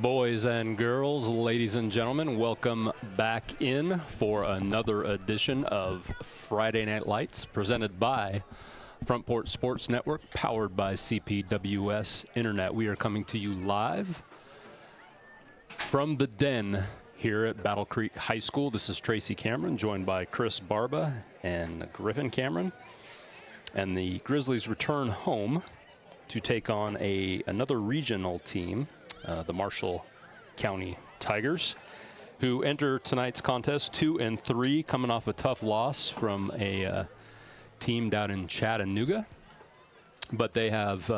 Boys and girls, ladies and gentlemen, welcome back in for another edition of Friday Night Lights, presented by Front Porch Sports Network, powered by CPWS Internet. We are coming to you live from the Den here at Battle Creek High School. This is Tracy Cameron, joined by Chris Barba and Griffin Cameron. And the Grizzlies return home to take on another regional team, the Marshall County Tigers, who enter tonight's contest 2-3, coming off a tough loss from a team down in Chattanooga. But they have,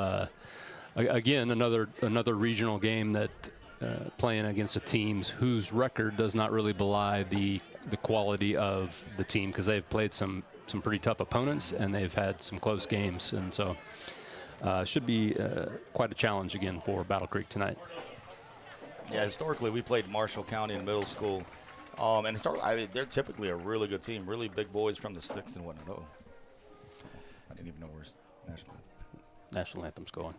again, another regional game that playing against a team whose record does not really belie the quality of the team, because they've played some pretty tough opponents and they've had some close games. And so should be quite a challenge again for Battle Creek tonight. Yeah, historically we played Marshall County in middle school, and they're typically a really good team, really big boys from the sticks and whatnot. Oh, I didn't even know where's National Anthem's going.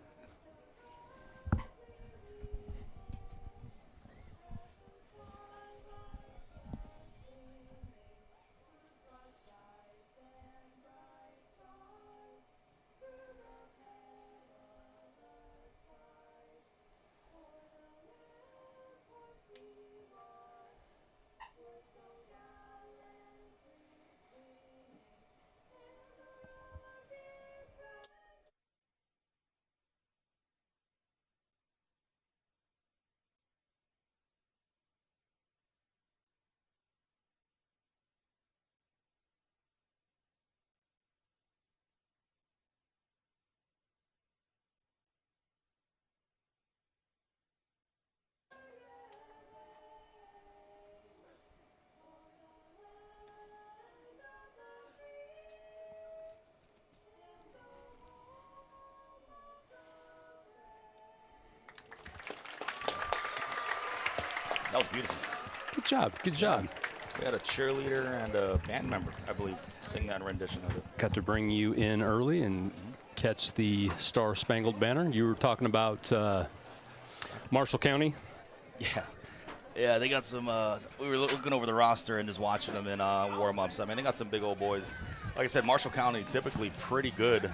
That was beautiful. Good job. Good job. We had a cheerleader and a band member, I believe, sing that rendition of it. Got to bring you in early and catch the Star Spangled Banner. You were talking about Marshall County. Yeah, they got some. We were looking over the roster and just watching them in warm-ups. I mean, they got some big old boys. Like I said, Marshall County typically pretty good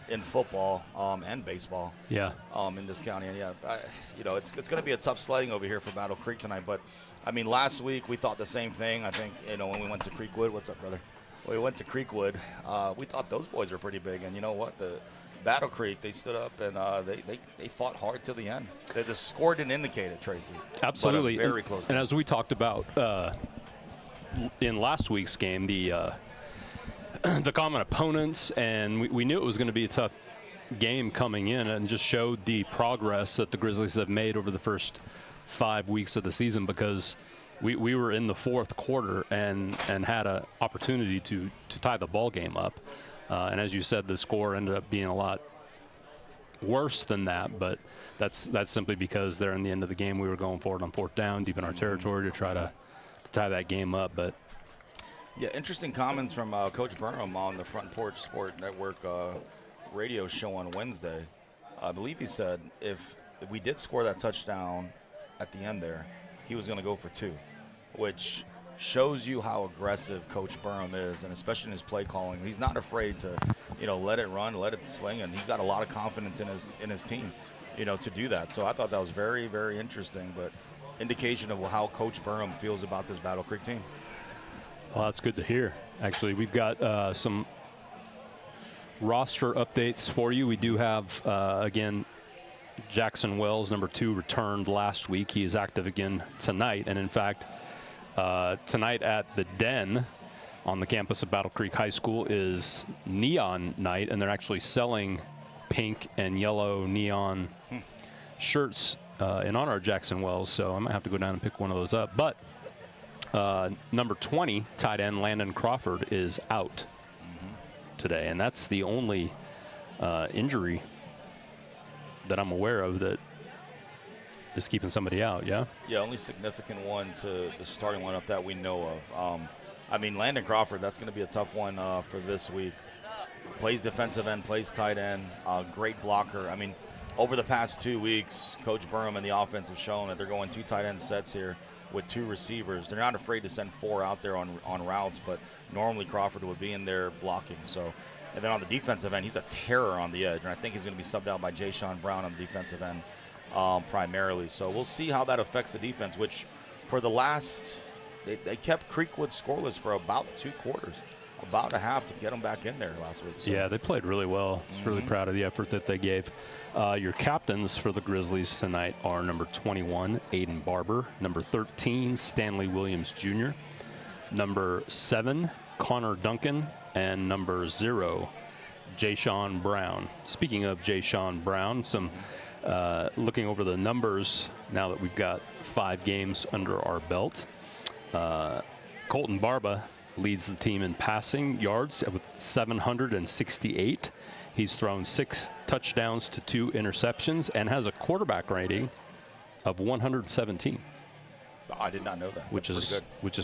in football and baseball. Yeah. In this county, and it's going to be a tough sledding over here for Battle Creek tonight. But I mean, last week we thought the same thing. I think when we went to Creekwood. What's up, brother? When we went to Creekwood, we thought those boys were pretty big. And you know what? The Battle Creek, they stood up and they fought hard till the end. The score didn't indicate it, Tracy. Absolutely. But a very close game. And as we talked about in last week's game, the common opponents, and we knew it was going to be a tough game coming in, and just showed the progress that the Grizzlies have made over the first 5 weeks of the season, because we were in the fourth quarter and had an opportunity to tie the ball game up. And as you said, the score ended up being a lot worse than that, but that's simply because there in the end of the game we were going forward on fourth down, deep in our territory, to try to tie that game up. But yeah, interesting comments from Coach Burnham on the Front Porch Sport Network radio show on Wednesday. I believe he said if we did score that touchdown at the end there, he was going to go for 2, which shows you how aggressive Coach Burnham is, and especially in his play calling. He's not afraid to, let it run, let it sling, and he's got a lot of confidence in his team, to do that. So I thought that was very, very interesting, but indication of how Coach Burnham feels about this Battle Creek team. Well, that's good to hear. Actually, we've got some roster updates for you. We do have, again, Jackson Wells, number 2, returned last week. He is active again tonight. And, in fact, tonight at the Den on the campus of Battle Creek High School is Neon Night, and they're actually selling pink and yellow neon shirts in honor of Jackson Wells. So I might have to go down and pick one of those up. But number 20, tight end Landon Crawford, is out today, and that's the only injury that I'm aware of that is keeping somebody out. Yeah, only significant one to the starting lineup that we know of. I mean, Landon Crawford, that's going to be a tough one for this week. Plays defensive end, plays tight end, great blocker. I mean, over the past 2 weeks, Coach Burnham and the offense have shown that they're going 2 tight end sets here with 2 receivers. They're not afraid to send 4 out there on routes, but normally Crawford would be in there blocking. So, and then on the defensive end, he's a terror on the edge, and I think he's going to be subbed out by Jayshon Brown on the defensive end primarily. So we'll see how that affects the defense, which for the last, they kept Creekwood scoreless for about 2 quarters. About a half to get them back in there last week. So. Yeah, they played really well. Really proud of the effort that they gave. Your captains for the Grizzlies tonight are number 21, Aiden Barber, number 13, Stanley Williams Jr., number 7, Connor Duncan, and number 0, Jayshon Brown. Speaking of Jayshon Brown, some looking over the numbers now that we've got 5 games under our belt. Colton Barba leads the team in passing yards with 768. He's thrown 6 touchdowns to 2 interceptions and has a quarterback rating of 117. I did not know that. Which is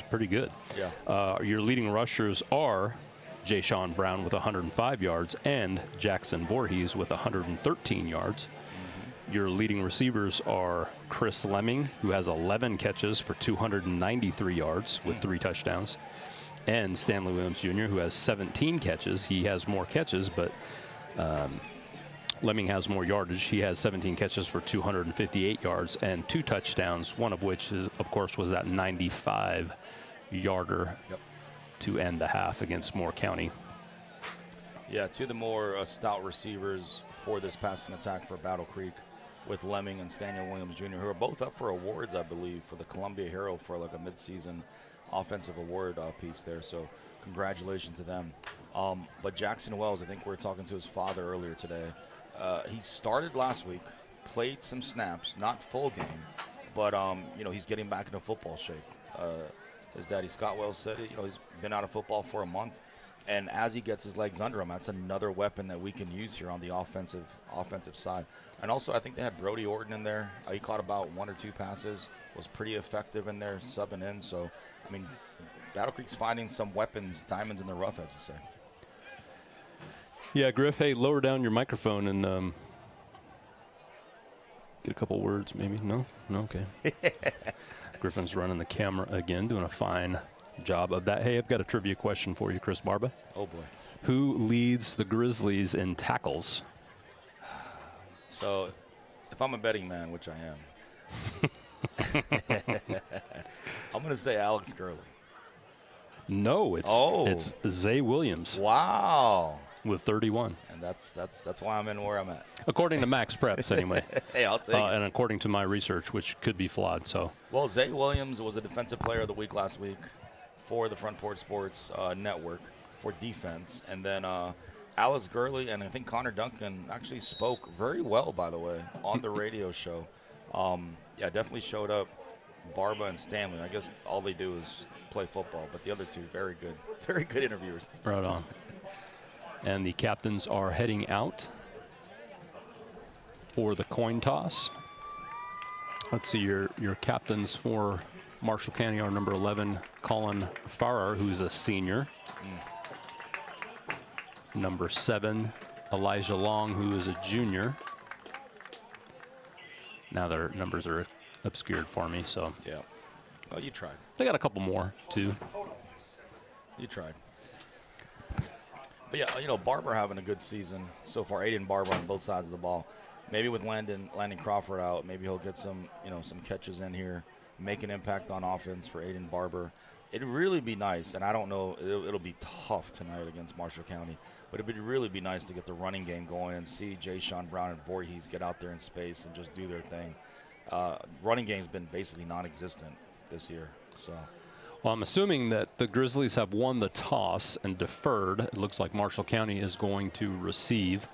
pretty good. Yeah. Your leading rushers are Jayshon Brown with 105 yards and Jackson Voorhees with 113 yards. Your leading receivers are Chris Lemming, who has 11 catches for 293 yards with 3 touchdowns. And Stanley Williams Jr., who has 17 catches. He has more catches, but Lemming has more yardage. He has 17 catches for 258 yards and 2 touchdowns, one of which, of course, was that 95-yarder to end the half against Moore County. Yeah, 2 of the more stout receivers for this passing attack for Battle Creek with Lemming and Stanley Williams Jr., who are both up for awards, I believe, for the Columbia Herald for like a midseason offensive award piece there. So congratulations to them. But Jackson Wells, I think we were talking to his father earlier today. He started last week, played some snaps, not full game, but he's getting back into football shape. His daddy Scott Wells said it. He's been out of football for a month, and as he gets his legs under him, that's another weapon that we can use here on the offensive side. And also, I think they had Brody Orton in there. He caught about 1 or 2 passes, was pretty effective in there, subbing in. So, I mean, Battle Creek's finding some weapons, diamonds in the rough, as you say. Yeah, Griff, hey, lower down your microphone and get a couple words, maybe. No? No? Okay. Griffin's running the camera again, doing a fine job of that. Hey, I've got a trivia question for you, Chris Barba. Oh, boy. Who leads the Grizzlies in tackles? So, if I'm a betting man, which I am, I'm going to say Alex Gurley. No, it's Zay Williams. Wow. With 31. And that's why I'm in where I'm at. According to Max Preps, anyway. Hey, I'll take it. And according to my research, which could be flawed. So. Well, Zay Williams was a Defensive Player of the Week last week for the Front Porch Sports Network for defense. And then Alex Gurley and I think Connor Duncan actually spoke very well, by the way, on the radio show. Definitely showed up. Barba and Stanley, I guess all they do is play football, but the other 2, very good interviewers. Right on. And the captains are heading out for the coin toss. Let's see, your captains for Marshall County are number 11, Colin Farrar, who's a senior. Number 7, Elijah Long, who is a junior. Now their numbers are obscured for me, so. Yeah. Well, you tried. They got a couple more, too. You tried. But yeah, Barber having a good season so far. Aiden Barber on both sides of the ball. Maybe with Landon Crawford out, maybe he'll get some catches in here, make an impact on offense for Aiden Barber. It'd really be nice, and I don't know, it'll be tough tonight against Marshall County, but it would really be nice to get the running game going and see Jayshon Brown and Voorhees get out there in space and just do their thing. Running game's been basically non-existent this year, so. Well, I'm assuming that the Grizzlies have won the toss and deferred. It looks like Marshall County is going to receive.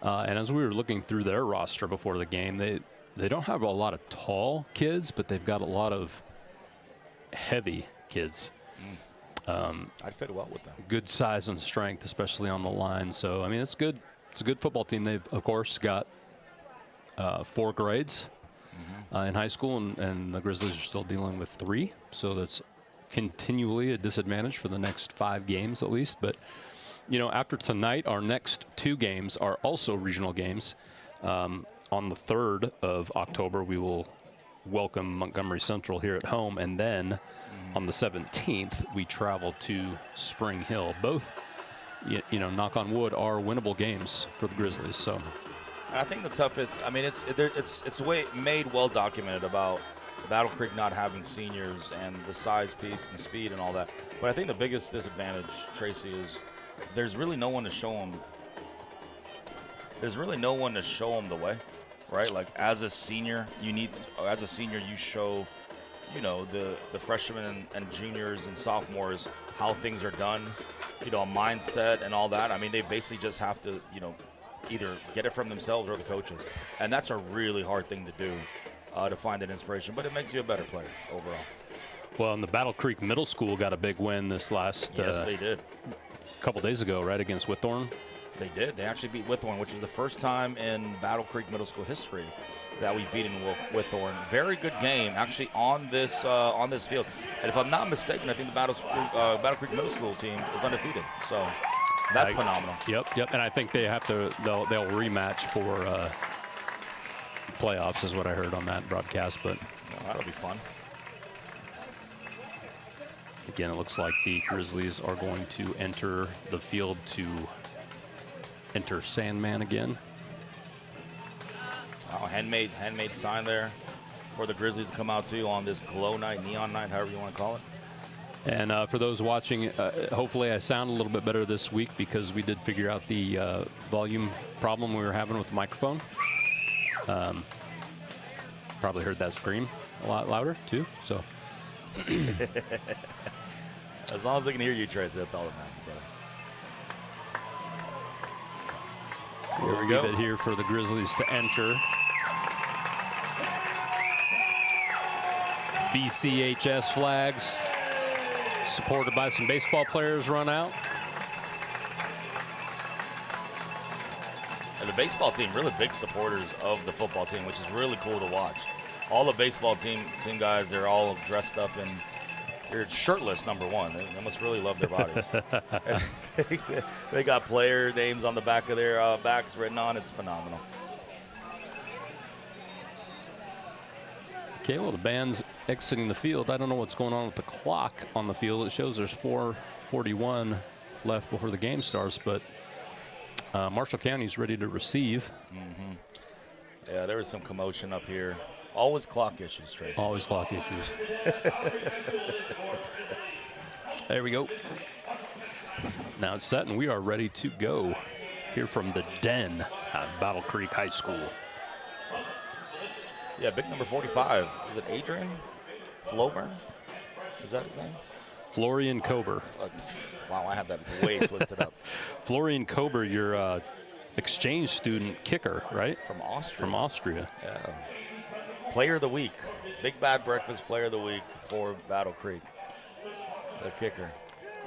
And as we were looking through their roster before the game, they don't have a lot of tall kids, but they've got a lot of heavy kids. I'd fit well with them. Good size and strength, especially on the line. So, I mean, it's good. It's a good football team. They've, of course, got 4 grades in high school, and the Grizzlies are still dealing with 3. So that's continually a disadvantage for the next 5 games at least. But, after tonight, our next 2 games are also regional games. on the 3rd of October, we will welcome Montgomery Central here at home. And then on the 17th, we travel to Spring Hill. Both, you know, knock on wood, are winnable games for the Grizzlies. So I think the toughest, I mean, it's way made well documented about Battle Creek not having seniors and the size piece and speed and all that. But I think the biggest disadvantage, Tracy, is there's really no one to show them. There's really no one to show them the way, right? Like as a senior, you show, you know, the freshmen and juniors and sophomores how things are done, you know, a mindset and all that. I mean, they basically just have to, you know, either get it from themselves or the coaches, and that's a really hard thing to do, to find that inspiration. But it makes you a better player overall. well, and the Battle Creek Middle School got a big win this last Yes, they did. couple days ago, right, against Whitthorne. They did. They actually beat Whitthorne, which is the first time in Battle Creek Middle School history that we've beaten Whitthorne. Very good game, actually, on this field. And if I'm not mistaken, I think the Battle Creek Middle School team is undefeated. So that's phenomenal. Yep. And I think they have to. They'll rematch for playoffs, is what I heard on that broadcast. But That'll be fun. again, it looks like the Grizzlies are going to enter the field to enter Sandman again. Oh, handmade sign there for the Grizzlies to come out to on this glow night, neon night, however you want to call it. And for those watching, hopefully I sound a little bit better this week, because we did figure out the volume problem we were having with the microphone. Probably heard that scream a lot louder too. So as long as they can hear you, Tracy, that's all that matters, brother. here we go. Leave it here for the Grizzlies to enter. BCHS flags, supported by some baseball players, run out. And the baseball team, really big supporters of the football team, which is really cool to watch. All the baseball team guys, they're all dressed up and they're shirtless, number one. They must really love their bodies. They got player names on the back of their backs written on. It's phenomenal. Okay, well, the band's exiting the field. I don't know what's going on with the clock on the field. It shows there's 4:41 left before the game starts, but Marshall County's ready to receive. Mm-hmm. Yeah, there was some commotion up here. Always clock issues, Tracy. Always clock issues. There we go. Now it's set, and we are ready to go. Here from the Den at Battle Creek High School. Yeah, big number 45. Is it Adrian Floburn? Is that his name? Florian Kober. Wow, I have that way twisted up. Florian Kober, your exchange student kicker, right? From Austria. From Austria. Yeah. Player of the week. Big Bad Breakfast player of the week for Battle Creek. The kicker.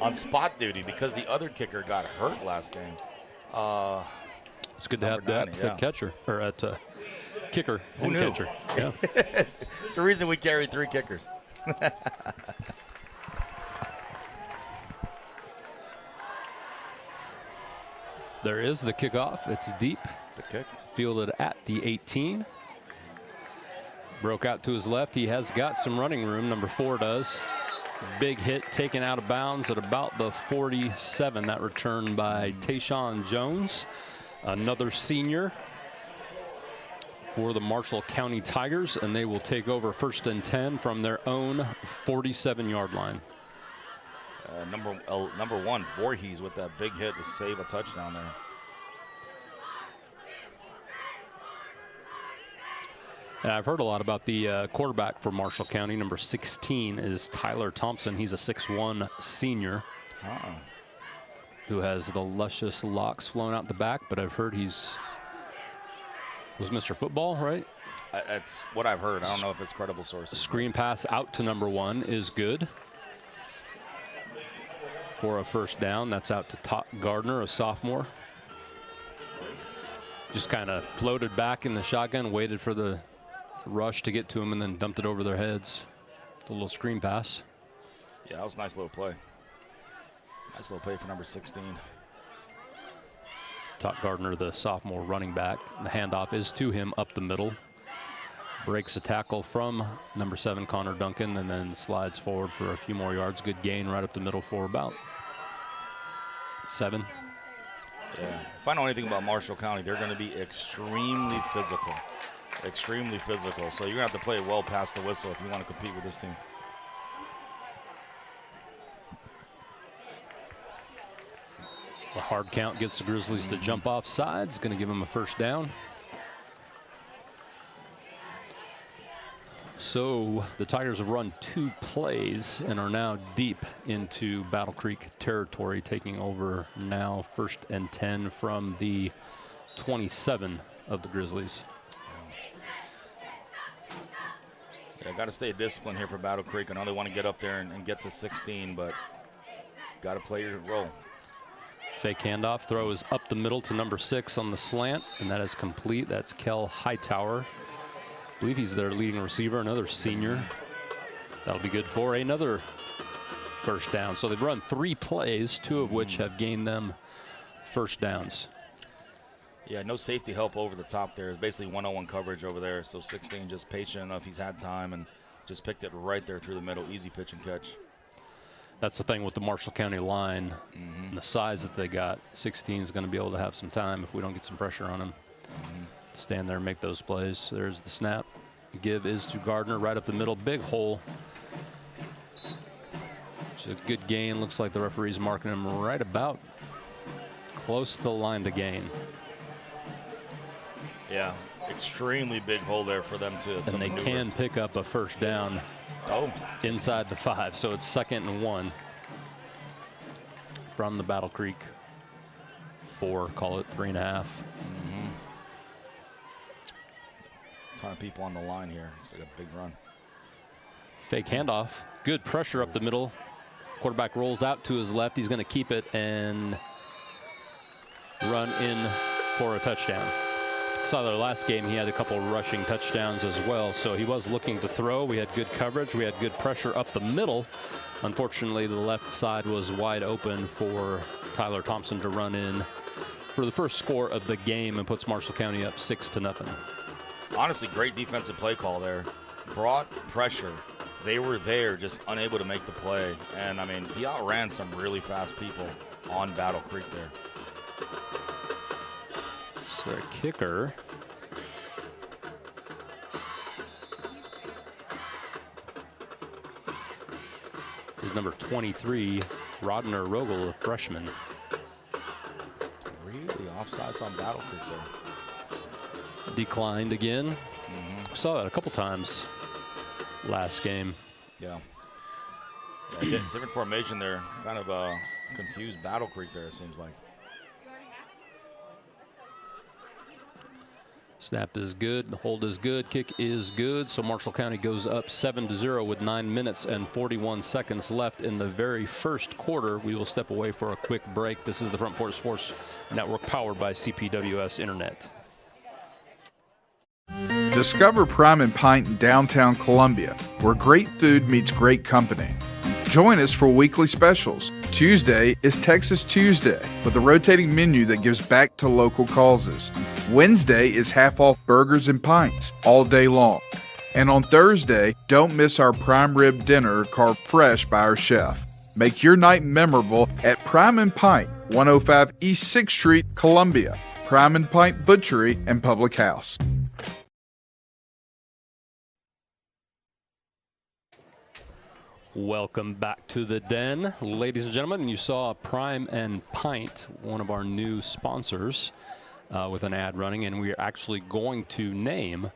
On spot duty because the other kicker got hurt last game. It's good to have that at catcher, or at kicker and catcher. Yeah. It's the reason we carry 3 kickers. There is the kickoff. It's deep. The kick. Fielded at the 18. Broke out to his left. He has got some running room. Number 4 does. Big hit taken out of bounds at about the 47. That return by Tayshawn Jones, another senior for the Marshall County Tigers, and they will take over 1st and 10 from their own 47-yard line. Number 1, Voorhees, with that big hit to save a touchdown there. And I've heard a lot about the quarterback for Marshall County. Number 16 is Tyler Thompson. He's a 6'1" senior who has the luscious locks flowing out the back, but I've heard was Mr. Football, right? That's what I've heard. I don't know if it's credible sources. Screen pass out to number 1 is good for a 1st down. That's out to Todd Gardner, a sophomore. Just kind of floated back in the shotgun, waited for the rush to get to him, and then dumped it over their heads. The little screen pass. Yeah, that was a nice little play. Nice little play for number 16. Gardner, the sophomore running back. The handoff is to him up the middle. Breaks a tackle from number 7, Connor Duncan, and then slides forward for a few more yards. Good gain right up the middle for about 7. Yeah, if I know anything about Marshall County, they're going to be extremely physical. Extremely physical. So you're going to have to play well past the whistle if you want to compete with this team. A hard count gets the Grizzlies to jump off sides. Going to give them a first down. So the Tigers have run 2 plays and are now deep into Battle Creek territory, taking over now 1st and 10 from the 27 of the Grizzlies. Yeah, got to stay disciplined here for Battle Creek. I know they want to get up there and get to 16, but got to play your role. Fake handoff, throw is up the middle to number 6 on the slant, and that is complete. That's Kel Hightower. I believe he's their leading receiver, another senior. That'll be good for another first down. So they've run 3 plays, 2 of which have gained them first downs. Yeah, no safety help over the top there. It's basically 1-on-1 coverage over there. So 16 just patient enough. He's had time and just picked it right there through the middle. Easy pitch and catch. That's the thing with the Marshall County line and the size that they got. 16 is going to be able to have some time if we don't get some pressure on him. Stand there and make those plays. There's the snap. Give is to Gardner right up the middle. Big hole. It's a good gain. Looks like the referee's marking him right about close to the line to gain. Yeah, extremely big hole there for them to and they maneuver. Can pick up a first down inside the 5. So it's 2nd and 1 from the Battle Creek 4, call it 3.5. Ton of people on the line here. Looks like a big run. Fake handoff. Good pressure up the middle. Quarterback rolls out to his left. He's going to keep it and run in for a touchdown. Saw their last game, he had a couple rushing touchdowns as well, so he was looking to throw. We had good coverage. We had good pressure up the middle. Unfortunately, the left side was wide open for Tyler Thompson to run in for the first score of the game and puts Marshall County up 6-0. Honestly, great defensive play call there. Brought pressure. They were there, just unable to make the play. And, I mean, he outran some really fast people on Battle Creek there. So their kicker is number 23, Rodner Rogel, a freshman. Really offsides on Battle Creek there. Declined again. Saw that a couple times last game. Yeah. Different formation there. Kind of confused Battle Creek there, it seems like. Snap is good, the hold is good, kick is good. So Marshall County goes up 7-0 with 9 minutes and 41 seconds left in the very first quarter. We will step away for a quick break. This is the Front Porch Sports Network powered by CPWS Internet. Discover Prime and Pint in downtown Columbia, where great food meets great company. Join us for weekly specials. Tuesday is Texas Tuesday with a rotating menu that gives back to local causes. Wednesday is half-off burgers and pints all day long. And on Thursday, don't miss our prime rib dinner carved fresh by our chef. Make your night memorable at Prime and Pint, 105 East 6th Street, Columbia. Prime and Pint Butchery and Public House. Welcome back to the Den, ladies and gentlemen. You saw Prime and Pint, one of our new sponsors, with an ad running, and we are actually going to name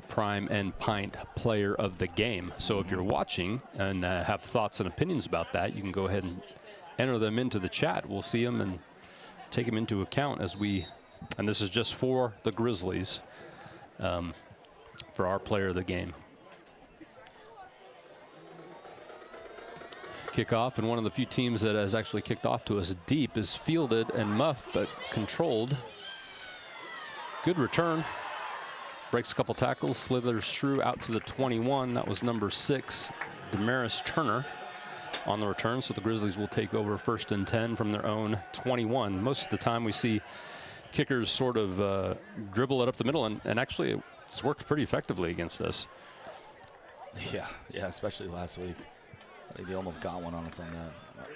Prime and Pint Player of the Game. So if you're watching and have thoughts and opinions about that, you can go ahead and enter them into the chat. We'll see them and take them into account as we, and this is just for the Grizzlies, for our Player of the Game. Kickoff, and one of the few teams that has actually kicked off to us deep is fielded and muffed, but controlled. Good return. Breaks a couple tackles, slithers through out to the 21. That was number 6, Damaris Turner on the return. So the Grizzlies will take over 1st and 10 from their own 21. Most of the time we see kickers sort of dribble it up the middle, and actually it's worked pretty effectively against us. Yeah, especially last week. I think they almost got one on us on that.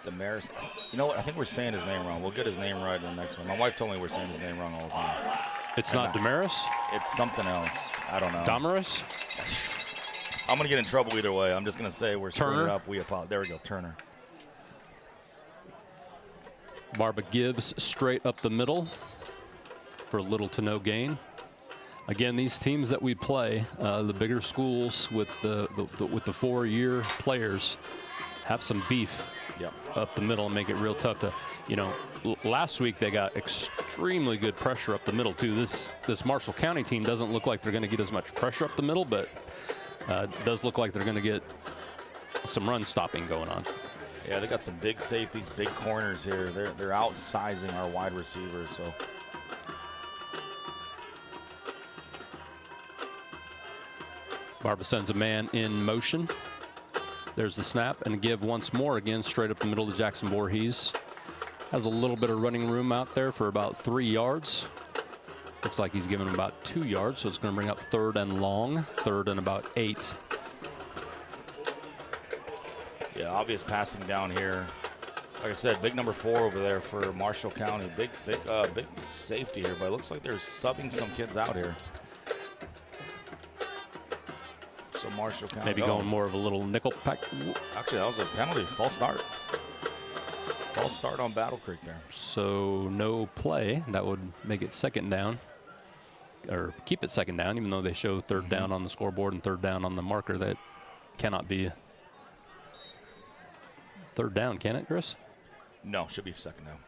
Damaris, you know what? I think we're saying his name wrong. We'll get his name right in the next one. My wife told me we're saying his name wrong all the time. It's not Damaris? It's something else. I don't know. Damaris? I'm going to get in trouble either way. I'm just going to say we're screwing Turner? it up. We apologize. There we go, Turner. Barba gives straight up the middle for little to no gain. Again, these teams that we play, the bigger schools with the 4-year players, have some beef up the middle and make it real tough to, last week they got extremely good pressure up the middle too. This Marshall County team doesn't look like they're going to get as much pressure up the middle, but it does look like they're going to get some run stopping going on. Yeah, they got some big safeties, big corners here. They're outsizing our wide receivers, so. Barba sends a man in motion. There's the snap and give once more, again straight up the middle to Jackson Voorhees. Has a little bit of running room out there for about 3 yards. Looks like he's given him about 2 yards, so it's going to bring up 3rd and long, 3rd and about 8. Yeah, obvious passing down here. Like I said, big number 4 over there for Marshall County. Big safety here, but it looks like they're subbing some kids out here. So Marshall County. Maybe going more of a little nickel pack. Actually, that was a penalty. False start. False start on Battle Creek there. So no play. That would make it 2nd down. Or keep it 2nd down, even though they show 3rd down on the scoreboard and 3rd down on the marker. That cannot be 3rd down, can it, Chris? No, should be 2nd down.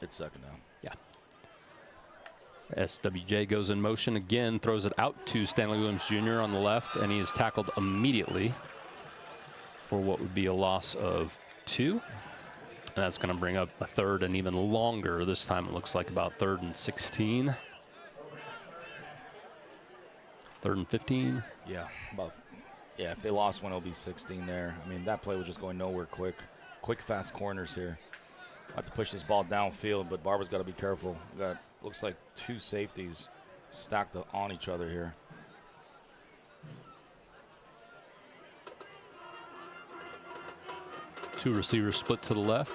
It's 2nd down. Yeah. SWJ goes in motion again, throws it out to Stanley Williams Jr. on the left, and he is tackled immediately for what would be a loss of 2. And that's going to bring up a 3rd and even longer. This time it looks like about 3rd and 16. 3rd and 15. Yeah, if they lost one, it'll be 16 there. I mean, that play was just going nowhere quick. Quick, fast corners here. Have to push this ball downfield, but Barba's got to be careful. We got, looks like 2 safeties stacked on each other here. Two receivers split to the left.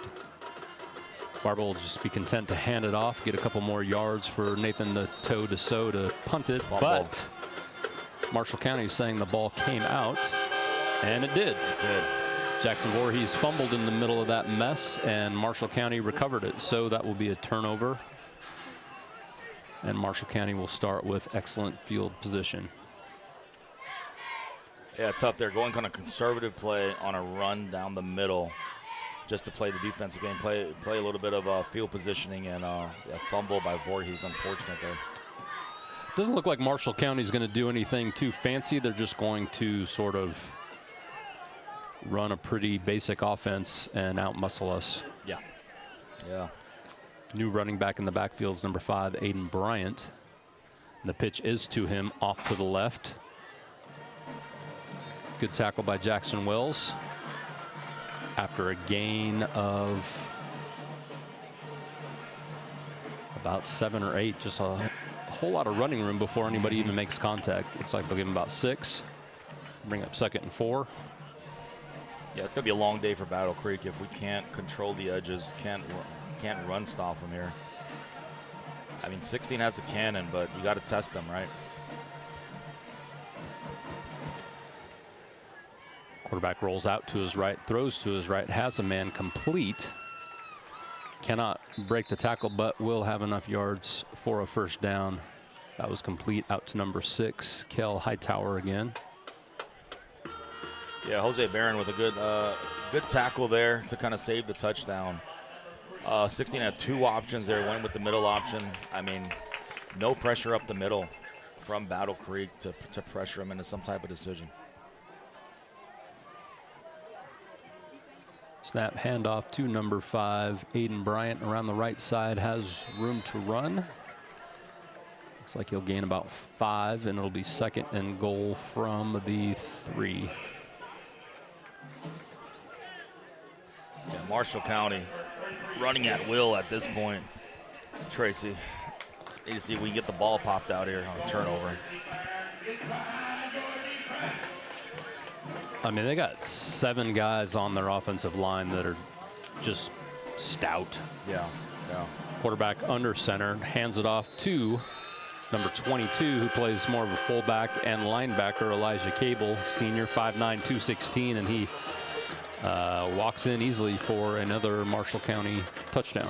Barba will just be content to hand it off, get a couple more yards for Nathan the toe to sew to punt it. Fumble. But Marshall County is saying the ball came out, and it did. It did. Jackson Voorhees fumbled in the middle of that mess, and Marshall County recovered it. So that will be a turnover. And Marshall County will start with excellent field position. Yeah, tough there. Going kind of conservative play on a run down the middle just to play the defensive game. Play a little bit of field positioning, and a fumble by Voorhees. Unfortunate there. Doesn't look like Marshall County is going to do anything too fancy. They're just going to sort of run a pretty basic offense and out-muscle us. Yeah. Yeah. New running back in the backfield is number 5, Aiden Bryant. And the pitch is to him off to the left. Good tackle by Jackson Wells. After a gain of about 7 or 8, just a whole lot of running room before anybody even makes contact. Looks like they'll give him about 6. Bring up 2nd and 4. Yeah, it's going to be a long day for Battle Creek if we can't control the edges, can't run stop them here. I mean, 16 has a cannon, but you got to test them, right? Quarterback rolls out to his right, throws to his right, has a man complete. Cannot break the tackle, but will have enough yards for a 1st down. That was complete out to number 6, Kel Hightower again. Yeah, Jose Barron with a good tackle there to kind of save the touchdown. 16 had 2 options there, went with the middle option. I mean, no pressure up the middle from Battle Creek to pressure him into some type of decision. Snap handoff to number 5, Aiden Bryant around the right side, has room to run. Looks like he'll gain about 5, and it'll be 2nd and goal from the 3. Yeah, Marshall County running at will at this point. Tracy. Need to see if we can get the ball popped out here on a turnover. I mean, they got 7 guys on their offensive line that are just stout. Yeah. Quarterback under center, hands it off to number 22, who plays more of a fullback and linebacker, Elijah Cable, senior, 5'9", 216, and he walks in easily for another Marshall County touchdown.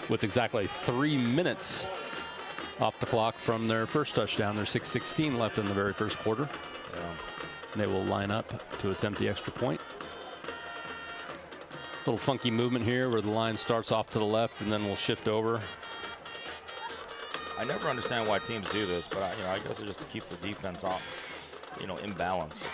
With exactly 3 minutes off the clock from their first touchdown, there's 6:16 left in the very first quarter. Yeah. They will line up to attempt the extra point. Little funky movement here where the line starts off to the left and then we'll shift over. I never understand why teams do this, but I guess it's just to keep the defense off, in balance.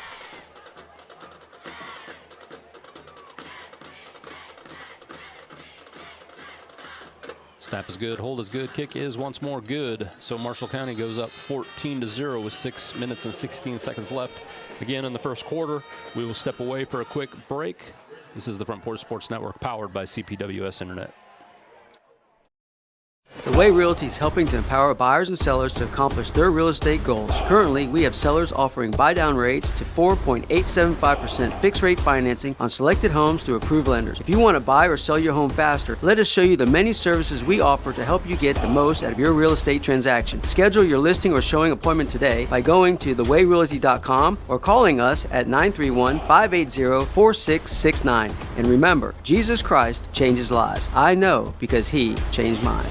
Snap is good, hold is good, kick is once more good. So Marshall County goes up 14-0 with 6 minutes and 16 seconds left. Again in the first quarter, we will step away for a quick break. This is the Front Porch Sports Network, powered by CPWS Internet. The Way Realty is helping to empower buyers and sellers to accomplish their real estate goals. Currently, we have sellers offering buy-down rates to 4.875% fixed-rate financing on selected homes through approved lenders. If you want to buy or sell your home faster, let us show you the many services we offer to help you get the most out of your real estate transaction. Schedule your listing or showing appointment today by going to thewayrealty.com or calling us at 931-580-4669. And remember, Jesus Christ changes lives. I know because He changed mine.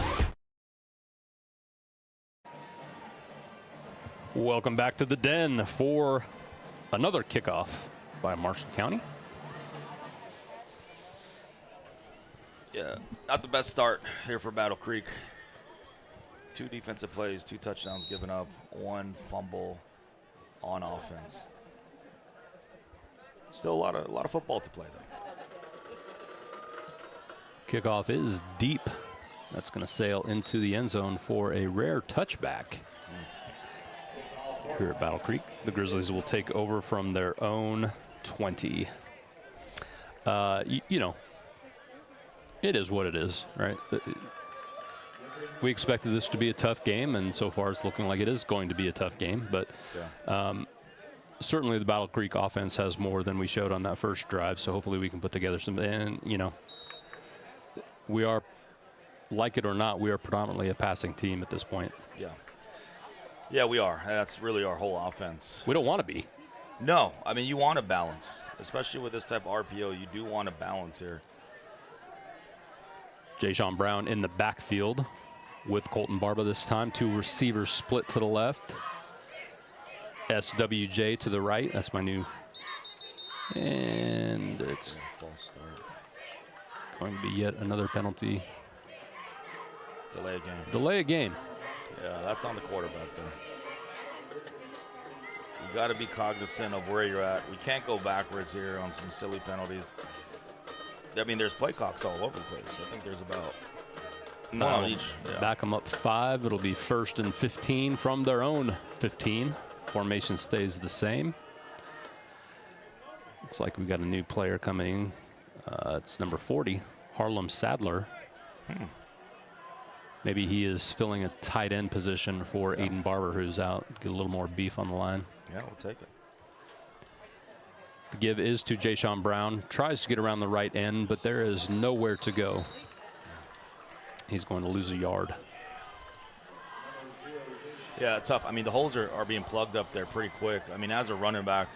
Welcome back to the Den for another kickoff by Marshall County. Yeah, not the best start here for Battle Creek. 2 defensive plays, 2 touchdowns given up, 1 fumble on offense. Still a lot of football to play though. Kickoff is deep. That's going to sail into the end zone for a rare touchback. Here at Battle Creek, the Grizzlies will take over from their own 20. It is what it is, right? We expected this to be a tough game, and so far it's looking like it is going to be a tough game. But certainly the Battle Creek offense has more than we showed on that first drive, so hopefully we can put together some. And, we are, like it or not, we are predominantly a passing team at this point. Yeah, we are. That's really our whole offense. We don't want to be. No, I mean, you want to balance, especially with this type of RPO. You do want to balance here. Jay-Sean Brown in the backfield with Colton Barba this time. 2 receivers split to the left. SWJ to the right. That's my new. And it's false start. Going to be yet another penalty. Delay a game. Delay a game. Yeah, that's on the quarterback there. You got to be cognizant of where you're at. We can't go backwards here on some silly penalties. I mean, there's play clocks all over the place. I think there's about one on each. Yeah. Back them up 5. It'll be 1st and 15 from their own 15. Formation stays the same. Looks like we got a new player coming. It's number 40, Harlem Sadler. Maybe he is filling a tight end position for Aiden Barber, who's out. Get a little more beef on the line. Yeah, we'll take it. The give is to Jay-Sean Brown. Tries to get around the right end, but there is nowhere to go. He's going to lose a yard. Yeah, tough. I mean, the holes are being plugged up there pretty quick. I mean, as a running back,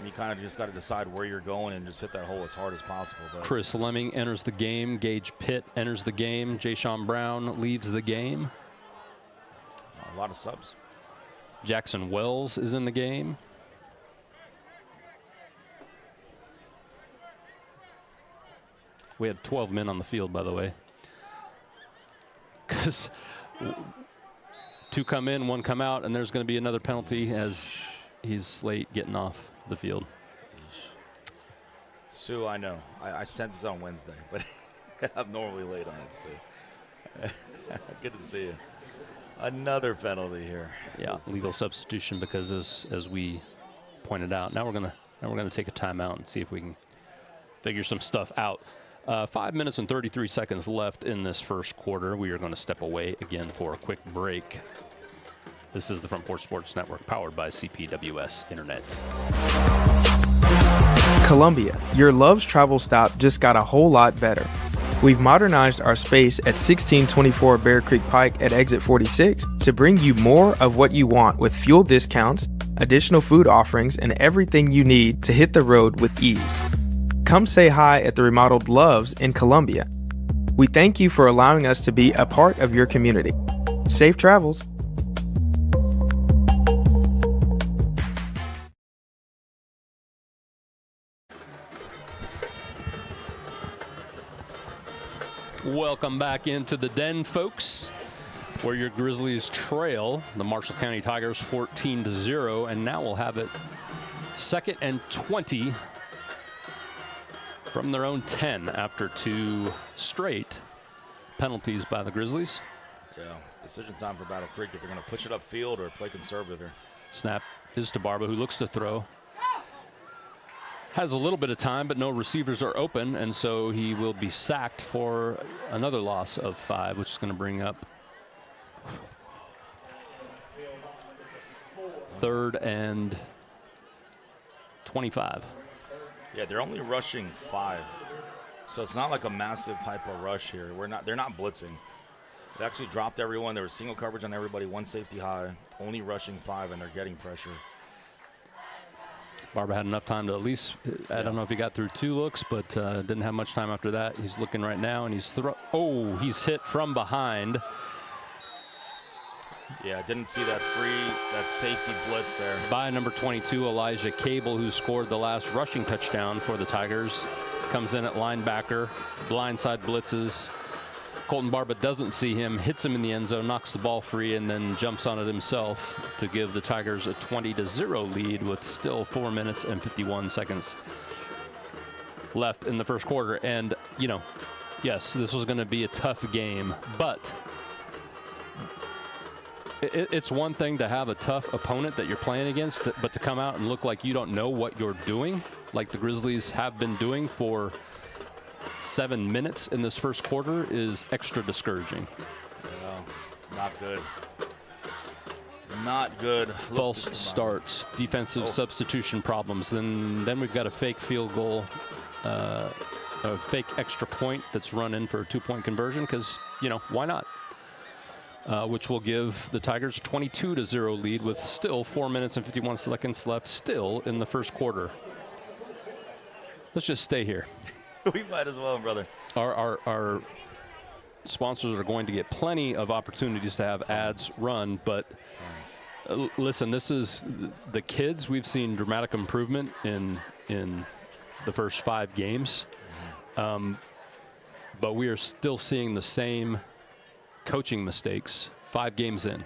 you kind of just got to decide where you're going and just hit that hole as hard as possible. But Chris Lemming enters the game. Gage Pitt enters the game. Jay-Sean Brown leaves the game. A lot of subs. Jackson Wells is in the game. We had 12 men on the field, by the way. Because 2 come in, 1 come out, and there's going to be another penalty as he's late getting off the field. Sue, I know. I sent it on Wednesday, but I'm normally late on it, Sue. Good to see you. Another penalty here. Yeah, legal substitution because as we pointed out, now we're gonna take a timeout and see if we can figure some stuff out. 5 minutes and 33 seconds left in this first quarter. We are going to step away again for a quick break. This is the Front Porch Sports Network, powered by CPWS Internet. Columbia, your Love's travel stop just got a whole lot better. We've modernized our space at 1624 Bear Creek Pike at exit 46 to bring you more of what you want with fuel discounts, additional food offerings, and everything you need to hit the road with ease. Come say hi at the remodeled Love's in Columbia. We thank you for allowing us to be a part of your community. Safe travels. Welcome back into the den, folks, where your Grizzlies trail the Marshall County Tigers 14-0, and now we'll have it 2nd and 20 from their own 10 after 2 straight penalties by the Grizzlies. Yeah, decision time for Battle Creek if they're going to push it upfield or play conservative here. Snap is to Barba, who looks to throw. Has a little bit of time, but no receivers are open, and so he will be sacked for another loss of 5, which is going to bring up 3rd and 25. Yeah, they're only rushing 5, so it's not like a massive type of rush here. They're not blitzing. They actually dropped everyone. There was single coverage on everybody, 1 safety high, only rushing 5, and they're getting pressure. Barba had enough time to at least, I don't know if he got through 2 looks, but didn't have much time after that. He's looking right now, and he's hit from behind. Yeah, didn't see that safety blitz there. By number 22, Elijah Cable, who scored the last rushing touchdown for the Tigers. Comes in at linebacker, blindside blitzes. Colton Barba doesn't see him, hits him in the end zone, knocks the ball free, and then jumps on it himself to give the Tigers a 20-0 lead with still 4 minutes and 51 seconds left in the first quarter. And, you know, yes, this was going to be a tough game, but it's one thing to have a tough opponent that you're playing against, but to come out and look like you don't know what you're doing, like the Grizzlies have been doing for 7 minutes in this first quarter, is extra discouraging. Yeah, not good. Not good. False starts, defensive substitution problems. Then we've got a fake field goal, a fake extra point that's run in for a 2-point conversion because, you know, why not? Which will give the Tigers a 22-0 lead with still 4 minutes and 51 seconds left still in the first quarter. Let's just stay here. We might as well, brother. Our sponsors are going to get plenty of opportunities to have ads run, but listen, this is the kids. We've seen dramatic improvement in the first 5 games, but we are still seeing the same coaching mistakes 5 games in.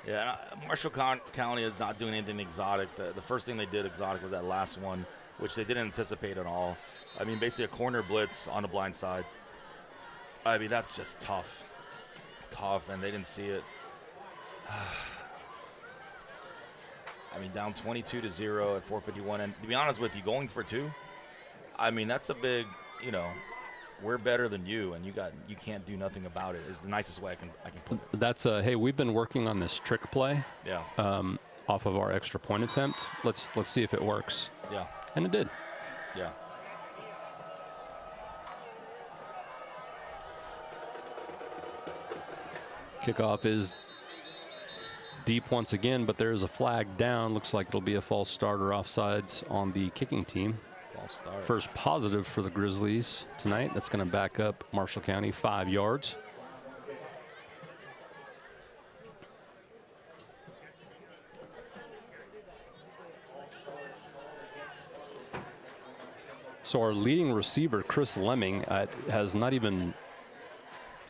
Yeah, Marshall County is not doing anything exotic. The first thing they did exotic was that last one, which they didn't anticipate at all. I mean, basically a corner blitz on the blind side. I mean, that's just tough. Tough, and they didn't see it. I mean, down 22-0 at 4:51. And to be honest with you, going for 2, I mean, that's a big, you know, we're better than you, and you can't do nothing about it, is the nicest way I can put it. That's hey, we've been working on this trick play. Yeah. Off of our extra point attempt. Let's see if it works. Yeah. And it did. Yeah. Kickoff is deep once again, but there's a flag down. Looks like it'll be a false start or offsides on the kicking team. False start. First positive for the Grizzlies tonight. That's going to back up Marshall County 5 yards. So our leading receiver, Chris Lemming, has not even,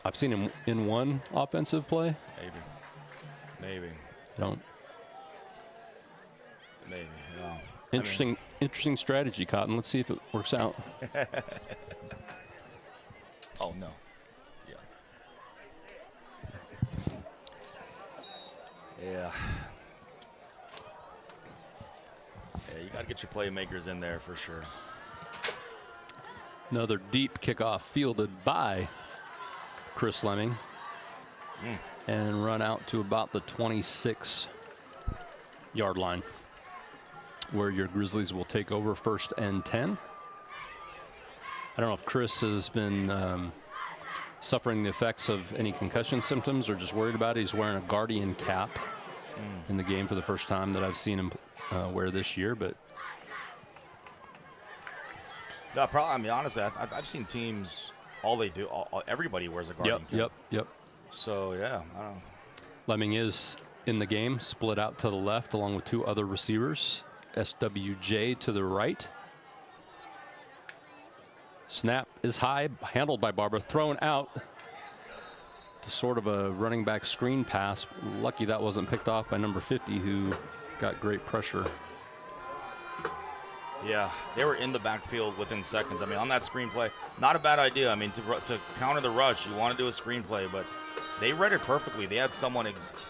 I've seen him in one offensive play. Maybe. Don't. Maybe, yeah. Interesting strategy, Cotton. Let's see if it works out. Oh, no. Yeah. Yeah. Yeah, you got to get your playmakers in there for sure. Another deep kickoff fielded by Chris Lemming and run out to about the 26-yard line, where your Grizzlies will take over 1st and 10. I don't know if Chris has been suffering the effects of any concussion symptoms or just worried about it. He's wearing a Guardian cap in the game for the first time that I've seen him wear this year. But no, probably. I mean, honestly, I've seen teams, all they do, everybody wears a Guardian cap. Yep. So, yeah, I don't know. Lemming is in the game, split out to the left along with 2 other receivers. SWJ to the right. Snap is high, handled by Barba, thrown out to sort of a running back screen pass. Lucky that wasn't picked off by number 50, who got great pressure. Yeah, they were in the backfield within seconds. I mean, on that screenplay, not a bad idea. I mean, to counter the rush, you want to do a screenplay, but they read it perfectly. They had someone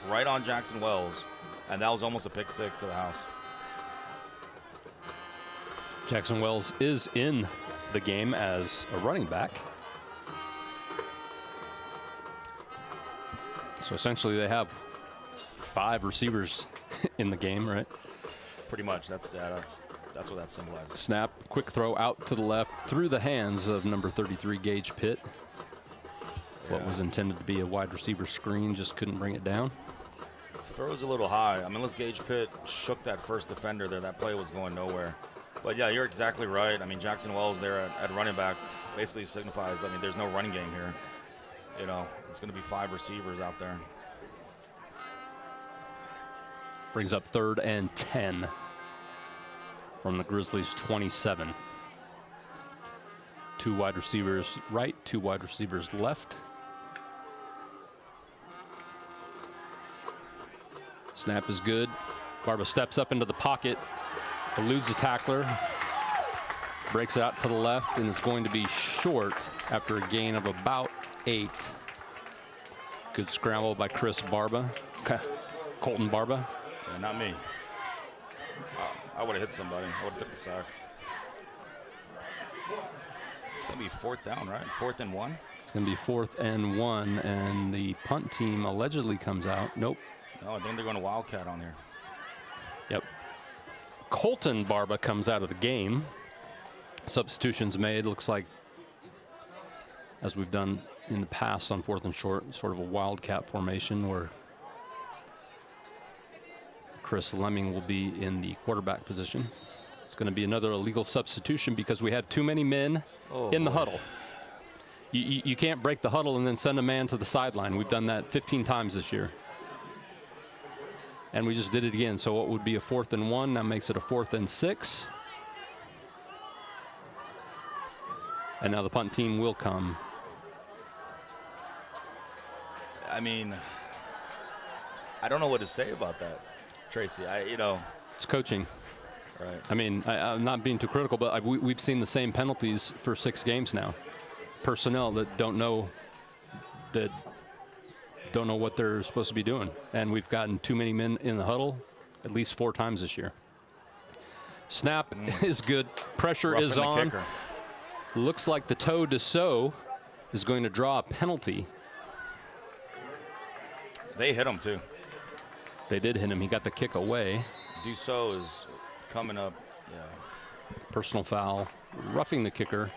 right on Jackson Wells, and that was almost a pick 6 to the house. Jackson Wells is in the game as a running back. So essentially they have 5 receivers in the game, right? Pretty much. That's what that symbolizes. Snap, quick throw out to the left through the hands of number 33, Gage Pitt. Yeah. What was intended to be a wide receiver screen, just couldn't bring it down. Throws a little high. I mean, unless Gage Pitt shook that first defender there, that play was going nowhere. But, yeah, you're exactly right. I mean, Jackson Wells there at running back basically signifies, I mean, there's no running game here. You know, it's going to be 5 receivers out there. Brings up 3rd and 10 from the Grizzlies' 27. 2 wide receivers right, 2 wide receivers left. Snap is good. Barba steps up into the pocket, eludes the tackler, breaks it out to the left, and is going to be short after a gain of about 8. Good scramble by Chris Barba. Colton Barba. Yeah, not me. I would have hit somebody. I would have took the sack. It's going to be 4th down, right? 4th and 1? It's going to be 4th and 1, and the punt team allegedly comes out. Nope. No, I think they're going to Wildcat on here. Yep. Colton Barba comes out of the game. Substitutions made. Looks like, as we've done in the past on 4th and short, sort of a wildcat formation where Chris Lemming will be in the quarterback position. It's going to be another illegal substitution because we have too many men in the huddle. You can't break the huddle and then send a man to the sideline. We've done that 15 times this year. And we just did it again. So what would be a 4th and 1 now makes it a 4th and 6. And now the punt team will come. I mean, I don't know what to say about that, Tracy. It's coaching. Right. I mean, I'm not being too critical, but we've seen the same penalties for 6 games now. Personnel that don't know what they're supposed to be doing. And we've gotten too many men in the huddle at least 4 times this year. Snap is good. Pressure is on. Kicker. Looks like the toe Dussault is going to draw a penalty. They hit him, too. They did hit him. He got the kick away. Dussault is coming up. Yeah. Personal foul. Roughing the kicker.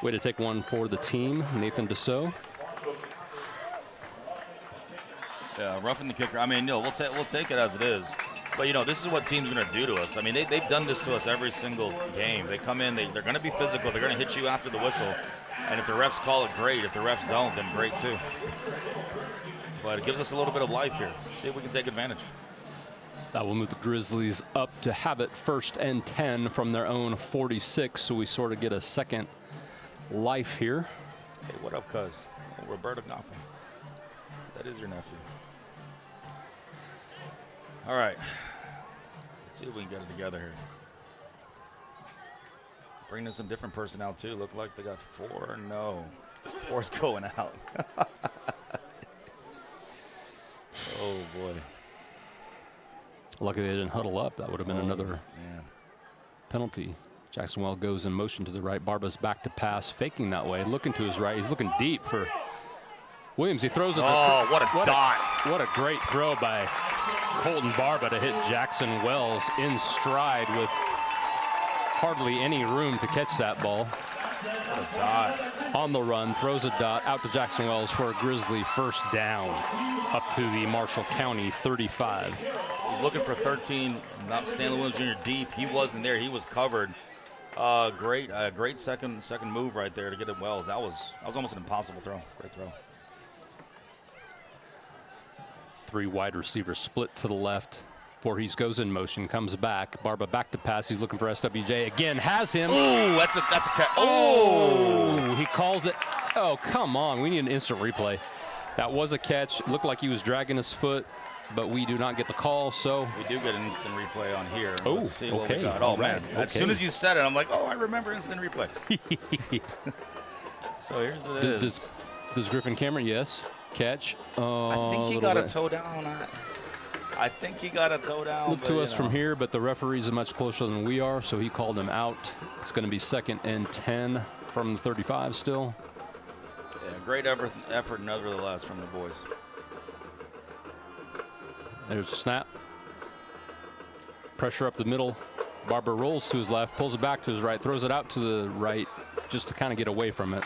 Way to take one for the team, Nathan Dussault. Yeah, roughing the kicker. I mean, no, we'll take it as it is. But, this is what teams are going to do to us. I mean, they've done this to us every single game. They come in, they're going to be physical. They're going to hit you after the whistle. And if the refs call it, great. If the refs don't, then great, too. But it gives us a little bit of life here. See if we can take advantage. That will move the Grizzlies up to have it 1st and 10 from their own 46. So we sort of get a second life here. Hey, what up, cuz? Roberto Goffin. That is your nephew. All right. Let's see if we can get it together here. Bring in some different personnel, too. Look like they got 4. No. 4's going out. Oh, boy. Lucky they didn't huddle up. That would have been another penalty. Jackson Wells goes in motion to the right. Barba's back to pass, faking that way, looking to his right. He's looking deep for Williams. He throws it. Oh, what a dot. What a great throw by Colton Barba to hit Jackson Wells in stride with hardly any room to catch that ball. What a dot. On the run, throws a dot out to Jackson Wells for a Grizzly first down up to the Marshall County 35. He's looking for 13. Not Stanley Williams Jr. deep. He wasn't there. He was covered. Great second move right there to get it Wells. That was almost an impossible throw. Great throw. 3 wide receivers split to the left. Voorhees goes in motion, comes back. Barba back to pass. He's looking for SWJ again. Has him. Ooh, that's a catch. Oh, he calls it. Oh, come on. We need an instant replay. That was a catch. It looked like he was dragging his foot, but we do not get the call, so. We do get an instant replay on here. Oh, Let's see what okay. we got. Oh, man. Okay. As soon as you said it, I'm like, oh, I remember instant replay. So here's what it is. Does Griffin Cameron? Yes. Catch. I think he got a toe down. I think he got a toe down. Look to us from here, but the referees are much closer than we are, so he called him out. It's going to be 2nd and 10 from the 35 still. Yeah, great effort nevertheless from the boys. There's a snap. Pressure up the middle. Barber rolls to his left, pulls it back to his right, throws it out to the right just to kind of get away from it.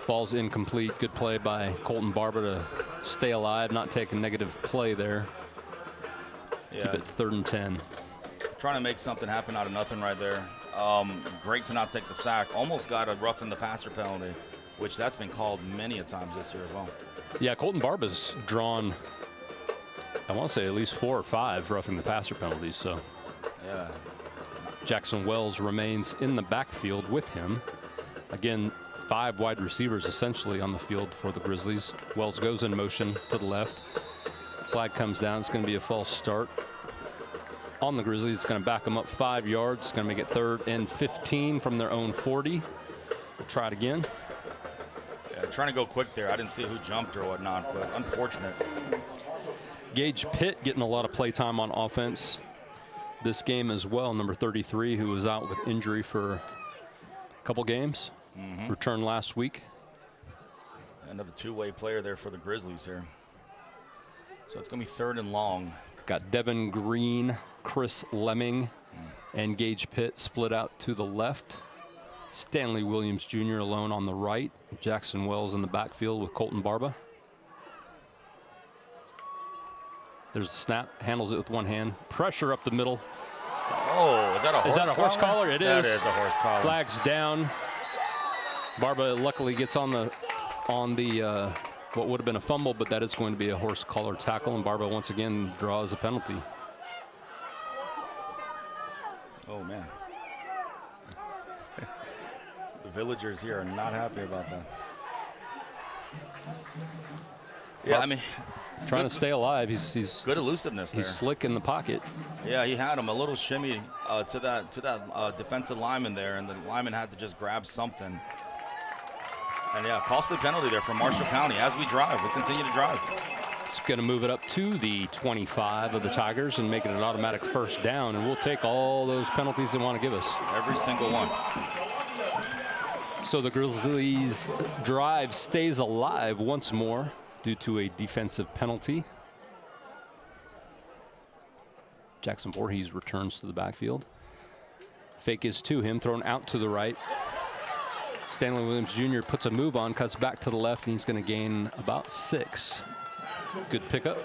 Ball's incomplete. Good play by Colton Barber to stay alive, not take a negative play there. Yeah. Keep it 3rd and 10. Trying to make something happen out of nothing right there. Great to not take the sack. Almost got a roughing the passer penalty, which that's been called many a times this year as well. Yeah, Colton Barba's drawn, I want to say at least 4 or 5 roughing the passer penalties. So Yeah. Jackson Wells remains in the backfield with him. Again, 5 wide receivers essentially on the field for the Grizzlies. Wells goes in motion to the left. Flag comes down. It's going to be a false start on the Grizzlies. It's going to back them up 5 yards. It's going to make it 3rd and 15 from their own 40. We'll try it again. Yeah, trying to go quick there. I didn't see who jumped or whatnot, but unfortunate. Gage Pitt getting a lot of play time on offense this game as well. Number 33, who was out with injury for a couple games. Returned last week. Another two-way player there for the Grizzlies here. So it's going to be 3rd and long. Got Devin Green, Chris Lemming, and Gage Pitt split out to the left. Stanley Williams Jr. alone on the right. Jackson Wells in the backfield with Colton Barba. There's a snap, handles it with one hand. Pressure up the middle. Oh, is that a horse collar? Is that a horse collar? It is. That is a horse collar. Flags down. Barba luckily gets on the what would have been a fumble, but that is going to be a horse collar tackle, and Barba once again draws a penalty. Oh, man. The villagers here are not happy about that. Yeah, I mean, trying to stay alive. He's good elusiveness there. He's slick in the pocket. Yeah, he had him a little shimmy to that defensive lineman there, and the lineman had to just grab something. And yeah, costly penalty there from Marshall County. As we drive, we continue to drive. It's going to move it up to the 25 of the Tigers and make it an automatic first down, and we'll take all those penalties they want to give us. Every single one. So the Grizzlies' drive stays alive once more due to a defensive penalty. Jackson Voorhees returns to the backfield. Fake is to him, thrown out to the right. Stanley Williams Jr. puts a move on, cuts back to the left, and he's going to gain about 6. Good pickup.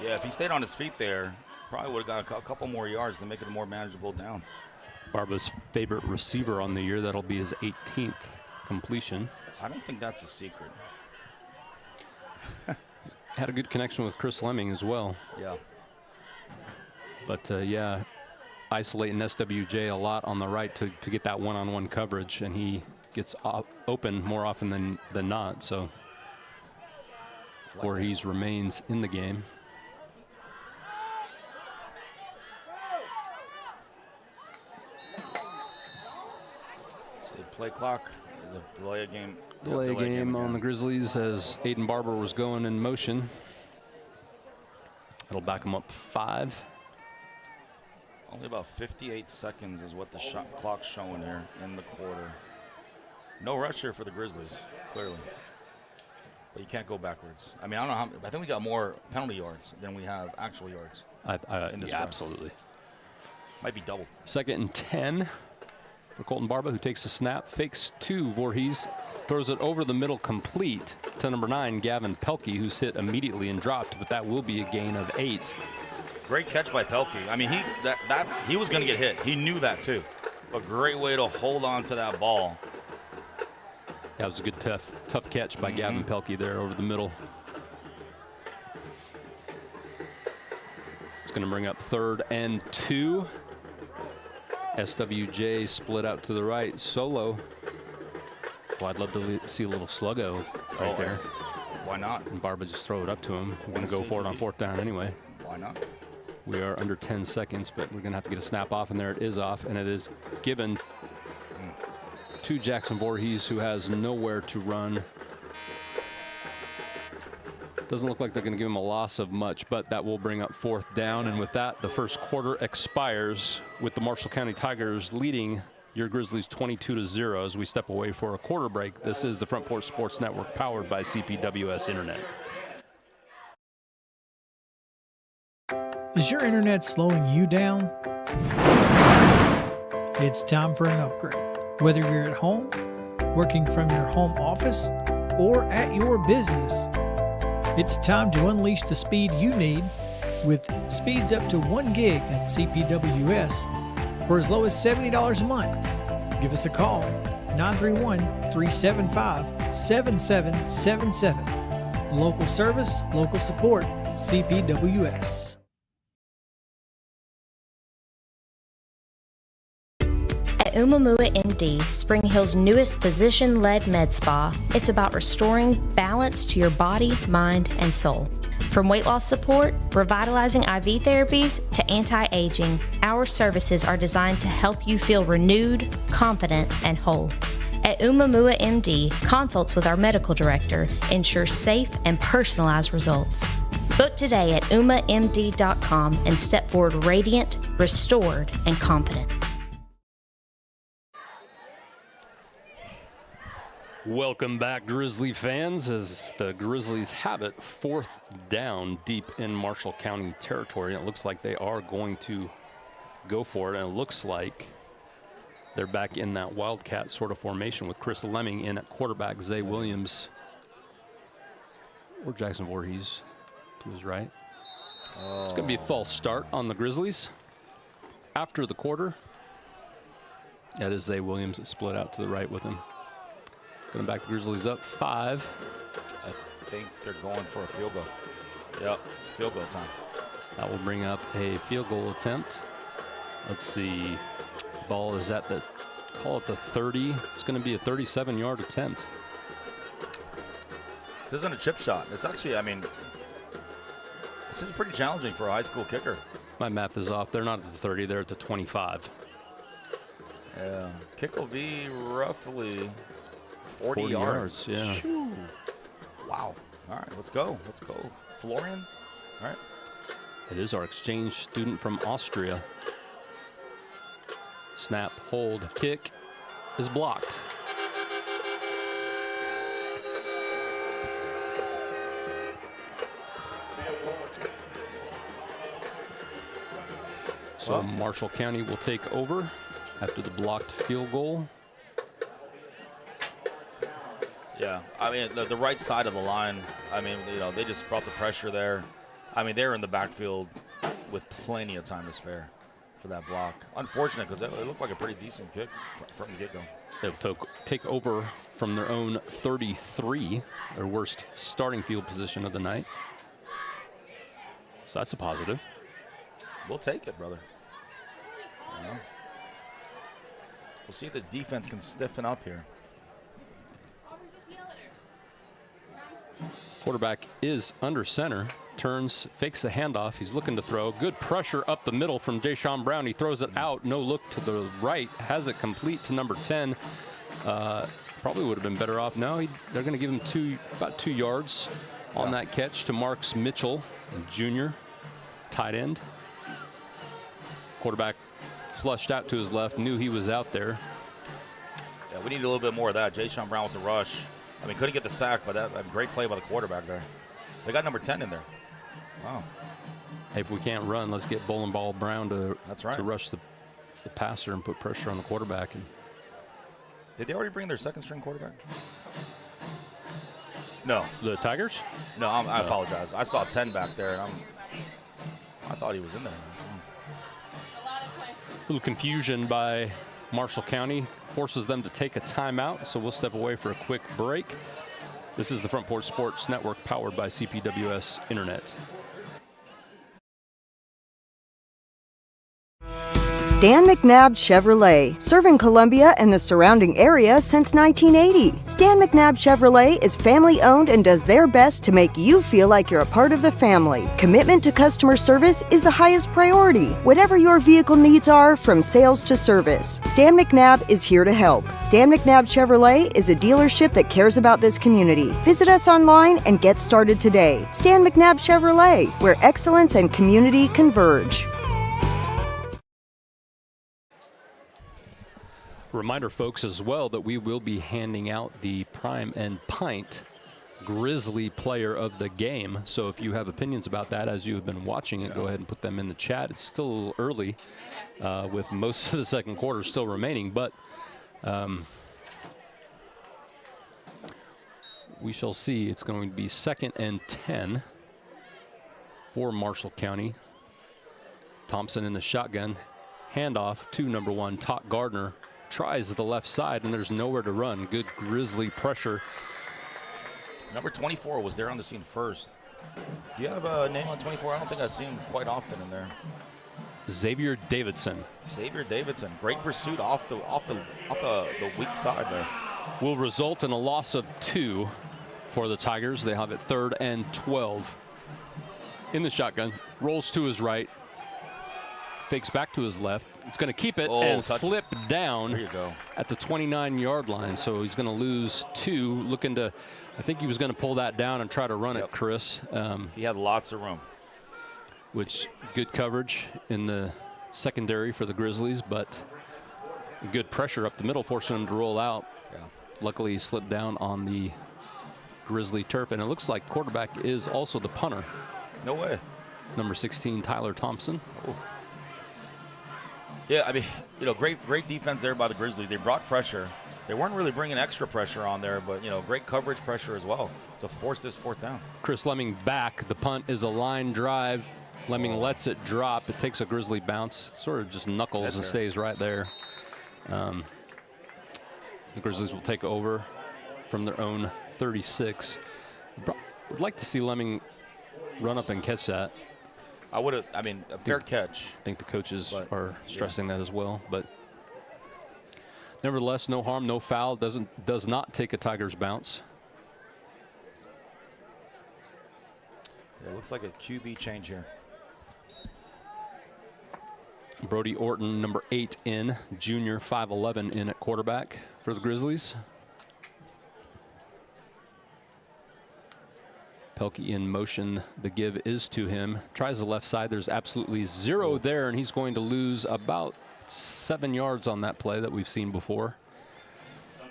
Yeah, if he stayed on his feet there, probably would have got a couple more yards to make it a more manageable down. Barba's favorite receiver on the year. That'll be his 18th completion. I don't think that's a secret. Had a good connection with Chris Lemming as well. Yeah. But yeah, isolating SWJ a lot on the right to get that one-on-one coverage, and he gets open more often than not. So Voorhees remains in the game. So play clock is a delay game. Delay game on the Grizzlies as Aiden Barber was going in motion. It'll back him up 5. Only about 58 seconds is what the shot clock's showing here in the quarter. No rush here for the Grizzlies, clearly. But you can't go backwards. I mean, I don't know how. I think we got more penalty yards than we have actual yards. In this Yeah, drive. absolutely. Might be double. 2nd and 10 for Colton Barba, who takes a snap, fakes 2. Voorhees throws it over the middle, complete to number 9, Gavin Pelkey, who's hit immediately and dropped, but that will be a gain of 8. Great catch by Pelkey. I mean, he was going to get hit. He knew that too. A great way to hold on to that ball. That was a good tough catch by Gavin Pelkey there over the middle. It's going to bring up 3rd and 2. SWJ split out to the right. Solo. Well, I'd love to see a little sluggo right there. Why not? And Barba just throw it up to him. We're going to go for it on 4th down anyway. Why not? We are under 10 seconds, but we're going to have to get a snap off, and there it is off, and it is given to Jackson Voorhees, who has nowhere to run. Doesn't look like they're going to give him a loss of much, but that will bring up 4th down, and with that, the first quarter expires with the Marshall County Tigers leading your Grizzlies 22-0 as we step away for a quarter break. This is the Front Porch Sports Network, powered by CPWS Internet. Is your internet slowing you down? It's time for an upgrade. Whether you're at home, working from your home office, or at your business, it's time to unleash the speed you need with speeds up to 1 gig at CPWS for as low as $70 a month. Give us a call, 931-375-7777. Local service, local support, CPWS. At Umamua MD, Spring Hill's newest physician-led med spa, it's about restoring balance to your body, mind, and soul. From weight loss support, revitalizing IV therapies, to anti-aging, our services are designed to help you feel renewed, confident, and whole. At Umamua MD, consults with our medical director ensure safe and personalized results. Book today at umamd.com and step forward radiant, restored, and confident. Welcome back, Grizzly fans, as the Grizzlies have it 4th down deep in Marshall County territory. And it looks like they are going to go for it, and it looks like they're back in that Wildcat sort of formation with Chris Lemming in at quarterback, Zay Williams or Jackson Voorhees to his right. It's going to be a false start on the Grizzlies after the quarter. That is Zay Williams that split out to the right with him. Going back, the Grizzlies up 5. I think they're going for a field goal. Yep, field goal time. That will bring up a field goal attempt. Let's see. Ball is at the, call it the 30. It's going to be a 37-yard attempt. This isn't a chip shot. It's actually, I mean, this is pretty challenging for a high school kicker. My math is off. They're not at the 30. They're at the 25. Yeah, kick will be roughly 40 yards. Yeah. Shoo. Wow. All right, let's go. Let's go. Florian. All right. It is our exchange student from Austria. Snap, hold, kick is blocked. So Marshall County will take over after the blocked field goal. Yeah, I mean, the right side of the line, I mean, you know, they just brought the pressure there. I mean, they're in the backfield with plenty of time to spare for that block. Unfortunate, because it looked like a pretty decent kick from the get-go. They'll take over from their own 33, their worst starting field position of the night. So that's a positive. We'll take it, brother. You know? We'll see if the defense can stiffen up here. Quarterback is under center, turns, fakes a handoff. He's looking to throw. Good pressure up the middle from Deshaun Brown. He throws it out. No look to the right. Has it complete to number 10. Probably would have been better off. No, they're going to give him about 2 yards on that catch to Marks Mitchell, Jr., tight end. Quarterback flushed out to his left, knew he was out there. Yeah, we need a little bit more of that. Jaysean Brown with the rush. I mean, couldn't get the sack, but that a great play by the quarterback there. They got number 10 in there. Wow. Hey, if we can't run, let's get Bowling Ball Brown to rush the passer and put pressure on the quarterback. And did they already bring their second string quarterback? No. The Tigers? No, I apologize. I saw 10 back there, and I thought he was in there. A little confusion by Marshall County forces them to take a timeout, so we'll step away for a quick break. This is the Front Porch Sports Network, powered by CPWS Internet. Stan McNabb Chevrolet, serving Columbia and the surrounding area since 1980. Stan McNabb Chevrolet is family-owned and does their best to make you feel like you're a part of the family. Commitment to customer service is the highest priority. Whatever your vehicle needs are, from sales to service, Stan McNabb is here to help. Stan McNabb Chevrolet is a dealership that cares about this community. Visit us online and get started today. Stan McNabb Chevrolet, where excellence and community converge. Reminder, folks, as well, that we will be handing out the Prime and Pint Grizzly Player of the Game. So if you have opinions about that as you have been watching it, go ahead and put them in the chat. It's still a little early with most of the second quarter still remaining, but we shall see. It's going to be 2nd and 10 for Marshall County. Thompson in the shotgun. Handoff to number 1, Todd Gardner. Tries the left side, and there's nowhere to run. Good Grizzly pressure. Number 24 was there on the scene first. Do you have a name on 24? I don't think I see him quite often in there. Xavier Davidson. Xavier Davidson, great pursuit off the weak side there. Will result in a loss of 2 for the Tigers. They have it 3rd and 12. In the shotgun, rolls to his right, fakes back to his left. It's going to keep it and slip down at the 29-yard line. So he's going to lose 2. Looking to, I think he was going to pull that down and try to run it, Chris. He had lots of room. Which, good coverage in the secondary for the Grizzlies, but good pressure up the middle, forcing him to roll out. Yeah. Luckily, he slipped down on the Grizzly turf, and it looks like quarterback is also the punter. No way. Number 16, Tyler Thompson. Oh. Yeah, I mean, great defense there by the Grizzlies. They brought pressure. They weren't really bringing extra pressure on there, but, great coverage pressure as well to force this 4th down. Chris Lemming back. The punt is a line drive. Lemming lets it drop. It takes a Grizzly bounce, sort of just knuckles and stays right there. The Grizzlies will take over from their own 36. Would like to see Lemming run up and catch that. I would have, a fair catch. I think the coaches are stressing that as well. But nevertheless, no harm, no foul. Does not take a Tigers bounce. It looks like a QB change here. Brody Orton, number 8 in, junior, 5'11" in at quarterback for the Grizzlies. Pelkey in motion. The give is to him. Tries the left side. There's absolutely 0 there, and he's going to lose about 7 yards on that play that we've seen before.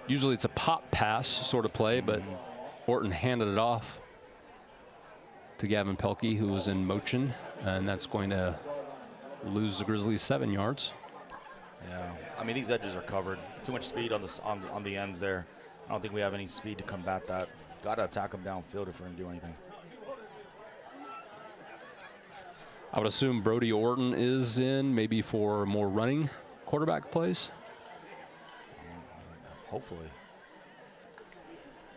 Usually it's a pop pass sort of play, but Orton handed it off to Gavin Pelkey, who was in motion, and that's going to lose the Grizzlies 7 yards. Yeah, these edges are covered. Too much speed on the ends there. I don't think we have any speed to combat that. Got to attack him downfield if we're going to do anything. I would assume Brody Orton is in maybe for more running quarterback plays. Hopefully.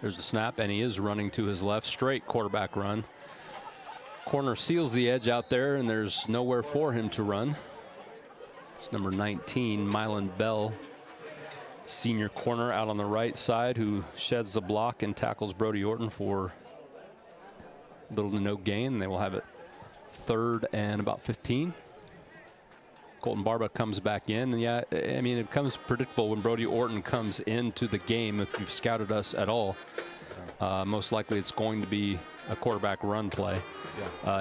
There's the snap, and he is running to his left. Straight quarterback run. Corner seals the edge out there, and there's nowhere for him to run. It's number 19, Mylan Bell. Senior corner out on the right side, who sheds the block and tackles Brody Orton for little to no gain. They will have it 3rd and about 15. Colton Barba comes back in, and it becomes predictable when Brody Orton comes into the game. If you've scouted us at all, most likely it's going to be a quarterback run play.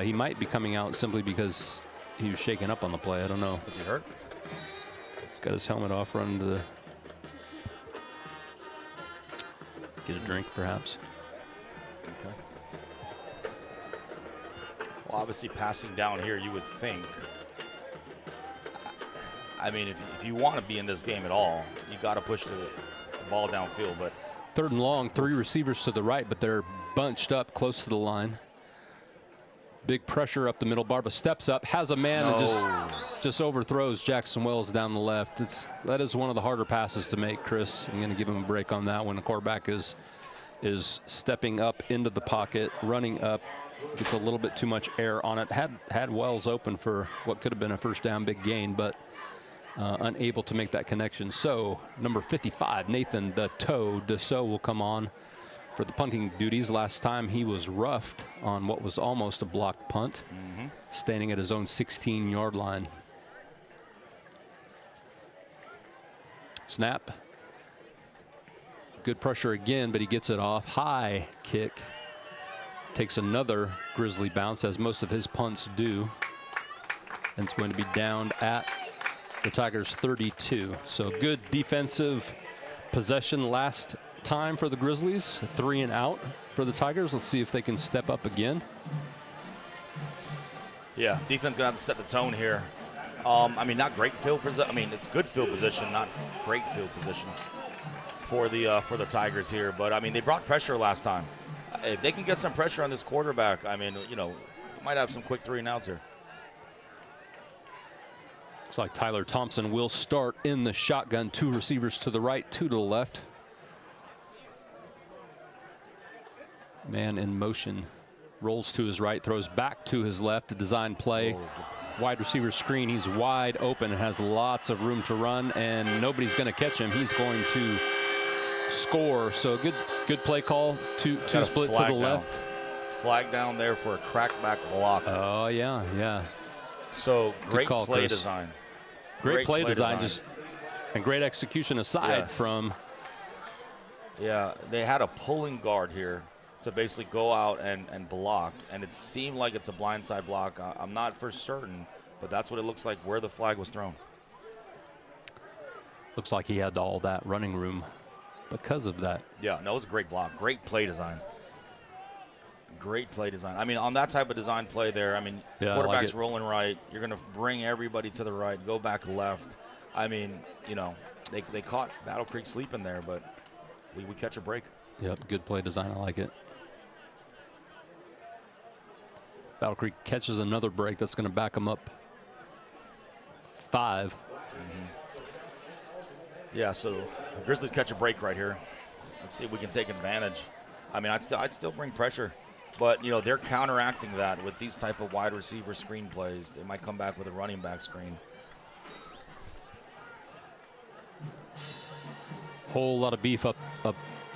He might be coming out simply because he was shaken up on the play. I don't know. Was he hurt? He's got his helmet off, running to the get a drink, perhaps. Okay. Well, obviously passing down here, you would think. I mean, if you want to be in this game at all, you got to push the ball downfield. But 3rd and long, 3 receivers to the right, but they're bunched up close to the line. Big pressure up the middle. Barba steps up, has a man, and just overthrows Jackson Wells down the left. That is one of the harder passes to make, Chris. I'm going to give him a break on that one. The quarterback is stepping up into the pocket, running up, gets a little bit too much air on it. Had Wells open for what could have been a first down, big gain, but unable to make that connection. So number 55, Nathan the Toe Deso will come on for the punting duties. Last time he was roughed on what was almost a blocked punt, standing at his own 16-yard line. Snap. Good pressure again, but he gets it off. High kick. Takes another Grizzly bounce, as most of his punts do. And it's going to be downed at the Tigers 32. So good defensive possession last time for the Grizzlies. 3 and out for the Tigers. Let's see if they can step up again. Yeah, defense gonna have to set the tone here. I mean, not great field position. I mean, it's good field position, not great field position for the Tigers here. But I mean, they brought pressure last time. If they can get some pressure on this quarterback, I mean, you know, might have some quick 3 and outs here. Looks like Tyler Thompson will start in the shotgun. 2 receivers to the right, 2 to the left. Man in motion, rolls to his right, throws back to his left, a design play. Wide receiver screen, he's wide open and has lots of room to run, and nobody's going to catch him. He's going to score. So good play call. Two split to the left. Flag down there for a crackback block. Oh yeah. So great call, play Chris. design. Great play design, and great execution aside from. Yeah, they had a pulling guard here to basically go out and block, and it seemed like it's a blindside block. I'm not for certain, but that's what it looks like where the flag was thrown. Looks like he had all that running room because of that. Yeah, no, it was a great block. Great play design. Great play design. I mean, on that type of design play there, I mean, quarterback's rolling right. You're going to bring everybody to the right, go back left. I mean, you know, they caught Battle Creek sleeping there, but we catch a break. Yep, good play design. I like it. Battle Creek catches another break that's going to back them up 5. Yeah, so Grizzlies catch a break right here. Let's see if we can take advantage. I mean, I'd still bring pressure, but you know they're counteracting that with these type of wide receiver screen plays. They might come back with a running back screen. Whole lot of beef up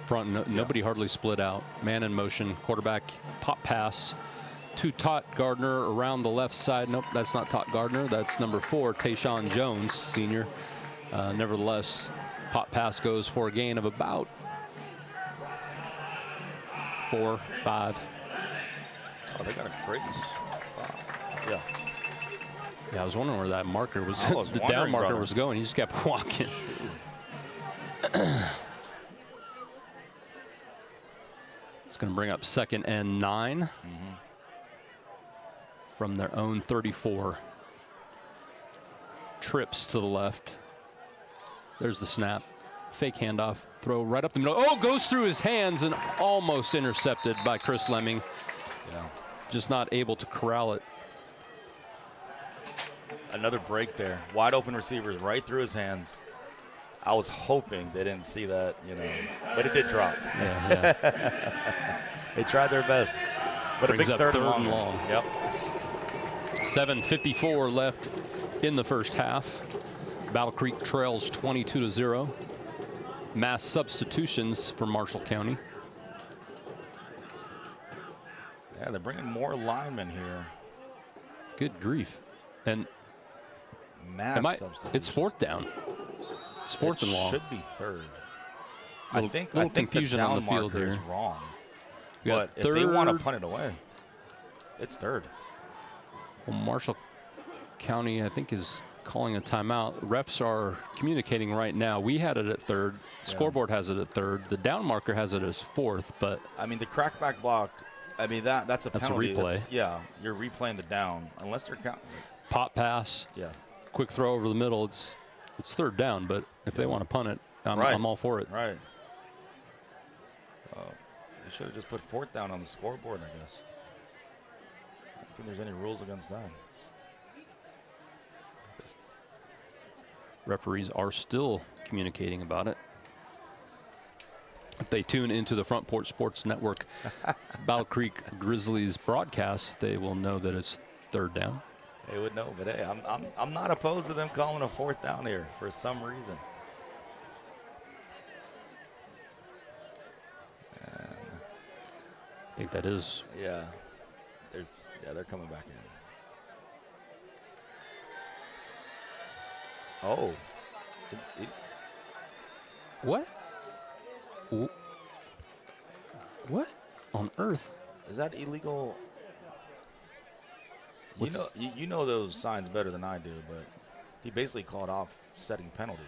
front. Nobody hardly split out. Man in motion. Quarterback pop pass to Todd Gardner around the left side. Nope, that's not Todd Gardner. That's number 4, Tayshawn Jones, senior. Nevertheless, pop pass goes for a gain of about 4, 5. Oh, they got a great spot. Yeah. Yeah, I was wondering where that marker was. The down wondering, marker brother. was going. He just kept walking. It's going to bring up 2nd and 9 from their own 34. Trips to the left. There's the snap. Fake handoff. Throw right up the middle. Oh, goes through his hands and almost intercepted by Chris Lemming. Yeah. Just not able to corral it. Another break there. Wide open receivers right through his hands. I was hoping they didn't see that, you know, but it did drop. Yeah. They tried their best. But Brings a big up third third and and long. long. Yep. 7:54 left in the first half. Battle Creek trails 22-0. Mass substitutions for Marshall County. Yeah, they're bringing more linemen here. Good grief. And Mass substitutions. it's 4th down. It's 4th and long. It should be 3rd. Little I think confusion the down on the field marker is here. wrong. We got But if they want to 3rd. punt it away, it's 3rd. Well, Marshall County, I think, is calling a timeout. Refs are communicating right now. We had it at third. Scoreboard has it at third. The down marker has it as fourth, but I mean, the crackback block, I mean, that's a penalty. A replay. Yeah, you're replaying the down, unless they're counting. Pop pass. Yeah. Quick throw over the middle. It's third down, but if they want to punt it, I'm all for it. Right. You should have just put fourth down on the scoreboard, I guess. I don't think there's any rules against that. Referees are still communicating about it. If they tune into the Front Porch Sports Network Battle Creek Grizzlies broadcast, they will know that it's third down. They would know, but hey, I'm not opposed to them calling a fourth down here for some reason. I think that is. Yeah. They're coming back in. Oh. What? What on earth? Is that illegal? You know those signs better than I do, but he basically called off setting penalties.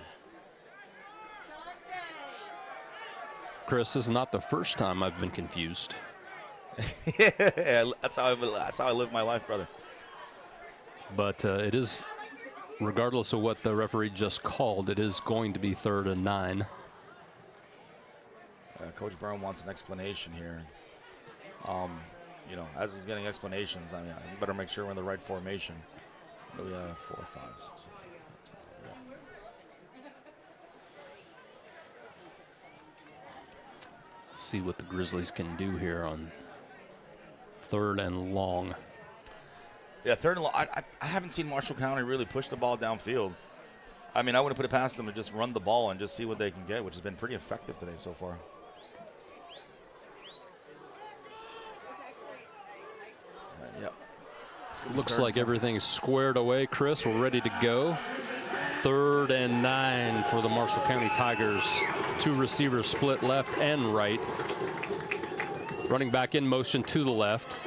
Chris, this is not the first time I've been confused. Yeah, that's how I live my life, brother. But it is, regardless of what the referee just called, it is going to be 3rd and 9. Coach Brown wants an explanation here. You know, as he's getting explanations, I mean, you better make sure we're in the right formation. We have 4, 5, 6, 7, 8, 9, 10, Let's see what the Grizzlies can do here on 3rd and long. Yeah, 3rd and long. I haven't seen Marshall County really push the ball downfield. I mean, I wouldn't put it past them to just run the ball and just see what they can get, which has been pretty effective today so far. Yep. Looks like everything's squared away, Chris. We're ready to go. 3rd and 9 for the Marshall County Tigers. 2 receivers split left and right. Running back in motion to the left.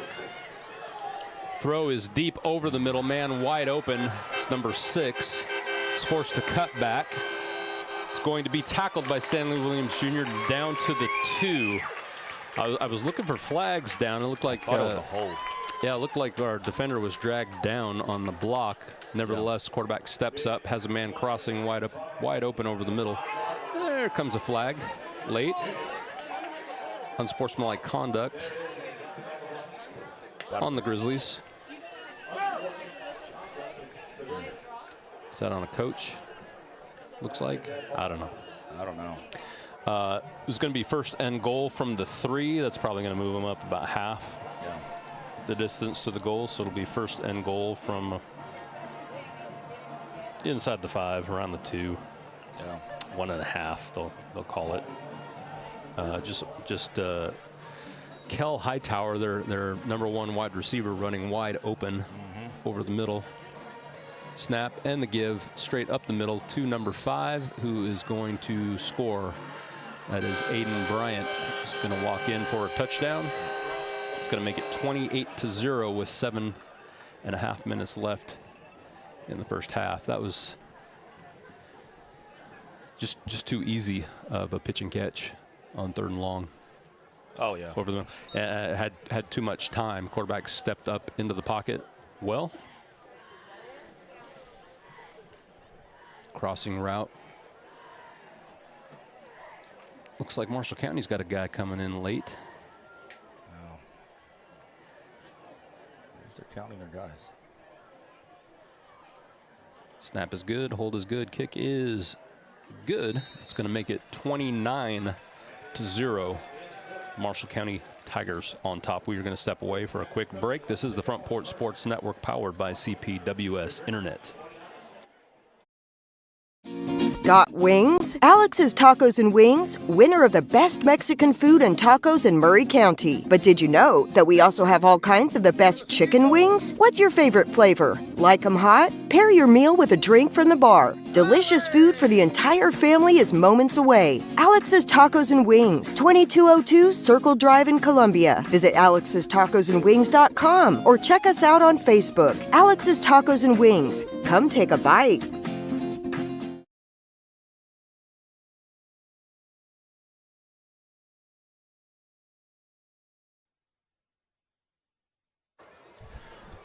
Throw is deep over the middle. Man wide open. It's number 6. He's forced to cut back. It's going to be tackled by Stanley Williams Jr. down to the 2. I was looking for flags down. It looked like I thought it was a hold. Yeah, it looked like our defender was dragged down on the block. Nevertheless, quarterback steps up, has a man crossing wide open over the middle. There comes a flag, late. Unsportsmanlike conduct on the Grizzlies. Is that on a coach? Looks like. I don't know. I don't know. It was going to be 1st and goal from the 3. That's probably going to move them up about half. Yeah. The distance to the goal, so it'll be 1st and goal from inside the 5, around the 2. Yeah. 1.5. They'll call it. Kel Hightower, their number 1 wide receiver, running wide open over the middle. Snap and the give straight up the middle to number 5, who is going to score. That is Aiden Bryant. He's going to walk in for a touchdown. It's going to make it 28-0 with 7.5 minutes left in the first half. That was just too easy of a pitch and catch on 3rd and long. Oh yeah. Over the had too much time. Quarterback stepped up into the pocket. Well, crossing route. Looks like Marshall County's got a guy coming in late. Oh. I guess they're counting their guys. Snap is good, hold is good, kick is good. It's going to make it 29-0. Marshall County Tigers on top. We are going to step away for a quick break. This is the Front Porch Sports Network, powered by CPWS Internet. Got wings? Alex's Tacos and Wings, winner of the best Mexican food and tacos in Murray County. But did you know that we also have all kinds of the best chicken wings? What's your favorite flavor? Like 'em hot? Pair your meal with a drink from the bar. Delicious food for the entire family is moments away. Alex's Tacos and Wings, 2202 Circle Drive in Columbia. Visit alexstacosandwings.com or check us out on Facebook. Alex's Tacos and Wings. Come take a bite.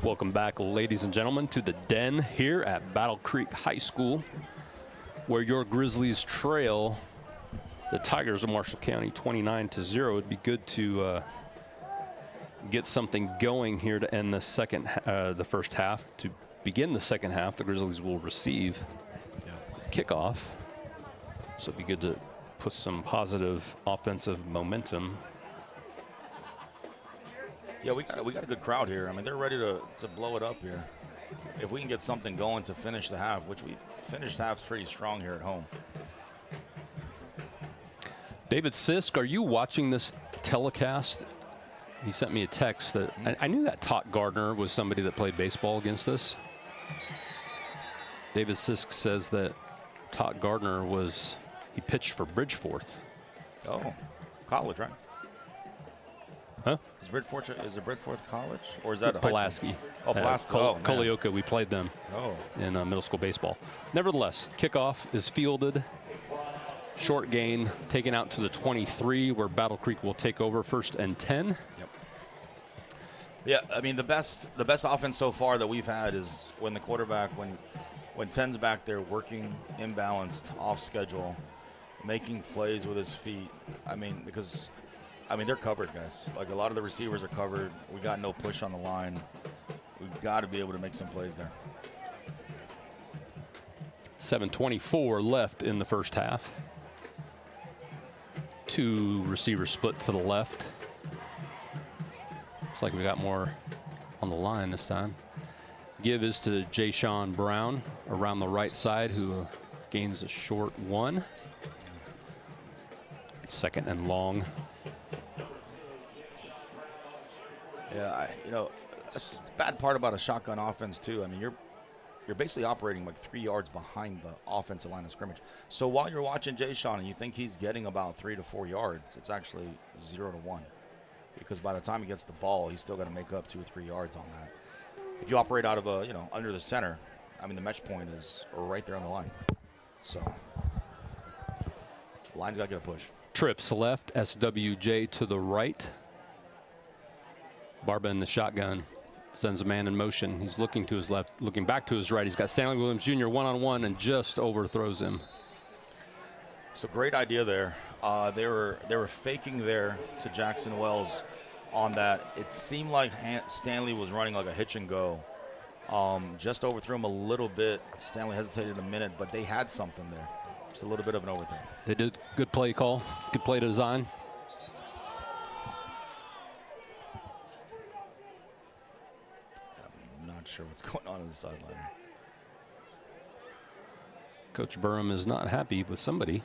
Welcome back, ladies and gentlemen, to the Den here at Battle Creek High School, where your Grizzlies trail the Tigers of Marshall County 29-0. It'd be good to get something going here to end the first half. To begin the second half, the Grizzlies will receive kickoff, so it'd be good to put some positive offensive momentum. Yeah, we got a good crowd here. I mean, they're ready to blow it up here. If we can get something going to finish the half, which we finished half pretty strong here at home. David Sisk, are you watching this telecast? He sent me a text that I knew that Todd Gardner was somebody that played baseball against us. David Sisk says that Todd Gardner he pitched for Bridgeforth. Oh, college, right? Huh? Is it Bridgeforth College, or is that a Pulaski? High school? Oh, Pulaski. Colioca, we played them in middle school baseball. Nevertheless, kickoff is fielded. Short gain taken out to the 23, where Battle Creek will take over 1st and 10. Yep. Yeah, I mean, the best offense so far that we've had is when the quarterback, when 10's back there working imbalanced, off schedule, making plays with his feet. I mean, they're covered, guys. Like, a lot of the receivers are covered. We got no push on the line. We've got to be able to make some plays there. 7:24 left in the first half. 2 receivers split to the left. Looks like we got more on the line this time. Give is to Jay-Sean Brown around the right side, who gains a short 1. 2nd and long. Yeah, a bad part about a shotgun offense too. I mean, you're basically operating like 3 yards behind the offensive line of scrimmage. So while you're watching Jay-Sean and you think he's getting about 3 to 4 yards, it's actually 0 to 1, because by the time he gets the ball, he's still got to make up 2 or 3 yards on that. If you operate out of under the center, I mean, the match point is right there on the line. So the line's got to get a push. Trips left, SWJ to the right. Barba in the shotgun, sends a man in motion. He's looking to his left, looking back to his right. He's got Stanley Williams Jr. one-on-one and just overthrows him. So great idea there. They were faking there to Jackson Wells on that. It seemed like Stanley was running like a hitch and go. Just overthrew him a little bit. Stanley hesitated a minute, but they had something there. Just a little bit of an overthrow. They did good play call, good play design. Not sure what's going on the sideline. Coach Burham is not happy with somebody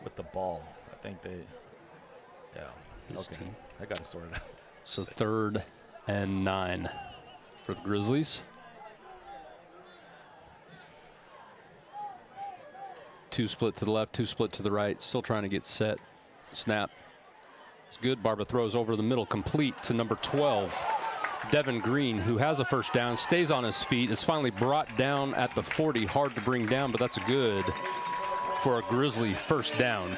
with the ball. I think okay. Team. I got to sort it out. So 3rd and 9 for the Grizzlies. 2 split to the left, 2 split to the right. Still trying to get set. Snap. It's good. Barba throws over the middle, complete to number 12. Devin Green, who has a first down, stays on his feet, is finally brought down at the 40. Hard to bring down, but that's good for a Grizzly first down.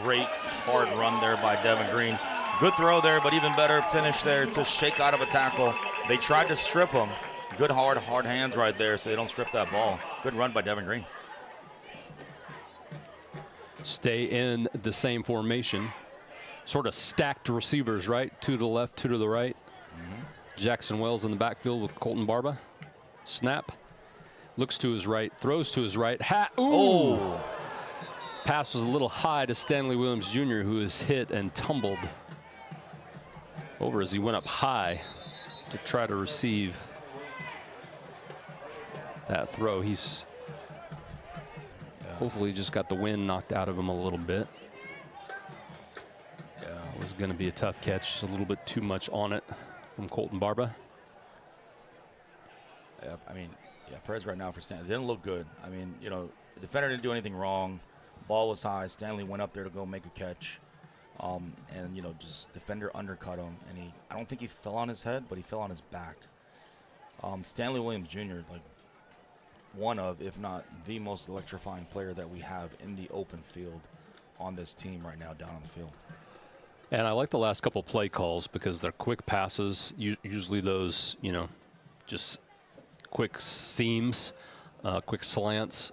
Great hard run there by Devin Green. Good throw there, but even better finish there to shake out of a tackle. They tried to strip him. Good hard hands right there so they don't strip that ball. Good run by Devin Green. Stay in the same formation. Sort of stacked receivers, right? 2 to the left, 2 to the right. Jackson Wells in the backfield with Colton Barba. Snap. Looks to his right, throws to his right. Ooh! Oh. Pass was a little high to Stanley Williams Jr., who is hit and tumbled over as he went up high to try to receive. that throw. He's hopefully just got the wind knocked out of him a little bit. Yeah. It was going to be a tough catch, just a little bit too much on it from Colton Barba. Yeah, I mean, yeah, Perez right now for Stanley didn't look good. I mean, you know, the defender didn't do anything wrong. Ball was high. Stanley went up there to go make a catch. And, you know, just defender undercut him. And I don't think he fell on his head, but he fell on his back. Stanley Williams Jr., like one of, if not the most electrifying player that we have in the open field on this team right now down on the field. And I like the last couple play calls because they're quick passes. Usually those, you know, just quick seams, quick slants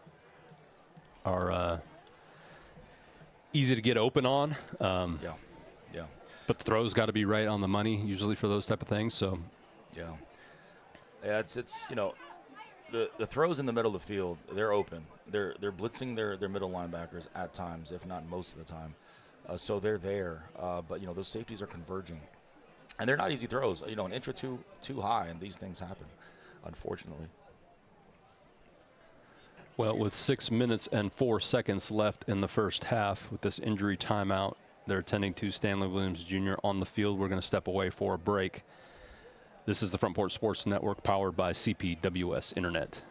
are easy to get open on. Yeah. But the throw's got to be right on the money usually for those type of things. So, yeah, it's you know, the throws in the middle of the field, they're open. They're blitzing their middle linebackers at times, if not most of the time. So they're there. But you know, those safeties are converging, and they're not easy throws. You know, an inch or two too high, and these things happen, unfortunately. well, with 6 minutes and 4 seconds left in the first half with this injury timeout, they're attending to Stanley Williams Jr. on the field. We're going to step away for a break. This is the Front Porch Sports Network powered by CPWS Internet.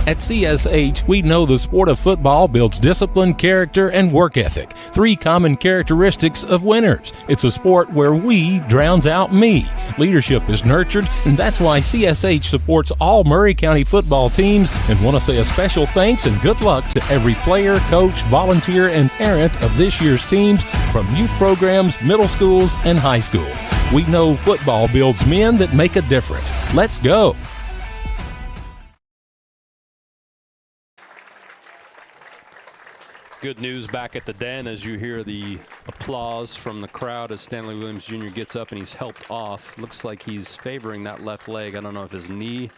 At CSH, we know the sport of football builds discipline, character, and work ethic, 3 common characteristics of winners. It's a sport where we drowns out me. Leadership is nurtured, and that's why CSH supports all Murray County football teams, and want to say a special thanks and good luck to every player, coach, volunteer, and parent of this year's teams, from youth programs, middle schools, and high schools. We know football builds men that make a difference. Let's go. Good news back at the Den as you hear the applause from the crowd as Stanley Williams Jr. gets up and he's helped off. Looks like he's favoring that left leg. I don't know if his knee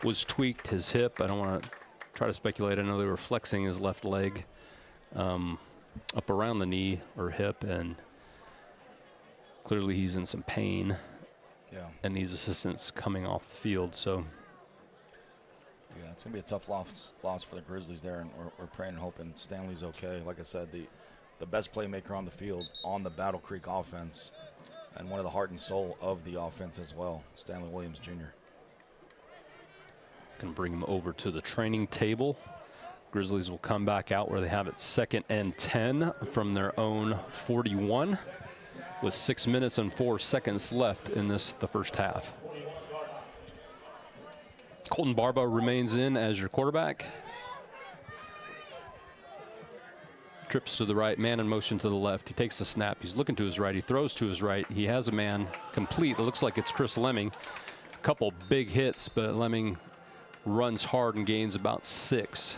was tweaked, his hip. I don't want to try to speculate. I know they were flexing his left leg up around the knee or hip, and clearly he's in some pain. Yeah. And needs assistance coming off the field. So. Yeah, it's going to be a tough loss for the Grizzlies there, and we're praying and hoping Stanley's okay. Like I said, the best playmaker on the field on the Battle Creek offense, and one of the heart and soul of the offense as well, Stanley Williams Jr. Going to bring him over to the training table. Grizzlies will come back out where they have it 2nd and 10 from their own 41 with 6 minutes and 4 seconds left in the first half. Colton Barba remains in as your quarterback. Trips to the right, man in motion to the left. He takes the snap. He's looking to his right. He throws to his right. He has a man complete. It looks like it's Chris Lemming. A couple big hits, but Lemming runs hard and gains about 6.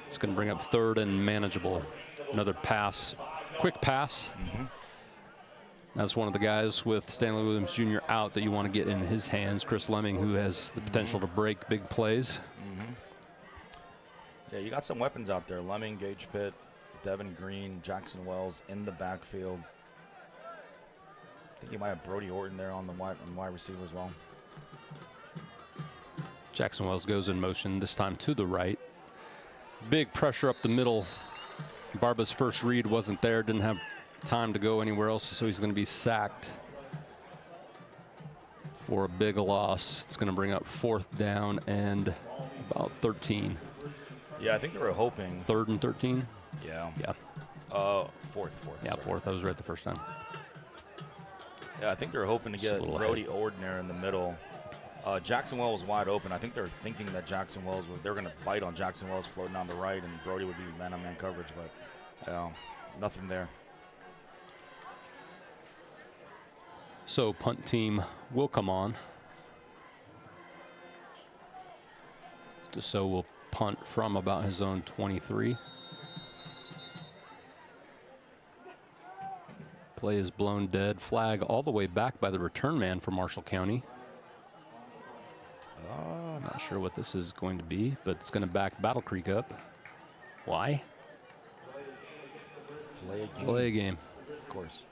It's going to bring up 3rd and manageable. Another pass, quick pass. That's one of the guys with Stanley Williams Jr. out that you want to get in his hands, Chris Lemming, who has the potential to break big plays. Yeah, you got some weapons out there. Lemming, Gage Pitt, Devin Green, Jackson Wells in the backfield. I think you might have Brody Orton there on the wide receiver as well. Jackson Wells goes in motion, this time to the right. Big pressure up the middle. Barba's first read wasn't there, didn't have time to go anywhere else, so he's going to be sacked for a big loss. It's going to bring up 4th down and about 13. Yeah, I think they were hoping 3rd and 13. Yeah. Fourth. Yeah, sorry. 4th. I was right the first time. Yeah, I think they were hoping to get Brody Orton there in the middle. Jackson Wells was wide open. I think they were thinking that they were going to bite on Jackson Wells floating on the right, and Brody would be man-on-man coverage, but nothing there. So punt team will come on. So will punt from about his own 23. Play is blown dead. Flag all the way back by the return man for Marshall County. I'm not sure what this is going to be, but it's going to back Battle Creek up. Why? Delay a game. Of course.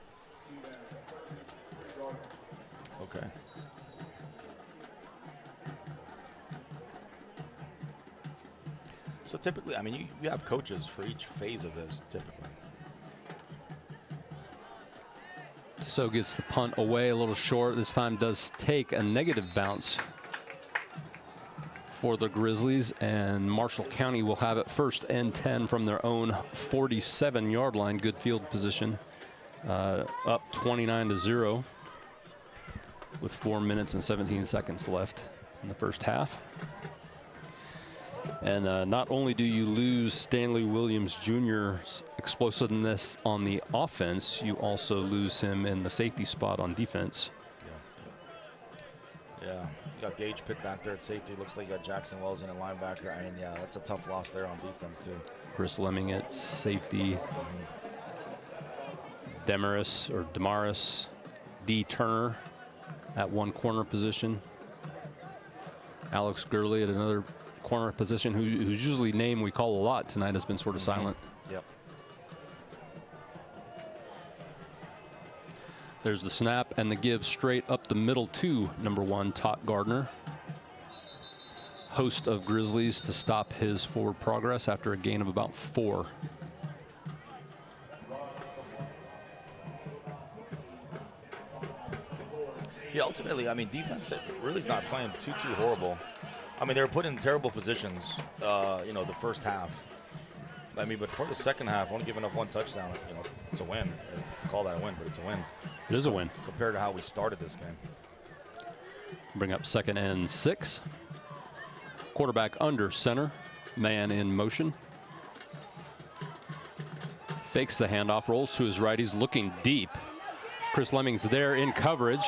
Okay. So typically, I mean, you have coaches for each phase of this, typically. So gets the punt away a little short. This time does take a negative bounce for the Grizzlies, and Marshall County will have it 1st and 10 from their own 47-yard line. Good field position. Up 29-0 with 4 minutes and 17 seconds left in the first half. And not only do you lose Stanley Williams Jr.'s explosiveness on the offense, you also lose him in the safety spot on defense. Yeah, you got Gage Pitt back there at safety. Looks like you got Jackson Wells in at linebacker. I mean, yeah, that's a tough loss there on defense, too. Chris Lemming at safety. Demaris D. Turner at one corner position. Alex Gurley at another corner position, who's usually a name we call a lot tonight, has been sort of silent. Yep. There's the snap and the give straight up the middle to number 1, Todd Gardner. Host of Grizzlies to stop his forward progress after a gain of about 4. Yeah, ultimately, I mean, defense really is not playing too horrible. I mean, they were put in terrible positions, you know, the first half. I mean, but for the second half, only giving up 1 touchdown, you know, it's a win. Call that a win, but it's a win. It is a win. Compared to how we started this game. Bring up 2nd and 6. Quarterback under center. Man in motion. Fakes the handoff, rolls to his right. He's looking deep. Chris Lemming's there in coverage.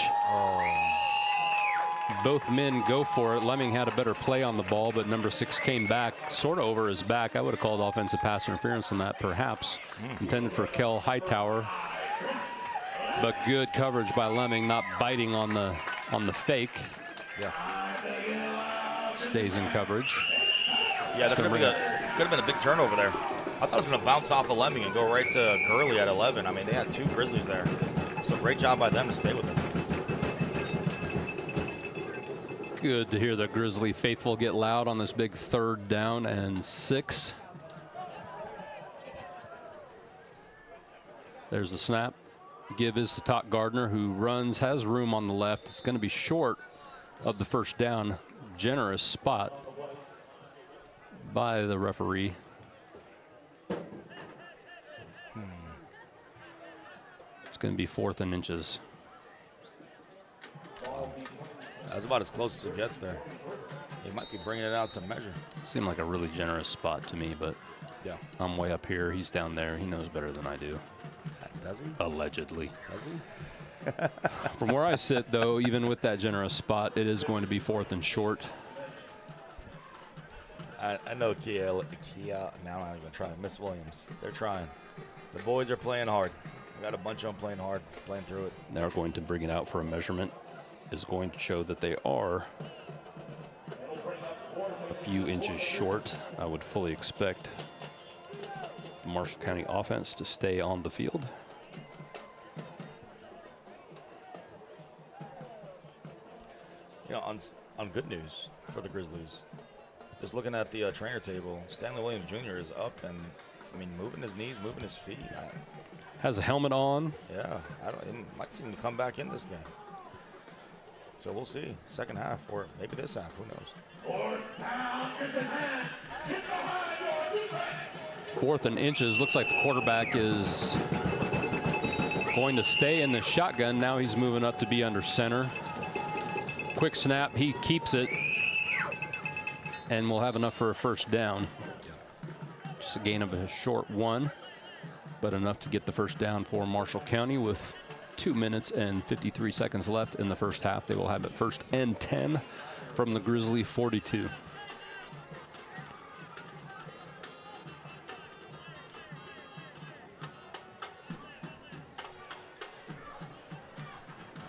Both men go for it. Lemming had a better play on the ball, but number 6 came back sort of over his back. I would have called offensive pass interference on that, perhaps. Intended for Kel Hightower. But good coverage by Lemming, not biting on the fake. Yeah. Stays in coverage. Yeah, that could have been a big turnover there. I thought it was going to bounce off of Lemming and go right to Gurley at 11. I mean, they had 2 Grizzlies there. So great job by them to stay with him. Good to hear the Grizzly faithful get loud on this big 3rd down and 6. There's the snap. Give is to Todd Gardner, who runs, has room on the left. It's going to be short of the first down. Generous spot by the referee. It's going to be 4th and inches. That's about as close as it gets there. He might be bringing it out to measure. Seemed like a really generous spot to me, but yeah, I'm way up here. He's down there. He knows better than I do. Does he? Allegedly. Does he? From where I sit, though, even with that generous spot, it is going to be 4th and short. I know Kia, now I'm not even trying. Miss Williams, they're trying. The boys are playing hard. We got a bunch of them playing hard, playing through it. They're going to bring it out for a measurement. Is going to show that they are a few inches short. I would fully expect the Marshall County offense to stay on the field. You know, on good news for the Grizzlies, just looking at the trainer table, Stanley Williams Jr. is up and, I mean, moving his knees, moving his feet. Has a helmet on. Yeah, it might seem to come back in this game. So we'll see. Second half, or maybe this half. Who knows? 4th and inches. Looks like the quarterback is going to stay in the shotgun. Now he's moving up to be under center. Quick snap. He keeps it. And we'll have enough for a first down. Just a gain of a short 1, but enough to get the first down for Marshall County with 2 minutes and 53 seconds left in the first half. They will have it 1st and 10 from the Grizzly 42. All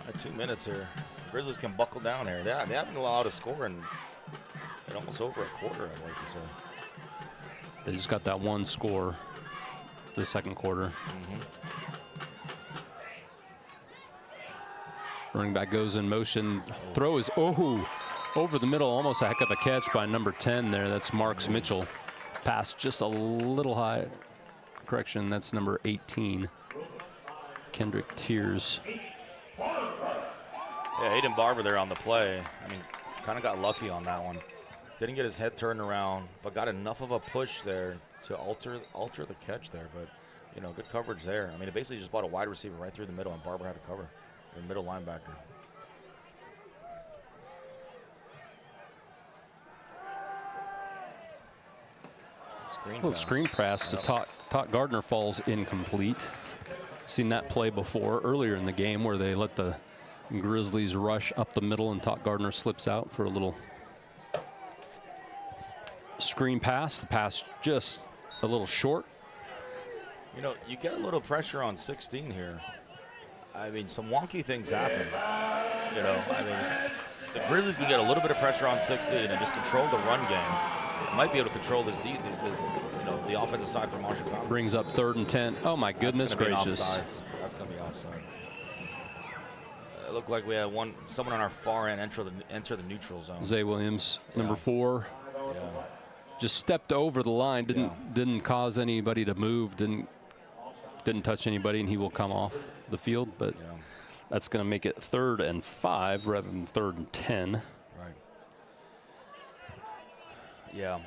right, 2 minutes here. The Grizzlies can buckle down here. They haven't allowed a score in almost over a quarter, I'd like to say. They just got that 1 score the second quarter. Running back goes in motion. Throw is over the middle. Almost a heck of a catch by number 10 there. That's Marks Mitchell. Pass just a little high. Correction, that's number 18. Kendrick Tears. Yeah, Aiden Barber there on the play. I mean, kind of got lucky on that one. Didn't get his head turned around, but got enough of a push there to alter the catch there. But, you know, good coverage there. I mean, it basically just brought a wide receiver right through the middle, and Barber had to cover. The middle linebacker. Screen pass to Todd Gardner falls incomplete. Seen that play before earlier in the game where they let the Grizzlies rush up the middle and Todd Gardner slips out for a little screen pass. The pass just a little short. You know, you get a little pressure on 16 here. I mean, some wonky things happen. You know, I mean, the Grizzlies can get a little bit of pressure on 16 and just control the run game. Might be able to control this the offensive side for Marshall County. Brings up 3rd and 10. Oh my goodness gracious! That's going to be offside. It looked like we had someone on our far end enter the neutral zone. Zay Williams, number 4. Yeah. Just stepped over the line. Didn't cause anybody to move. Didn't touch anybody, and he will come off the field. But that's going to make it 3rd and 5 rather than 3rd and 10. Right. Yeah.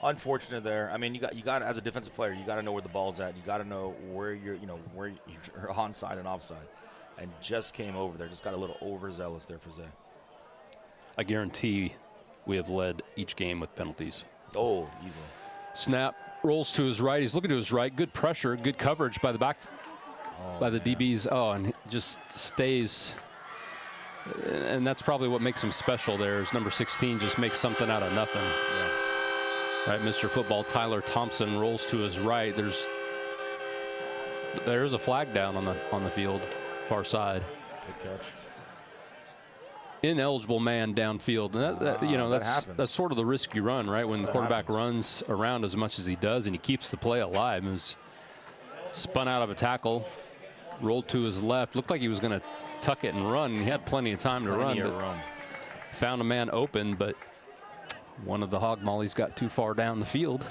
Unfortunate there. I mean, you got as a defensive player, you got to know where the ball's at. You got to know where you're onside and offside. And just came over there. Just got a little overzealous there for Zay. I guarantee we have led each game with penalties. Oh, easily. Snap, rolls to his right. He's looking to his right. Good pressure, good coverage by the back, by the DBs. Oh, and just stays. And that's probably what makes him special there is number 16 just makes something out of nothing. Yeah. Right, Mr. Football, Tyler Thompson rolls to his right. There's a flag down on the field, far side. Good catch. Ineligible man downfield, and that's sort of the risk you run, right? When the quarterback runs around as much as he does, and he keeps the play alive. He was spun out of a tackle, rolled to his left, looked like he was going to tuck it and run. He had plenty of time to run, but found a man open, but one of the hog mollies got too far down the field.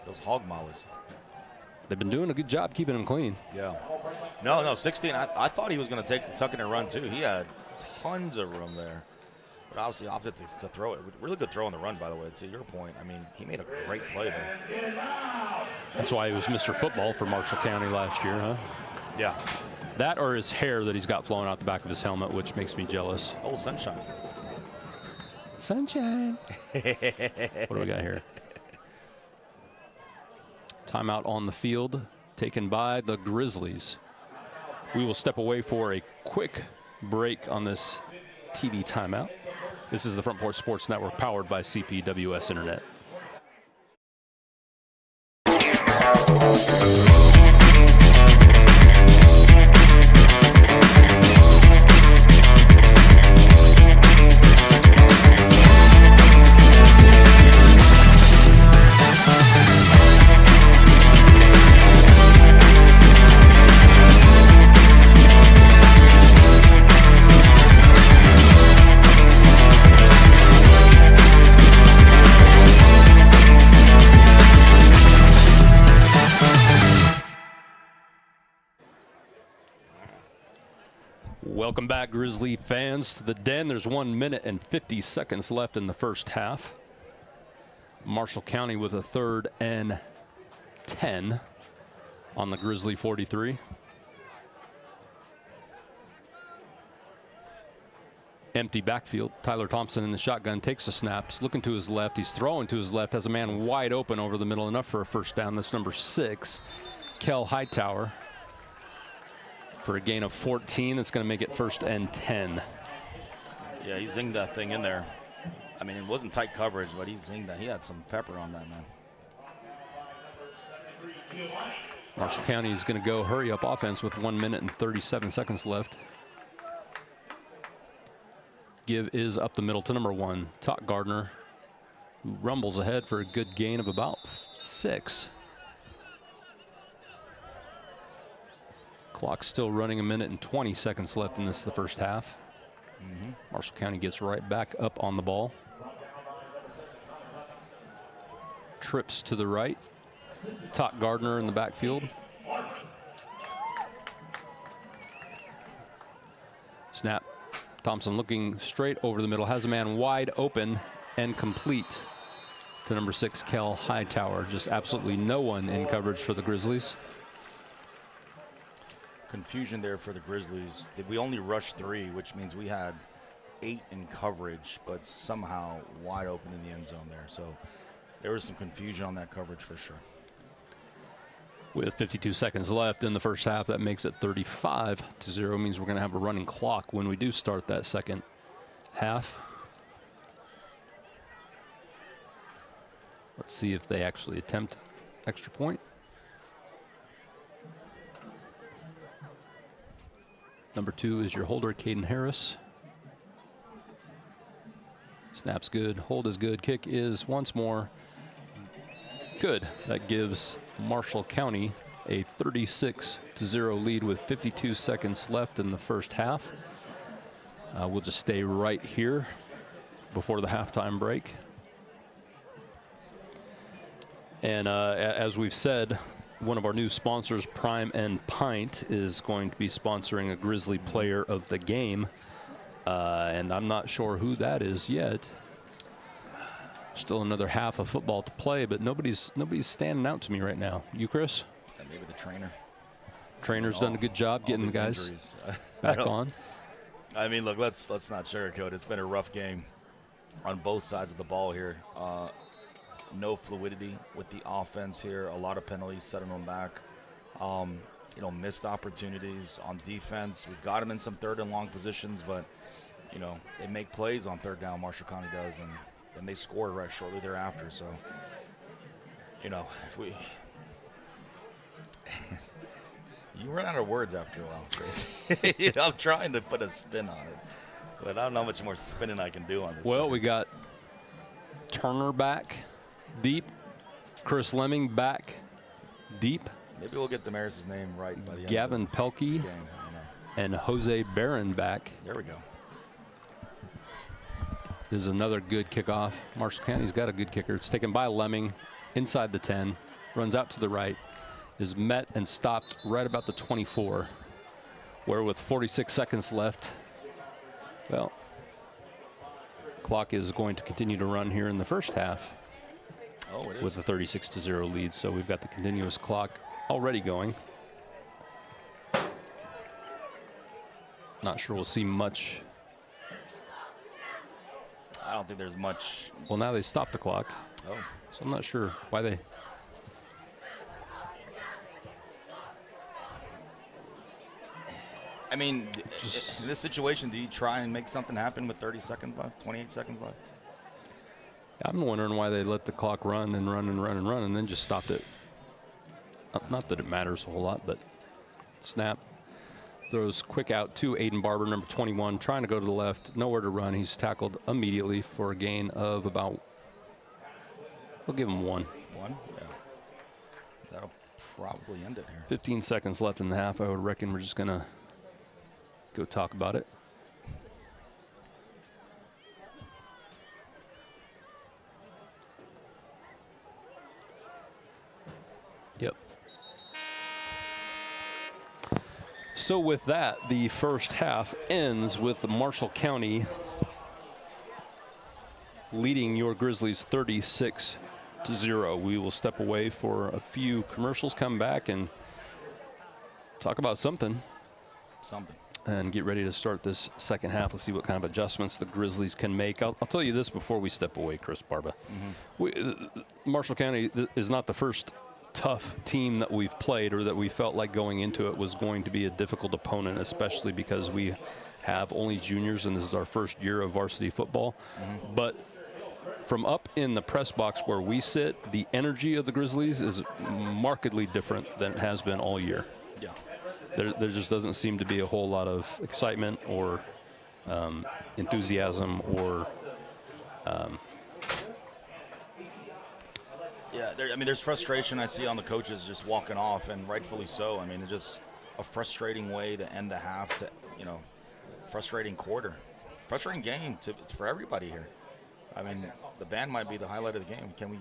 Those hog mollies. They've been doing a good job keeping him clean. Yeah. No, 16. I thought he was going to tuck it and run too. He had tons of room there, but obviously opted to throw it. Really good throw on the run, by the way. To your point, I mean, he made a great play there. That's why he was Mr. Football for Marshall County last year, huh? Yeah. That or his hair that he's got flowing out the back of his helmet, which makes me jealous. Oh, sunshine. Sunshine. What do we got here? Timeout on the field taken by the Grizzlies. We will step away for a quick break on this TV timeout. This is the Front Porch Sports Network powered by CPWS Internet. Welcome back, Grizzly fans, to the Den. There's 1 minute and 50 seconds left in the first half. Marshall County with a 3rd and 10 on the Grizzly 43. Empty backfield. Tyler Thompson in the shotgun takes a snap. He's looking to his left. He's throwing to his left. Has a man wide open over the middle, enough for a first down. That's number 6, Kel Hightower, for a gain of 14. That's going to make it 1st and 10. Yeah, he zinged that thing in there. I mean, it wasn't tight coverage, but he zinged that. He had some pepper on that, man. Marshall County is going to go hurry up offense with 1 minute and 37 seconds left. Give is up the middle to number 1, Todd Gardner, who rumbles ahead for a good gain of about 6. Clock still running, 1 minute and 20 seconds left in this, the first half. Marshall County gets right back up on the ball. trips to the right. Todd Gardner in the backfield. Snap. Thompson looking straight over the middle, has a man wide open and complete to number 6, Kel Hightower. Just absolutely no one in coverage for the Grizzlies. Confusion there for the Grizzlies. We only rushed 3, which means we had 8 in coverage, but somehow wide open in the end zone there. So there was some confusion on that coverage for sure. With 52 seconds left in the first half, that makes it 35-0. Means we're going to have a running clock when we do start that second half. Let's see if they actually attempt extra point. Number 2 is your holder, Caden Harris. Snap's good, hold is good, kick is once more good. That gives Marshall County a 36-0 lead with 52 seconds left in the first half. We'll just stay right here before the halftime break. And as we've said, one of our new sponsors, Prime and Pint, is going to be sponsoring a Grizzly player of the game. And I'm not sure who that is yet. Still another half of football to play, but nobody's standing out to me right now. You, Chris? Maybe the trainer. Trainer's done a good job getting the guys back on. I mean, look, let's not sugarcoat. It's been a rough game on both sides of the ball here. No fluidity with the offense here. A lot of penalties setting them back. Missed opportunities on defense. We've got them in some 3rd and long positions, but they make plays on 3rd down. Marshall County does, and then they score right shortly thereafter. So, if we you run out of words after a while, Tracy. I'm trying to put a spin on it, but I don't know how much more spinning I can do on this. Well, we got Turner back deep, Chris Lemming back deep. Maybe we'll get Damaris's name right by the end Gavin of the Pelkey game. and Jose Barron back. There we go. This is another good kickoff. Marshall County's got a good kicker. It's taken by Lemming inside the 10, runs out to the right, is met and stopped right about the 24, where with 46 seconds left, well, clock is going to continue to run here in the first half with a 36-0 lead. So we've got the continuous clock already going. Not sure we'll see much. I don't think there's much. Well, now they stopped the clock. Oh. So I'm not sure why they. I mean, in this situation, do you try and make something happen with 30 seconds left, 28 seconds left? I'm wondering why they let the clock run and run and run and run and then just stopped it. Not that it matters a whole lot, but snap. Throws quick out to Aiden Barber, number 21, trying to go to the left. Nowhere to run. He's tackled immediately for a gain of about, we'll give him 1. 1? Yeah. That'll probably end it here. 15 seconds left in the half. I would reckon we're just going to go talk about it. Yep. So with that, the first half ends with Marshall County leading your Grizzlies 36-0. We will step away for a few commercials, come back and talk about something. And get ready to start this second half. Let's see what kind of adjustments the Grizzlies can make. I'll tell you this before we step away, Chris Barba. Marshall County is not the first tough team that we've played or that we felt like going into it was going to be a difficult opponent, especially because we have only juniors and this is our first year of varsity football. But from up in the press box where we sit, the energy of the Grizzlies is markedly different than it has been all year. Yeah. There just doesn't seem to be a whole lot of excitement or enthusiasm or yeah, there's frustration I see on the coaches just walking off, and rightfully so. I mean, it's just a frustrating way to end the half, to frustrating quarter, frustrating game. It's for everybody here. I mean, the band might be the highlight of the game. Can we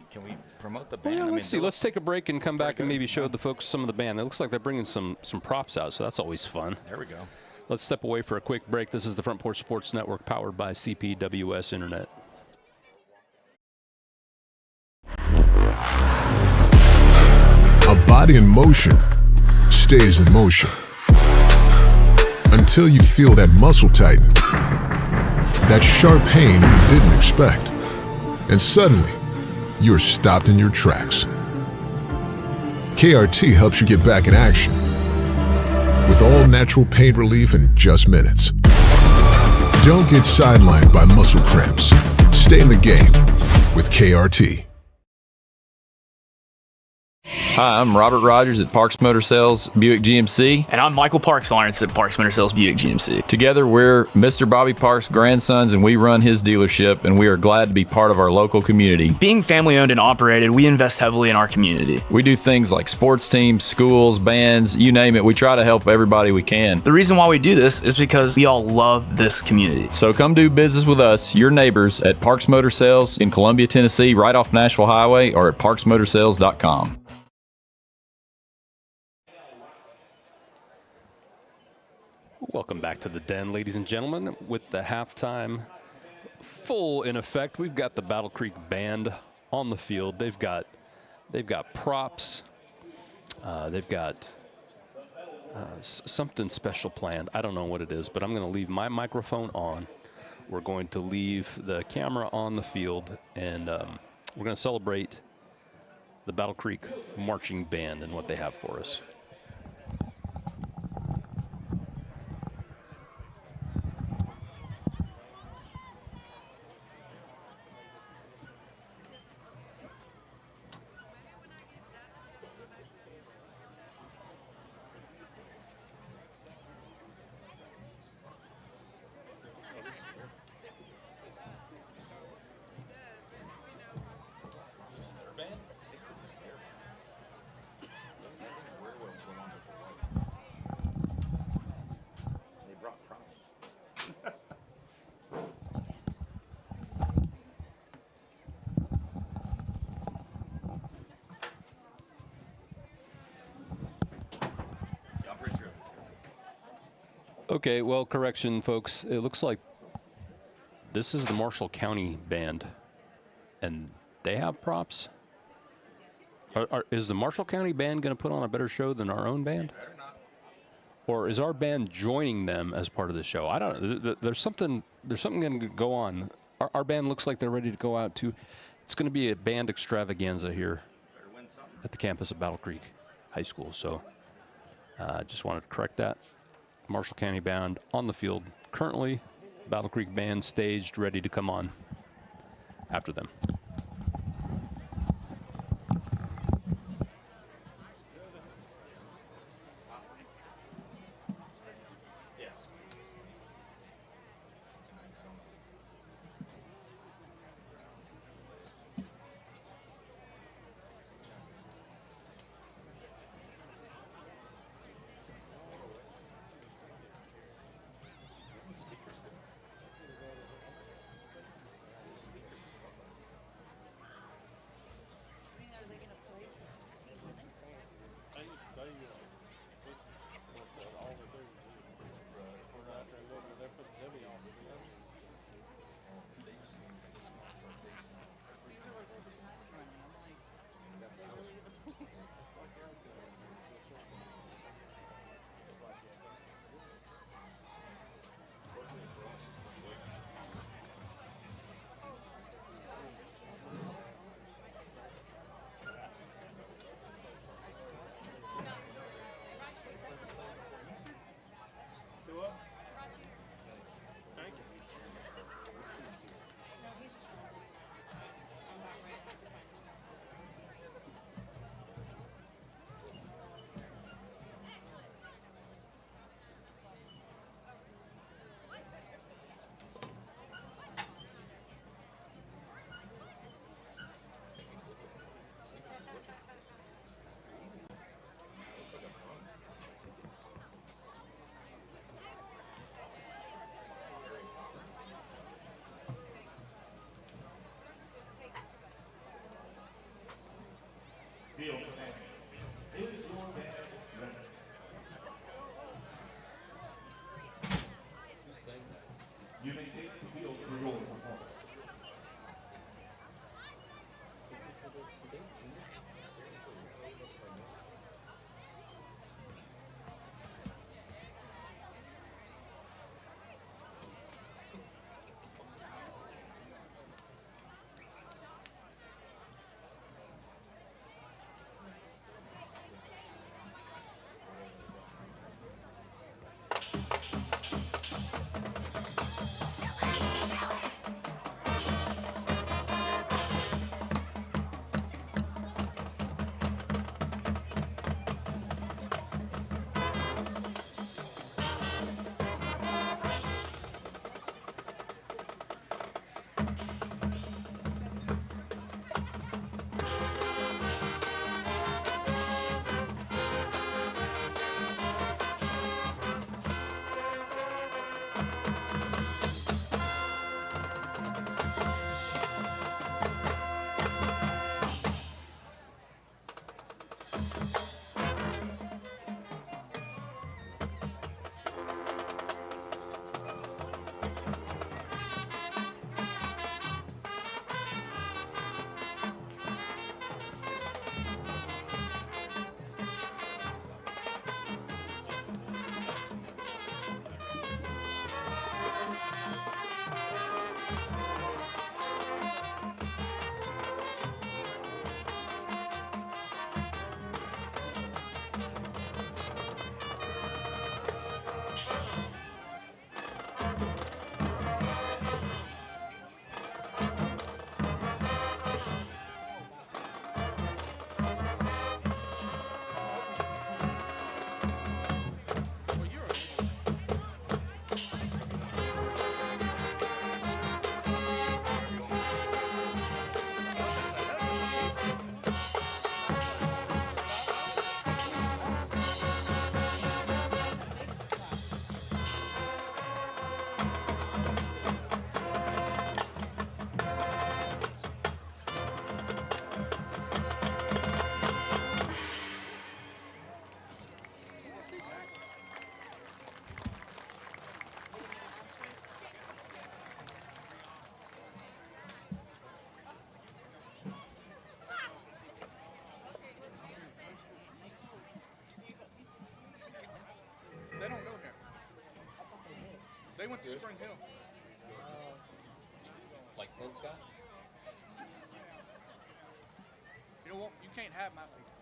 promote the band? Well, yeah, I mean, let's see. Let's take a break and come back and maybe show Yeah. the folks some of the band. It looks like they're bringing some props out, so that's always fun. There we go. Let's step away for a quick break. This is the Front Porch Sports Network, powered by CPWS Internet. A body in motion stays in motion until you feel that muscle tighten, that sharp pain you didn't expect, and suddenly you're stopped in your tracks. KRT helps you get back in action with all natural pain relief in just minutes. Don't get sidelined by muscle cramps. Stay in the game with KRT. Hi, I'm Robert Rogers at Parks Motor Sales Buick GMC. And I'm Michael Parks Lawrence at Parks Motor Sales Buick GMC. Together, we're Mr. Bobby Parks' grandsons, and we run his dealership, and we are glad to be part of our local community. Being family owned and operated, we invest heavily in our community. We do things like sports teams, schools, bands, you name it. We try to help everybody we can. The reason why we do this is because we all love this community. So come do business with us, your neighbors, at Parks Motor Sales in Columbia, Tennessee, right off Nashville Highway, or at parksmotorsales.com. Welcome back to the Den, ladies and gentlemen. With the halftime full in effect, we've got the Battle Creek Band on the field. They've got props. They've got something special planned. I don't know what it is, but I'm going to leave my microphone on. We're going to leave the camera on the field, and we're going to celebrate the Battle Creek Marching Band and what they have for us. Okay, well, correction, folks. It looks like this is the Marshall County Band, and they have props. Is the Marshall County Band going to put on a better show than our own band? Or is our band joining them as part of the show? I don't know. There's something going to go on. Our band looks like they're ready to go out, too. It's going to be a band extravaganza here at the campus of Battle Creek High School. So I just wanted to correct that. Marshall County Band on the field currently. Battle Creek Band staged, ready to come on after them. They went to Spring Hill. Like Penn Scott? You know what? You can't have my pizza.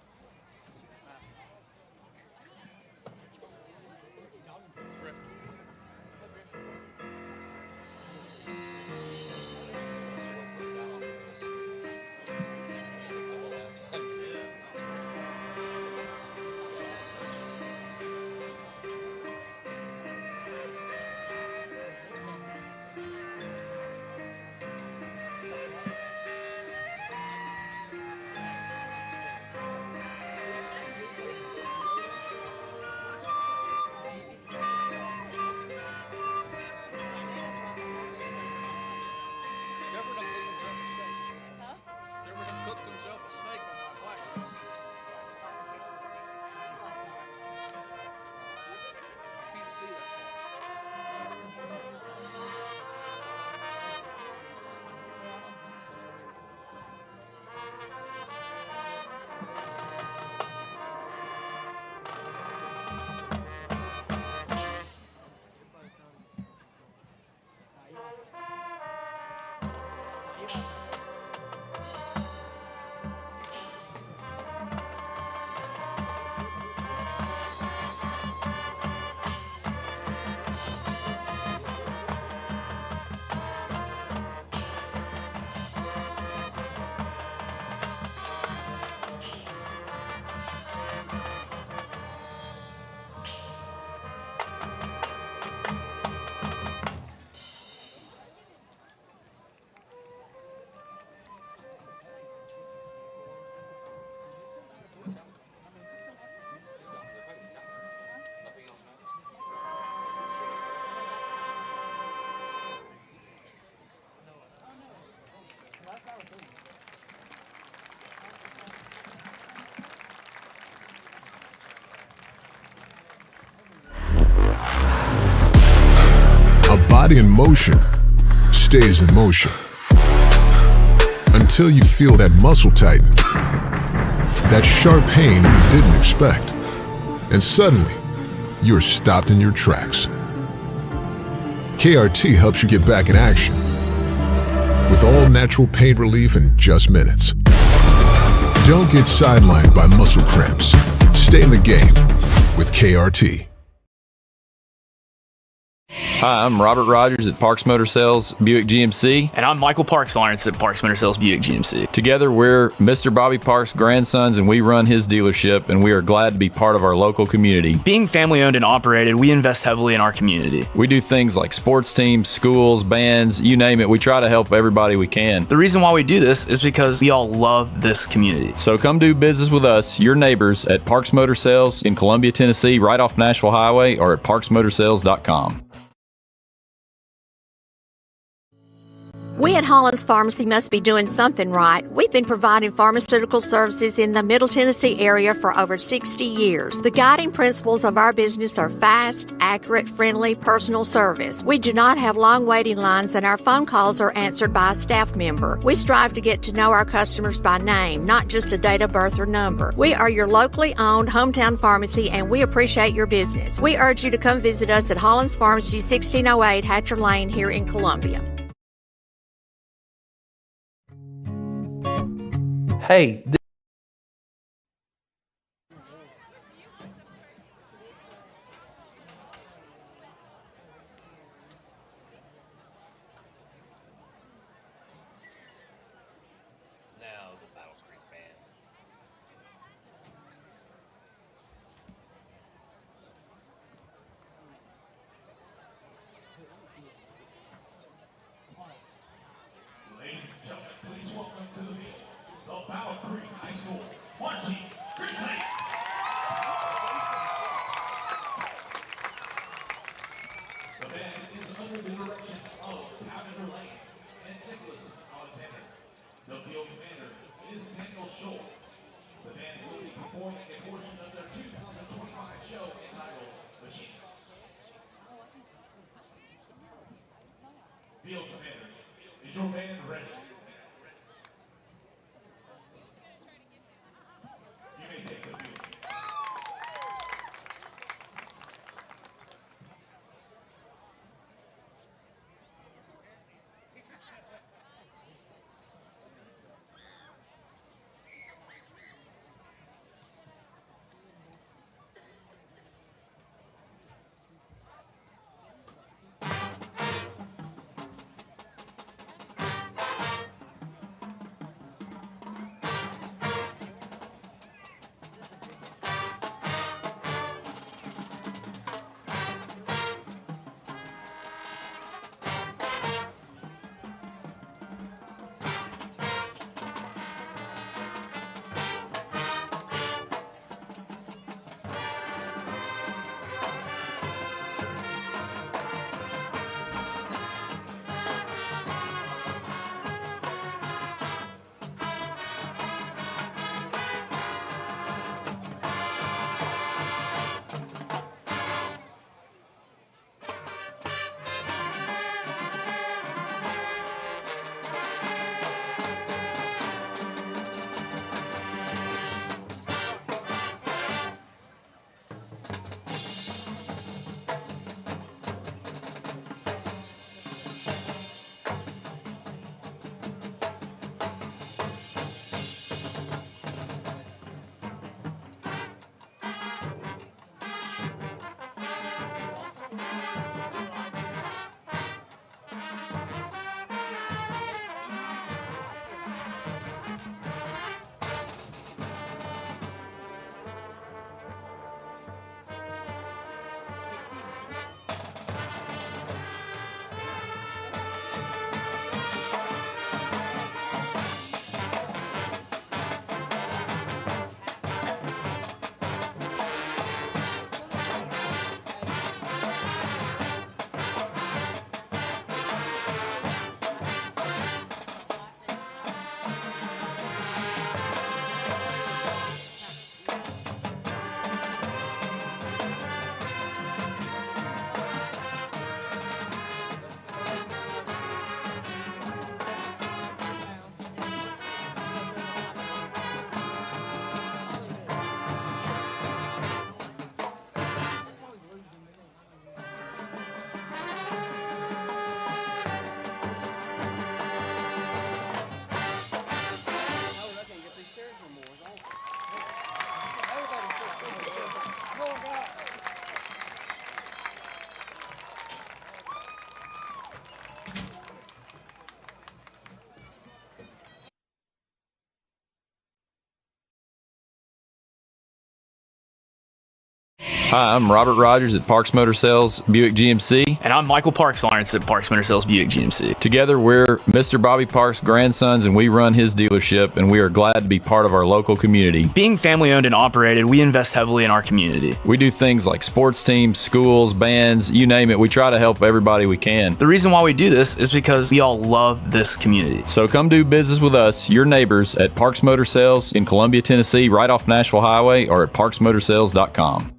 A body in motion stays in motion until you feel that muscle tighten, that sharp pain you didn't expect, and suddenly you're stopped in your tracks. KRT helps you get back in action with all natural pain relief in just minutes. Don't get sidelined by muscle cramps. Stay in the game with KRT. Hi, I'm Robert Rogers at Parks Motor Sales Buick GMC. And I'm Michael Parks Lawrence at Parks Motor Sales Buick GMC. Together, we're Mr. Bobby Parks' grandsons, and we run his dealership, and we are glad to be part of our local community. Being family owned and operated, we invest heavily in our community. We do things like sports teams, schools, bands, you name it. We try to help everybody we can. The reason why we do this is because we all love this community. So come do business with us, your neighbors, at Parks Motor Sales in Columbia, Tennessee, right off Nashville Highway, or at parksmotorsales.com. We at Hollins Pharmacy must be doing something right. We've been providing pharmaceutical services in the Middle Tennessee area for over 60 years. The guiding principles of our business are fast, accurate, friendly, personal service. We do not have long waiting lines, and our phone calls are answered by a staff member. We strive to get to know our customers by name, not just a date of birth or number. We are your locally owned hometown pharmacy, and we appreciate your business. We urge you to come visit us at Hollins Pharmacy, 1608 Hatcher Lane here in Columbia. Hey, Field Commander, is your band ready? You may take the field. Hi, I'm Robert Rogers at Parks Motor Sales Buick GMC. And I'm Michael Parks Lawrence at Parks Motor Sales Buick GMC. Together, we're Mr. Bobby Parks' grandsons, and we run his dealership, and we are glad to be part of our local community. Being family-owned and operated, we invest heavily in our community. We do things like sports teams, schools, bands, you name it. We try to help everybody we can. The reason why we do this is because we all love this community. So come do business with us, your neighbors, at Parks Motor Sales in Columbia, Tennessee, right off Nashville Highway, or at parksmotorsales.com.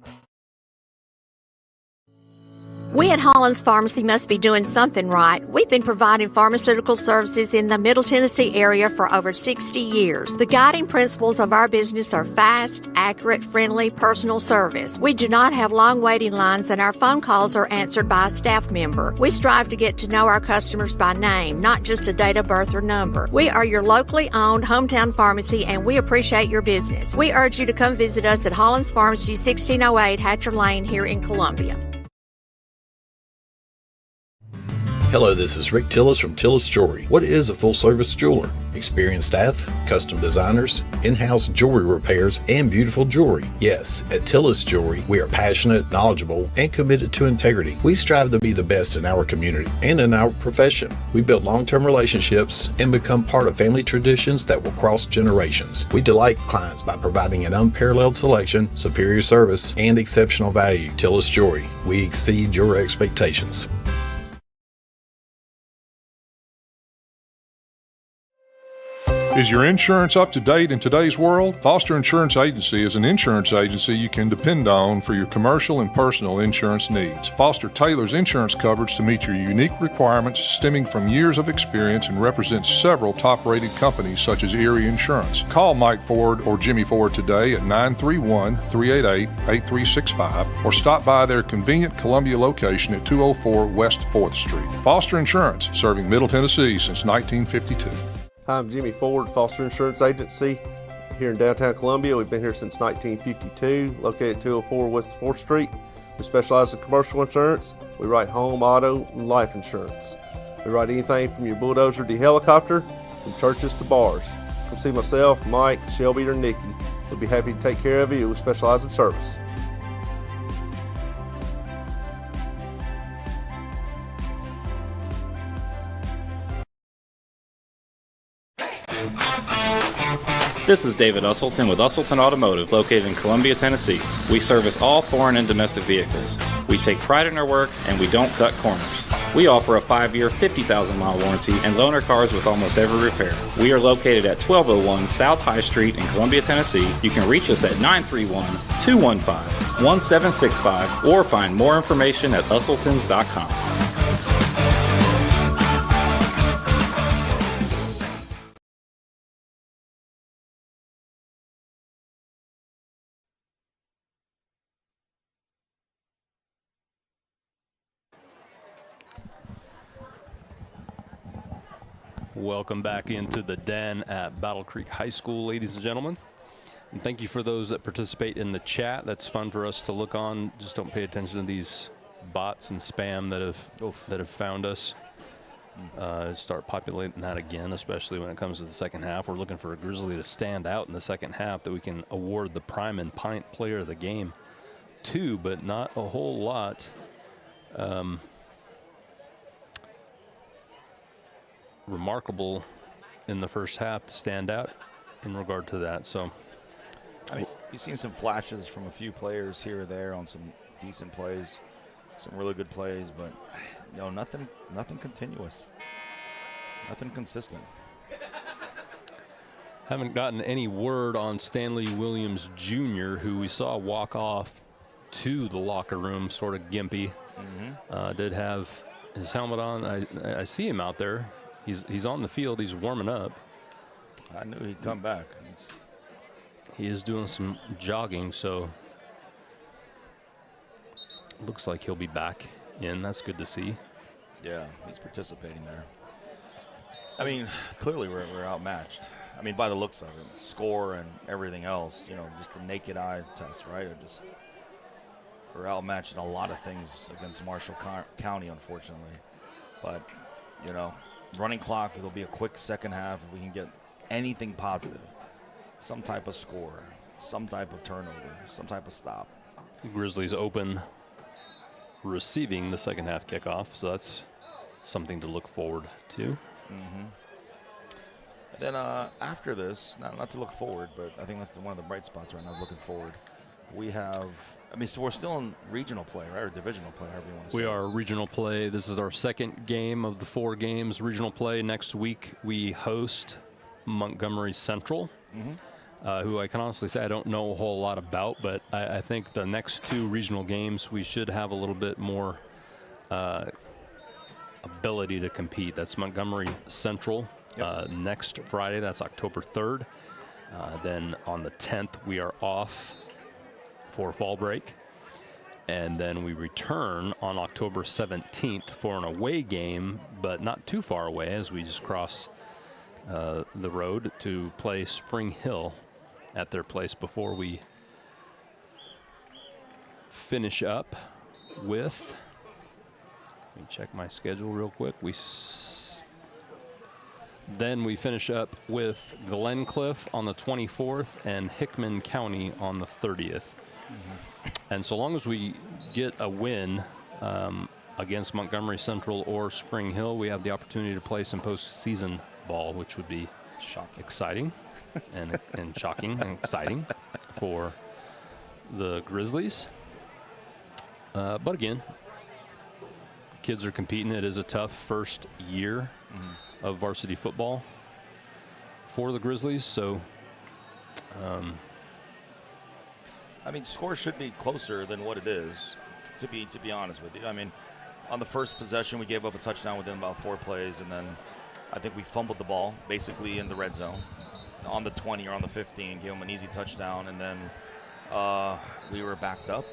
We at Hollins Pharmacy must be doing something right. We've been providing pharmaceutical services in the Middle Tennessee area for over 60 years. The guiding principles of our business are fast, accurate, friendly, personal service. We do not have long waiting lines, and our phone calls are answered by a staff member. We strive to get to know our customers by name, not just a date of birth or number. We are your locally owned hometown pharmacy, and we appreciate your business. We urge you to come visit us at Hollins Pharmacy, 1608 Hatcher Lane here in Columbia. Hello, this is Rick Tillis from Tillis Jewelry. What is a full-service jeweler? Experienced staff, custom designers, in-house jewelry repairs, and beautiful jewelry. Yes, at Tillis Jewelry, we are passionate, knowledgeable, and committed to integrity. We strive to be the best in our community and in our profession. We build long-term relationships and become part of family traditions that will cross generations. We delight clients by providing an unparalleled selection, superior service, and exceptional value. Tillis Jewelry, we exceed your expectations. Is your insurance up to date in today's world? Foster Insurance Agency is an insurance agency you can depend on for your commercial and personal insurance needs. Foster tailors insurance coverage to meet your unique requirements stemming from years of experience and represents several top-rated companies such as Erie Insurance. Call Mike Ford or Jimmy Ford today at 931-388-8365 or stop by their convenient Columbia location at 204 West 4th Street. Foster Insurance, serving Middle Tennessee since 1952. Hi, I'm Jimmy Ford, Foster Insurance Agency here in downtown Columbia. We've been here since 1952, located at 204 West 4th Street. We specialize in commercial insurance. We write home, auto, and life insurance. We write anything from your bulldozer to helicopter, from churches to bars. Come see myself, Mike, Shelby, or Nikki. We'll be happy to take care of you. We specialize in service. This is David Usselton with Usselton Automotive, located in Columbia, Tennessee. We service all foreign and domestic vehicles. We take pride in our work, and we don't cut corners. We offer a 5-year, 50,000-mile warranty and loan our cars with almost every repair. We are located at 1201 South High Street in Columbia, Tennessee. You can reach us at 931-215-1765 or find more information at usseltons.com. Welcome back into the den at Battle Creek High School, ladies and gentlemen. And thank you for those that participate in the chat. That's fun for us to look on. Just don't pay attention to these bots and spam that have found us. Start populating that again, especially when it comes to the second half. We're looking for a Grizzly to stand out in the second half that we can award the Prime and Pint Player of the Game to, but not a whole lot. Remarkable in the first half to stand out in regard to that. So, I mean, you've seen some flashes from a few players here or there on some decent plays, some really good plays, but nothing continuous, nothing consistent. Haven't gotten any word on Stanley Williams Jr., who we saw walk off to the locker room, sort of gimpy. Did have his helmet on. I see him out there. He's on the field. He's warming up. I knew he'd come back. He is doing some jogging, so looks like he'll be back in. That's good to see. Yeah, he's participating there. I mean, clearly we're outmatched. I mean, by the looks of it, score and everything else. Just the naked eye test, right? We're outmatched in a lot of things against Marshall County, unfortunately. But running clock, it'll be a quick second half if we can get anything positive. Some type of score, some type of turnover, some type of stop. Grizzlies open receiving the second half kickoff, so that's something to look forward to. And then after this, not to look forward, but I think that's one of the bright spots right now is looking forward. We have, so we're still in regional play, right, or divisional play, however you want to say. We are regional play. This is our second game of the 4 games. Regional play next week, we host Montgomery Central, who I can honestly say I don't know a whole lot about, but I think the next 2 regional games we should have a little bit more ability to compete. That's Montgomery Central next Friday. That's October 3rd. Then on the 10th, we are off for fall break. And then we return on October 17th for an away game, but not too far away as we just cross the road to play Spring Hill at their place before we finish up with, let me check my schedule real quick. Then we finish up with Glencliff on the 24th and Hickman County on the 30th. And so long as we get a win against Montgomery Central or Spring Hill, we have the opportunity to play some postseason ball, which would be exciting and shocking and exciting for the Grizzlies. But again, kids are competing. It is a tough first year of varsity football for the Grizzlies. So, score should be closer than what it is, to be honest with you. On the first possession, we gave up a touchdown within about 4 plays, and then I think we fumbled the ball basically in the red zone on the 20 or on the 15, gave them an easy touchdown, and then we were backed up,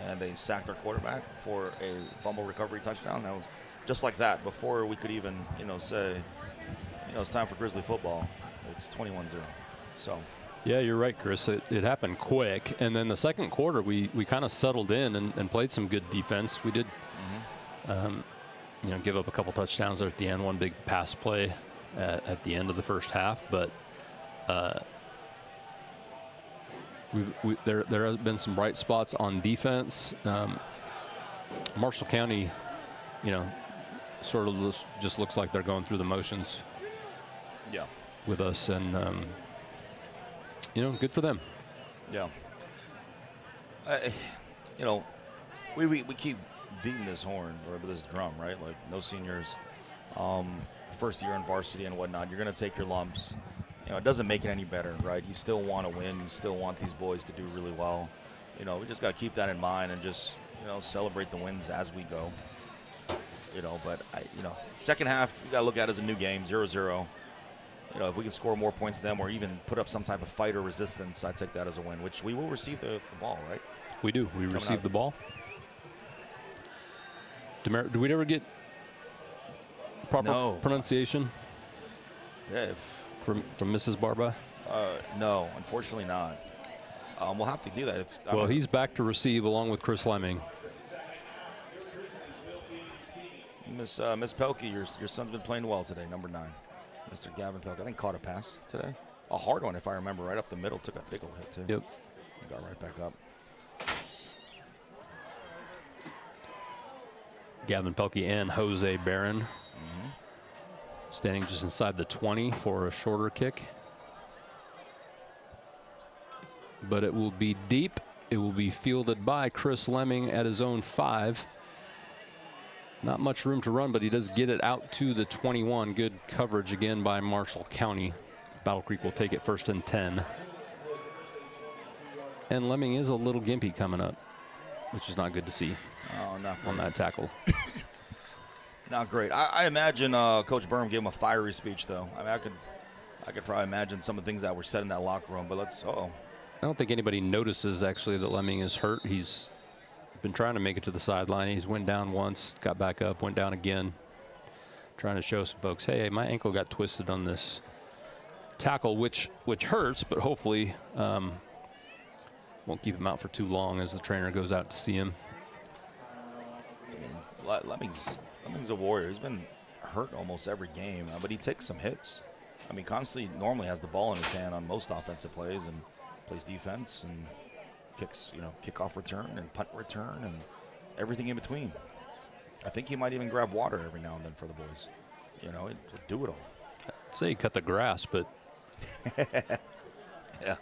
and they sacked our quarterback for a fumble recovery touchdown. That was just like that. Before we could even, say, it's time for Grizzly football, it's 21-0. So. Yeah, you're right, Chris. It happened quick, and then the second quarter we kind of settled in and played some good defense. We did, give up a couple touchdowns there at the end, one big pass play at the end of the first half, but there have been some bright spots on defense. Marshall County, sort of just looks like they're going through the motions. Yeah. With us, and good for them. Yeah. We keep beating this horn or this drum, right? Like no seniors, first year in varsity and whatnot. You're going to take your lumps. It doesn't make it any better, right? You still want to win. You still want these boys to do really well. We just got to keep that in mind and just, celebrate the wins as we go. But second half, you got to look at it as a new game, 0-0. If we can score more points than them or even put up some type of fight or resistance, I take that as a win, which we will receive the ball, right? We do. We receive the ball. Do we ever get proper pronunciation? Yeah. From Mrs. Barba? No, unfortunately not. We'll have to do that. Well, he's back to receive along with Chris Lemming. Miss Pelkey, your son's been playing well today, number 9. Mr. Gavin Pelkey. I think caught a pass today. A hard one, if I remember, right up the middle. Took a big old hit, too. Yep. Got right back up. Gavin Pelkey and Jose Barron standing just inside the 20 for a shorter kick. But it will be deep. It will be fielded by Chris Lemming at his own 5. Not much room to run, but he does get it out to the 21. Good coverage again by Marshall County. Battle Creek will take it 1st and 10. And Lemming is a little gimpy coming up, which is not good to see. Oh, not great. On that tackle. Not great. I imagine Coach Burnham gave him a fiery speech, though. I could probably imagine some of the things that were said in that locker room, but I don't think anybody notices, actually, that Lemming is hurt. He's been trying to make it to the sideline. He's went down once, got back up, went down again, trying to show some folks, hey, my ankle got twisted on this tackle, which hurts, but hopefully won't keep him out for too long as the trainer goes out to see him. Lemming's a warrior. He's been hurt almost every game, but he takes some hits. Constantly normally has the ball in his hand on most offensive plays and plays defense, and kicks, kickoff return and punt return and everything in between. I think he might even grab water every now and then for the boys. He'll do it all. I'd say he cut the grass, but yeah.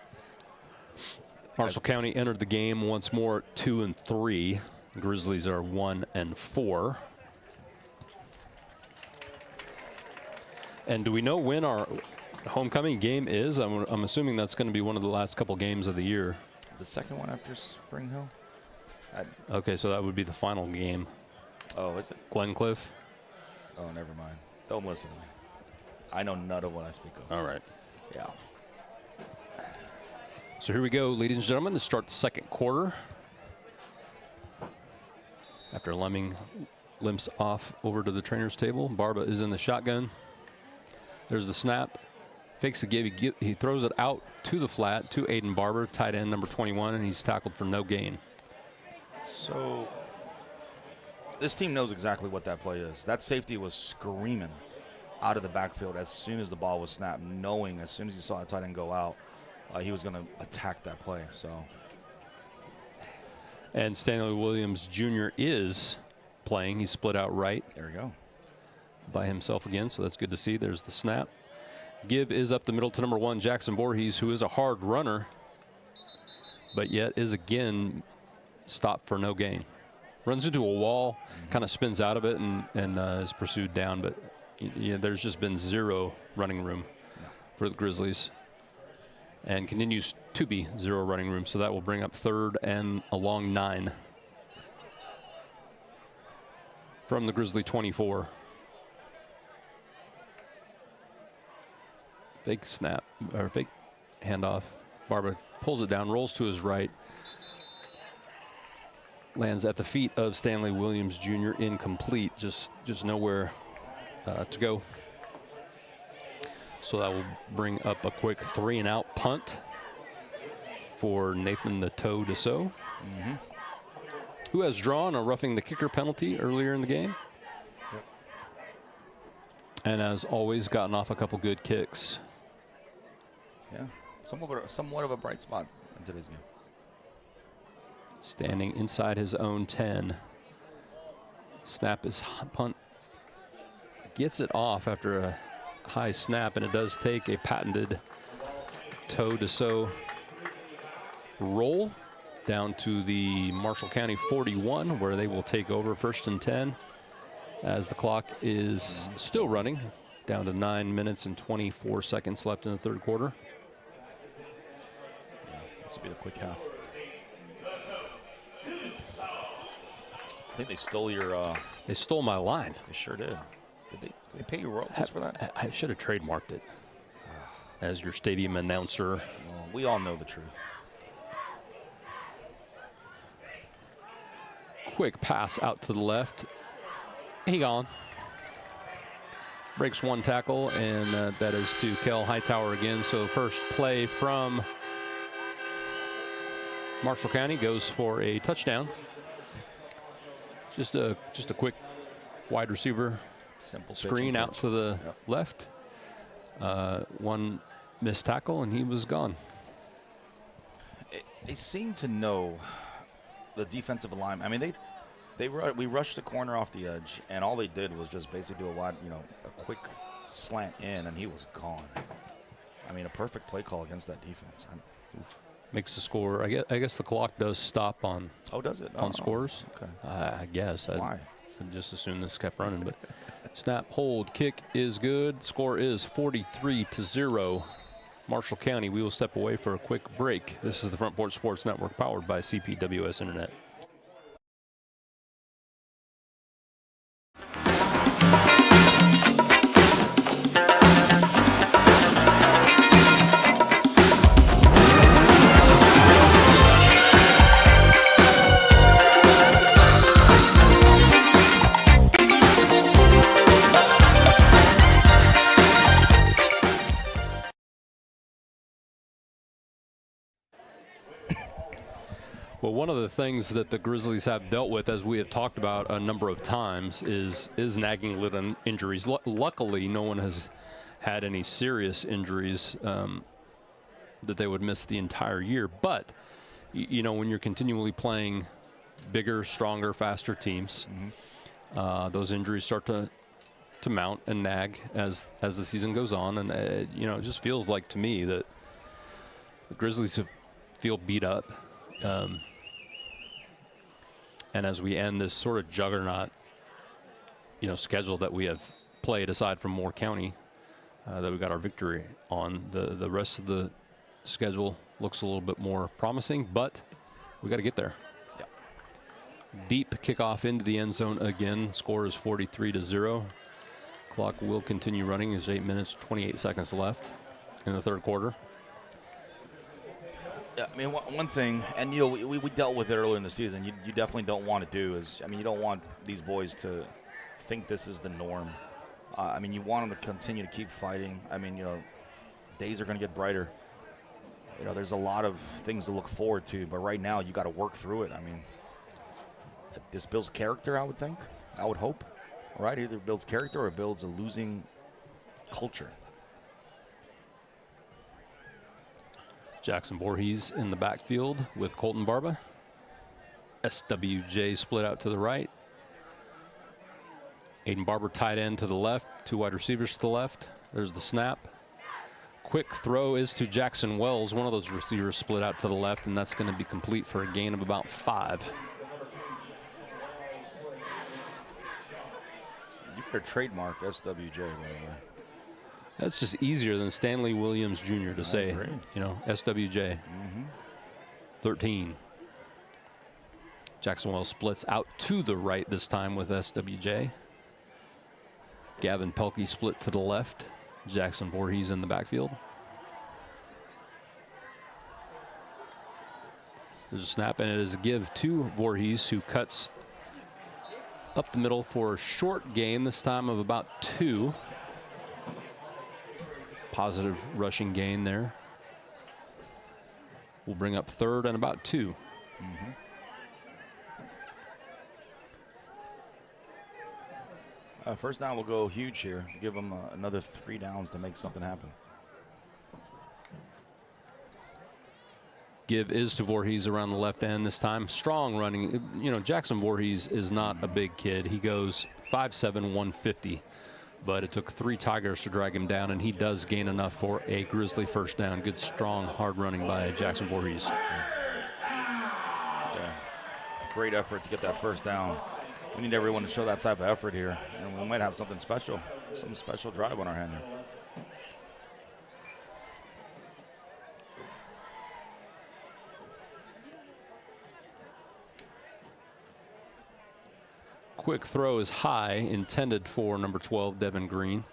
Marshall County entered the game once more at 2-3. Grizzlies are 1-4. And do we know when our homecoming game is? I'm assuming that's going to be one of the last couple games of the year. The second one after Spring Hill? Okay, so that would be the final game. Oh, is it? Glencliff? Oh, never mind. Don't listen to me. I know none of what I speak of. All right. Yeah. So here we go, ladies and gentlemen, to start the second quarter. After Lemming limps off over to the trainer's table, Barba is in the shotgun. There's the snap. Fakes a give. He throws it out to the flat to Aiden Barber, tight end number 21, and he's tackled for no gain. So this team knows exactly what that play is. That safety was screaming out of the backfield as soon as the ball was snapped, knowing as soon as he saw the tight end go out, he was going to attack that play. So. And Stanley Williams Jr. is playing. He's split out right. There we go. By himself again, so that's good to see. There's the snap. Give is up the middle to number 1, Jackson Voorhees, who is a hard runner, but yet is again stopped for no gain. Runs into a wall, kind of spins out of it, and is pursued down, but there's just been zero running room for the Grizzlies, and continues to be zero running room, so that will bring up 3rd and a long 9 from the Grizzly 24. Fake snap, or fake handoff. Barba pulls it down, rolls to his right. Lands at the feet of Stanley Williams Jr. incomplete, just nowhere to go. So that will bring up a quick 3-and-out punt for Nathan the Toe DeSoe, who has drawn a roughing the kicker penalty earlier in the game. Yep. And has always gotten off a couple good kicks. Yeah, somewhat of a bright spot in today's game. Standing inside his own 10. Snap is punt. Gets it off after a high snap, and it does take a patented Toe DeSoe roll down to the Marshall County 41, where they will take over 1st and 10 as the clock is still running, down to 9 minutes and 24 seconds left in the 3rd quarter. This will be a quick half. I think they stole your. They stole my line. They sure did. Did they pay you royalties for that? I should have trademarked it as your stadium announcer. Well, we all know the truth. Quick pass out to the left. He gone. Breaks 1 tackle, and that is to Kel Hightower again. So first play from Marshall County goes for a touchdown. Just a quick wide receiver simple screen out to the left. 1 missed tackle, and he was gone. They seem to know the defensive line. I mean, we rushed the corner off the edge, and all they did was just basically do a quick slant in, and he was gone. I mean, a perfect play call against that defense. Makes the score. I guess the clock does stop on. Oh, does it? On scores? Okay. I guess. Why? I'd just assume this kept running, but snap, hold, kick is good. Score is 43-0. Marshall County. We will step away for a quick break. This is the Front Porch Sports Network, powered by CPWS Internet. Well, one of the things that the Grizzlies have dealt with, as we have talked about a number of times, is nagging little injuries. Luckily, no one has had any serious injuries that they would miss the entire year. But you know, when you're continually playing bigger, stronger, faster teams, those injuries start to mount and nag as the season goes on. And, you know, it just feels like to me that the Grizzlies feel beat up. And as we end this sort of juggernaut, you know, schedule that we have played, aside from Moore County, that we got our victory on, the rest of the schedule looks a little bit more promising, but we got to get there. Yep. Deep kickoff into the end zone again. Score is 43-0. Clock will continue running. There's 8 minutes, 28 seconds left in the third quarter. Yeah, I mean, one thing, and you know, we dealt with it earlier in the season. You definitely don't want to do is, I mean, you don't want these boys to think this is the norm. I mean, you want them to continue to keep fighting. I mean, you know, days are going to get brighter. You know, there's a lot of things to look forward to, but right now you got to work through it. I mean, this builds character, I would think. I would hope, right? Either builds character or it builds a losing culture. Jackson Voorhees in the backfield with Colton Barba. SWJ split out to the right. Aiden Barber tight end to the left. Two wide receivers to the left. There's the snap. Quick throw is to Jackson Wells. One of those receivers split out to the left, and that's going to be complete for a gain of about 5. You better trademark SWJ, by the way. That's just easier than Stanley Williams Jr. to say, agree. you know, SWJ. 13. Jackson Wells splits out to the right this time with SWJ. Gavin Pelkey split to the left. Jackson Voorhees in the backfield. There's a snap, and it is a give to Voorhees, who cuts up the middle for a short gain, this time of about 2. Positive rushing gain there. We'll bring up third and about 2. First down will go huge here. Give them another 3 downs to make something happen. Give is to Voorhees around the left end this time. Strong running. You know, Jackson Voorhees is not a big kid. He goes 5'7", 150. But it took 3 Tigers to drag him down, and he does gain enough for a Grizzly first down. Good, strong, hard running by Jackson Voorhees. Yeah. Great effort to get that first down. We need everyone to show that type of effort here, and we might have something special drive on our hand here. Quick throw is high, intended for number 12, Devin Green.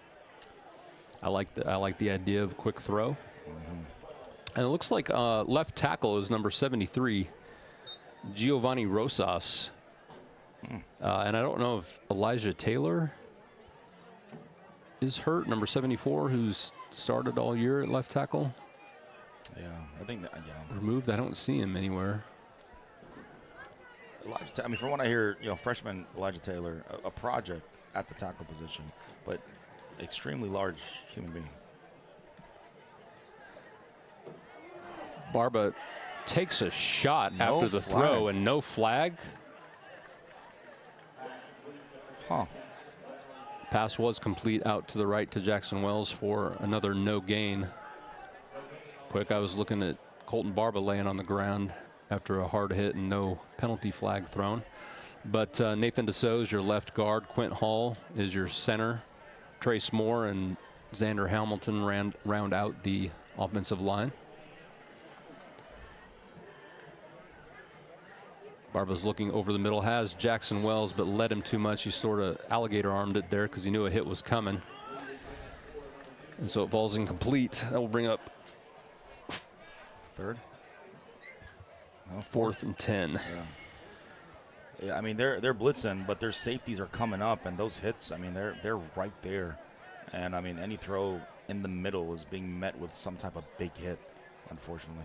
I like the idea of quick throw. And it looks like left tackle is number 73, Giovanni Rosas. And I don't know if Elijah Taylor is hurt, number 74, who's started all year at left tackle. Yeah, I think that, yeah. Removed, I don't see him anywhere. I mean, from what I hear, you know, freshman Elijah Taylor, a project at the tackle position, but extremely large human being. Barba takes a shot after the throw and no flag. Huh. Pass was complete out to the right to Jackson Wells for another no gain. Quick, I was looking at Colton Barba laying on the ground after a hard hit and no penalty flag thrown. But Nathan Deso is your left guard. Quint Hall is your center. Trace Moore and Xander Hamilton round out the offensive line. Barba's looking over the middle, has Jackson Wells, but led him too much. He sort of alligator armed it there because he knew a hit was coming. And so it falls incomplete. That will bring up third. No, fourth and 10. Yeah, I mean, they're blitzing, but their safeties are coming up, and those hits, I mean, they're right there. And, I mean, any throw in the middle is being met with some type of big hit, unfortunately.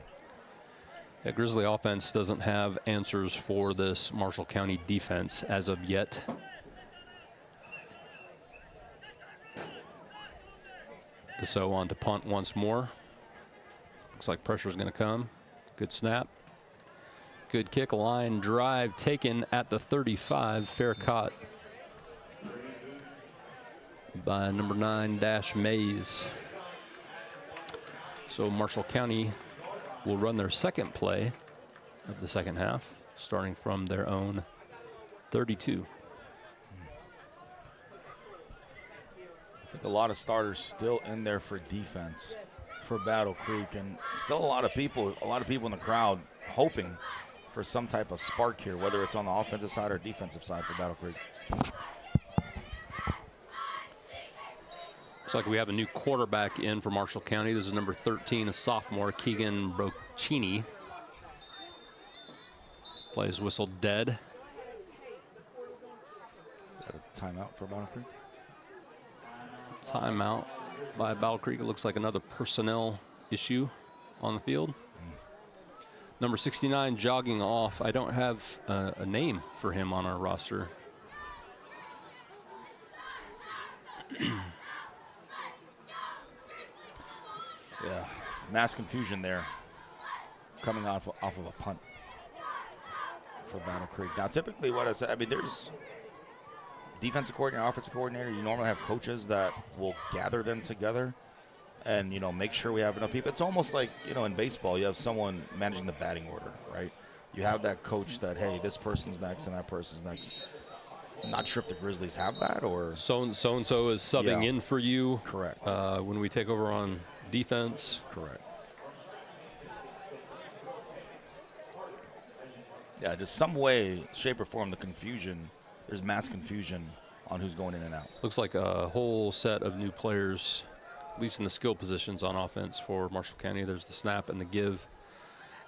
The Grizzly offense doesn't have answers for this Marshall County defense as of yet. Deso on to punt once more. Looks like pressure's going to come. Good snap. Good kick, line drive taken at the 35. Fair caught by number 9, Dash Mays. So Marshall County will run their second play of the second half, starting from their own 32. I think a lot of starters still in there for defense for Battle Creek, and still a lot of people in the crowd hoping for some type of spark here, whether it's on the offensive side or defensive side for Battle Creek. Looks like we have a new quarterback in for Marshall County. This is number 13, a sophomore, Keegan Broccini. Plays whistle dead. Is that a timeout for Battle Creek? Timeout by Battle Creek. It looks like another personnel issue on the field. Number 69 jogging off. I don't have a name for him on our roster. Yeah, mass confusion there coming off of a punt for Battle Creek. Now, typically what I said, I mean, there's defensive coordinator, offensive coordinator. You normally have coaches that will gather them together and, you know, make sure we have enough people. It's almost like, you know, in baseball, you have someone managing the batting order, right? You have that coach that, hey, this person's next and that person's next. I'm not sure if the Grizzlies have that or. So-and-so is subbing in for you. Correct. When we take over on defense. Correct. Yeah, just some way, shape, or form, the confusion. There's mass confusion on who's going in and out. Looks like a whole set of new players, at least in the skill positions on offense for Marshall County. There's the snap and the give.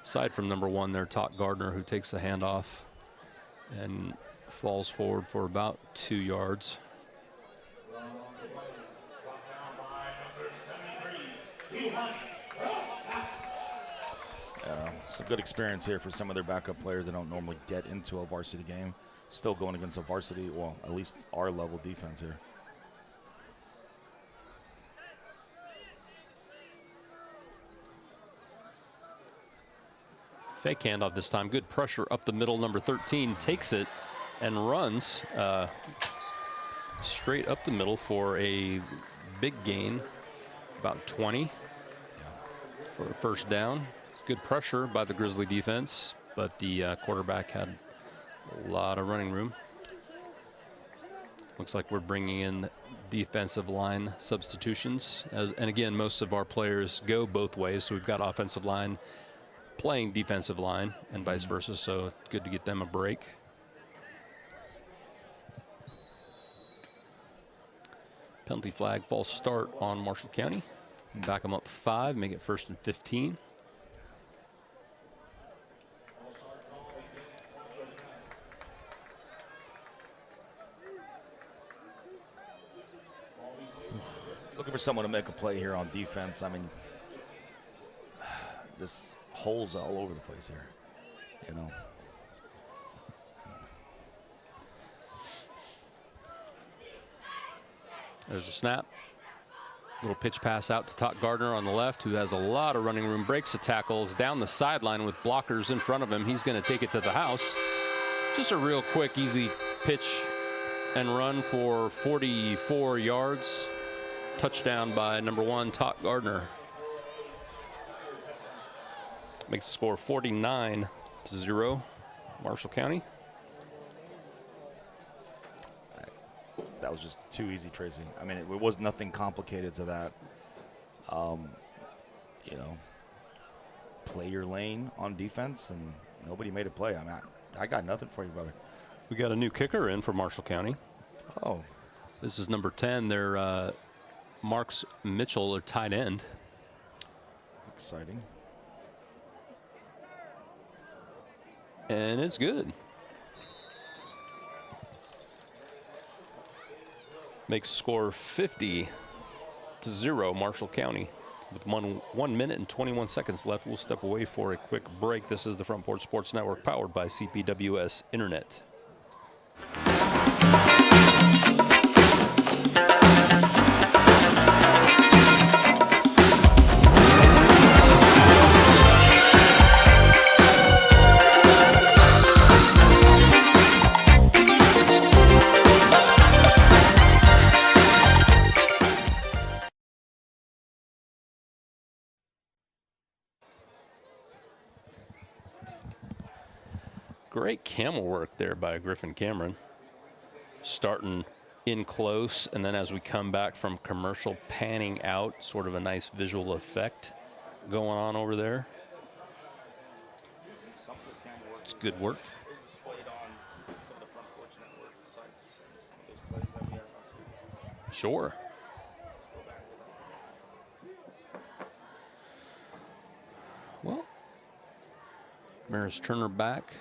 Aside from number 1 there, Todd Gardner, who takes the handoff and falls forward for about 2 yards. Some good experience here for some of their backup players that don't normally get into a varsity game. Still going against a varsity, well, at least our level defense here. Fake handoff this time. Good pressure up the middle. Number 13 takes it and runs straight up the middle for a big gain, about 20 for a first down. Good pressure by the Grizzly defense, but the quarterback had a lot of running room. Looks like we're bringing in defensive line substitutions. And again, most of our players go both ways. So we've got offensive line playing defensive line and vice versa. So good to get them a break. Penalty flag, false start on Marshall County. Back them up 5, make it 1st and 15. Looking for someone to make a play here on defense. I mean, this holes all over the place here, you know. There's a snap. Little pitch pass out to Todd Gardner on the left, who has a lot of running room, breaks the tackles down the sideline with blockers in front of him. He's going to take it to the house. Just a real quick, easy pitch and run for 44 yards. Touchdown by number 1, Todd Gardner. Makes the score 49-0, Marshall County. That was just too easy, Tracy. I mean, it was nothing complicated to that. You know, play your lane on defense, and nobody made a play. I mean, I got nothing for you, brother. We got a new kicker in for Marshall County. Oh. This is number 10. They're Marks Mitchell, their tight end. Exciting. And it's good. Makes the score 50-0, Marshall County. With 1 minute and 21 seconds left, we'll step away for a quick break. This is the Front Porch Sports Network, powered by CPWS Internet. Great camel work there by Griffin Cameron. Starting in close, and then as we come back from commercial, panning out, sort of a nice visual effect going on over there. It's good work. Sure. Well, Maris Turner back.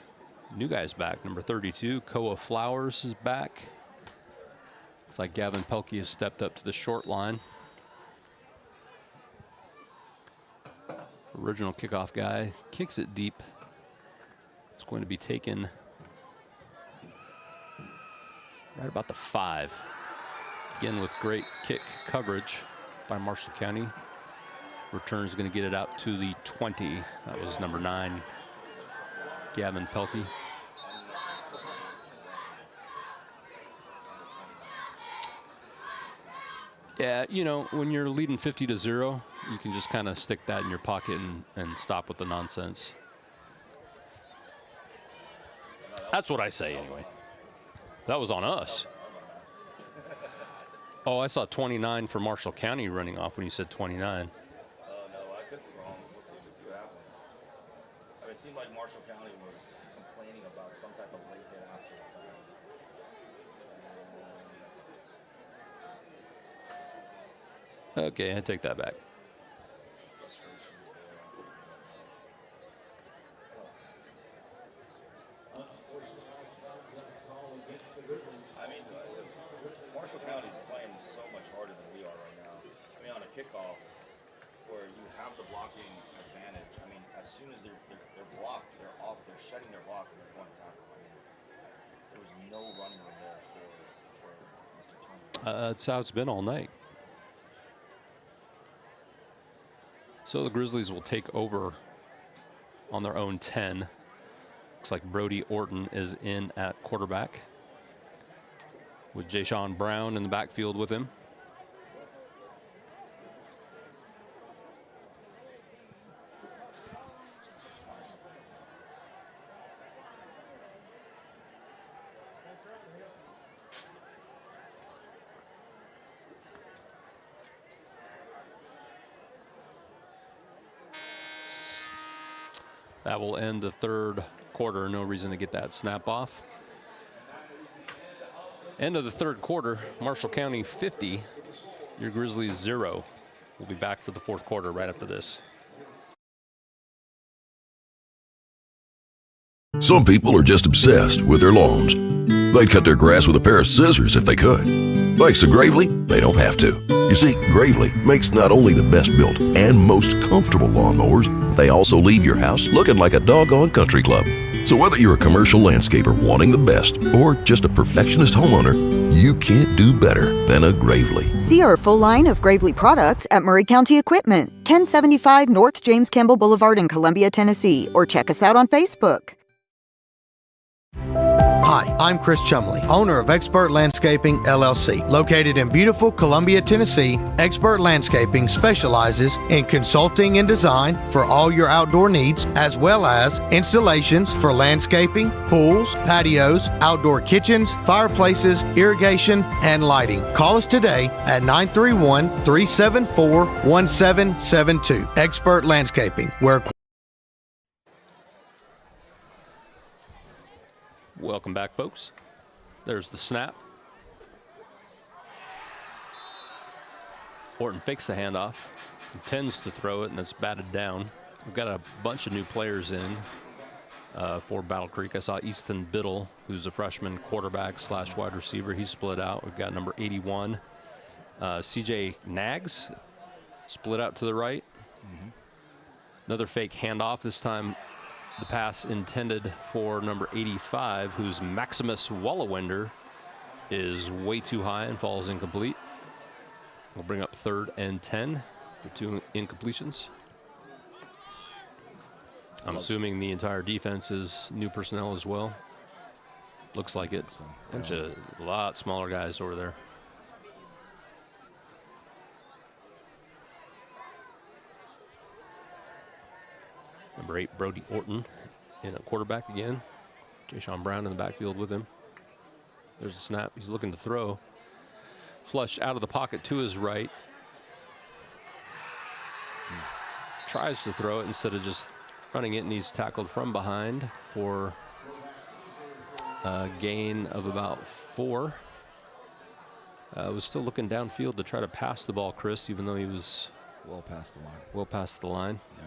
New guy's back. Number 32, Koa Flowers is back. Looks like Gavin Pelkey has stepped up to the short line. Original kickoff guy kicks it deep. It's going to be taken right about the 5. Again with great kick coverage by Marshall County. Return is going to get it out to the 20. That was number 9, Gavin Pelkey. Yeah, you know, when you're leading 50-0, you can just kind of stick that in your pocket and stop with the nonsense. That's what I say anyway. That was on us. Oh, I saw 29 for Marshall County running off when you said 29. No, I could be wrong. We'll see what happens. I mean, it seemed like Marshall County was complaining about some type of late hit after the fact. Okay, I take that back. I mean, Marshall County is playing so much harder than we are right now. I mean, on a kickoff where you have the blocking advantage, I mean, as soon as they're blocked, they're off, they're shedding their block and they're going to tackle. I mean, there was no running room there for Mr. Turner. That's how it's been all night. So the Grizzlies will take over on their own 10. Looks like Brody Orton is in at quarterback, with Jayshon Brown in the backfield with him. That will end the third quarter. No reason to get that snap off. End of the third quarter, Marshall County 50, your Grizzlies 0. We'll be back for the fourth quarter right after this. Some people are just obsessed with their lawns. They'd cut their grass with a pair of scissors if they could. Thanks to Gravely, they don't have to. You see, Gravely makes not only the best built and most comfortable lawnmowers, they also leave your house looking like a doggone country club. So whether you're a commercial landscaper wanting the best or just a perfectionist homeowner, you can't do better than a Gravely. See our full line of Gravely products at Murray County Equipment, 1075 North James Campbell Boulevard in Columbia, Tennessee, or check us out on Facebook. Hi, I'm Chris Chumley, owner of Expert Landscaping, LLC. Located in beautiful Columbia, Tennessee, Expert Landscaping specializes in consulting and design for all your outdoor needs, as well as installations for landscaping, pools, patios, outdoor kitchens, fireplaces, irrigation, and lighting. Call us today at 931-374-1772. Expert Landscaping, where Welcome back, folks. There's the snap. Orton fakes the handoff, intends to throw it, and it's batted down. We've got a bunch of new players in for Battle Creek. I saw Easton Biddle, who's a freshman quarterback / wide receiver. He's split out. We've got number 81, CJ Nags, split out to the right. Another fake handoff, this time the pass intended for number 85, whose Maximus Wallawender is way too high and falls incomplete. We'll bring up 3rd and 10 for 2 incompletions. I'm assuming the entire defense is new personnel as well. Looks like it. Bunch of a lot smaller guys over there. Number 8, Brody Orton in at quarterback again. Jaysean Brown in the backfield with him. There's a snap. He's looking to throw. Flush out of the pocket to his right. Tries to throw it instead of just running it, and he's tackled from behind for a gain of about 4. Was still looking downfield to try to pass the ball, Chris, even though he was well past the line. Well past the line. Yeah.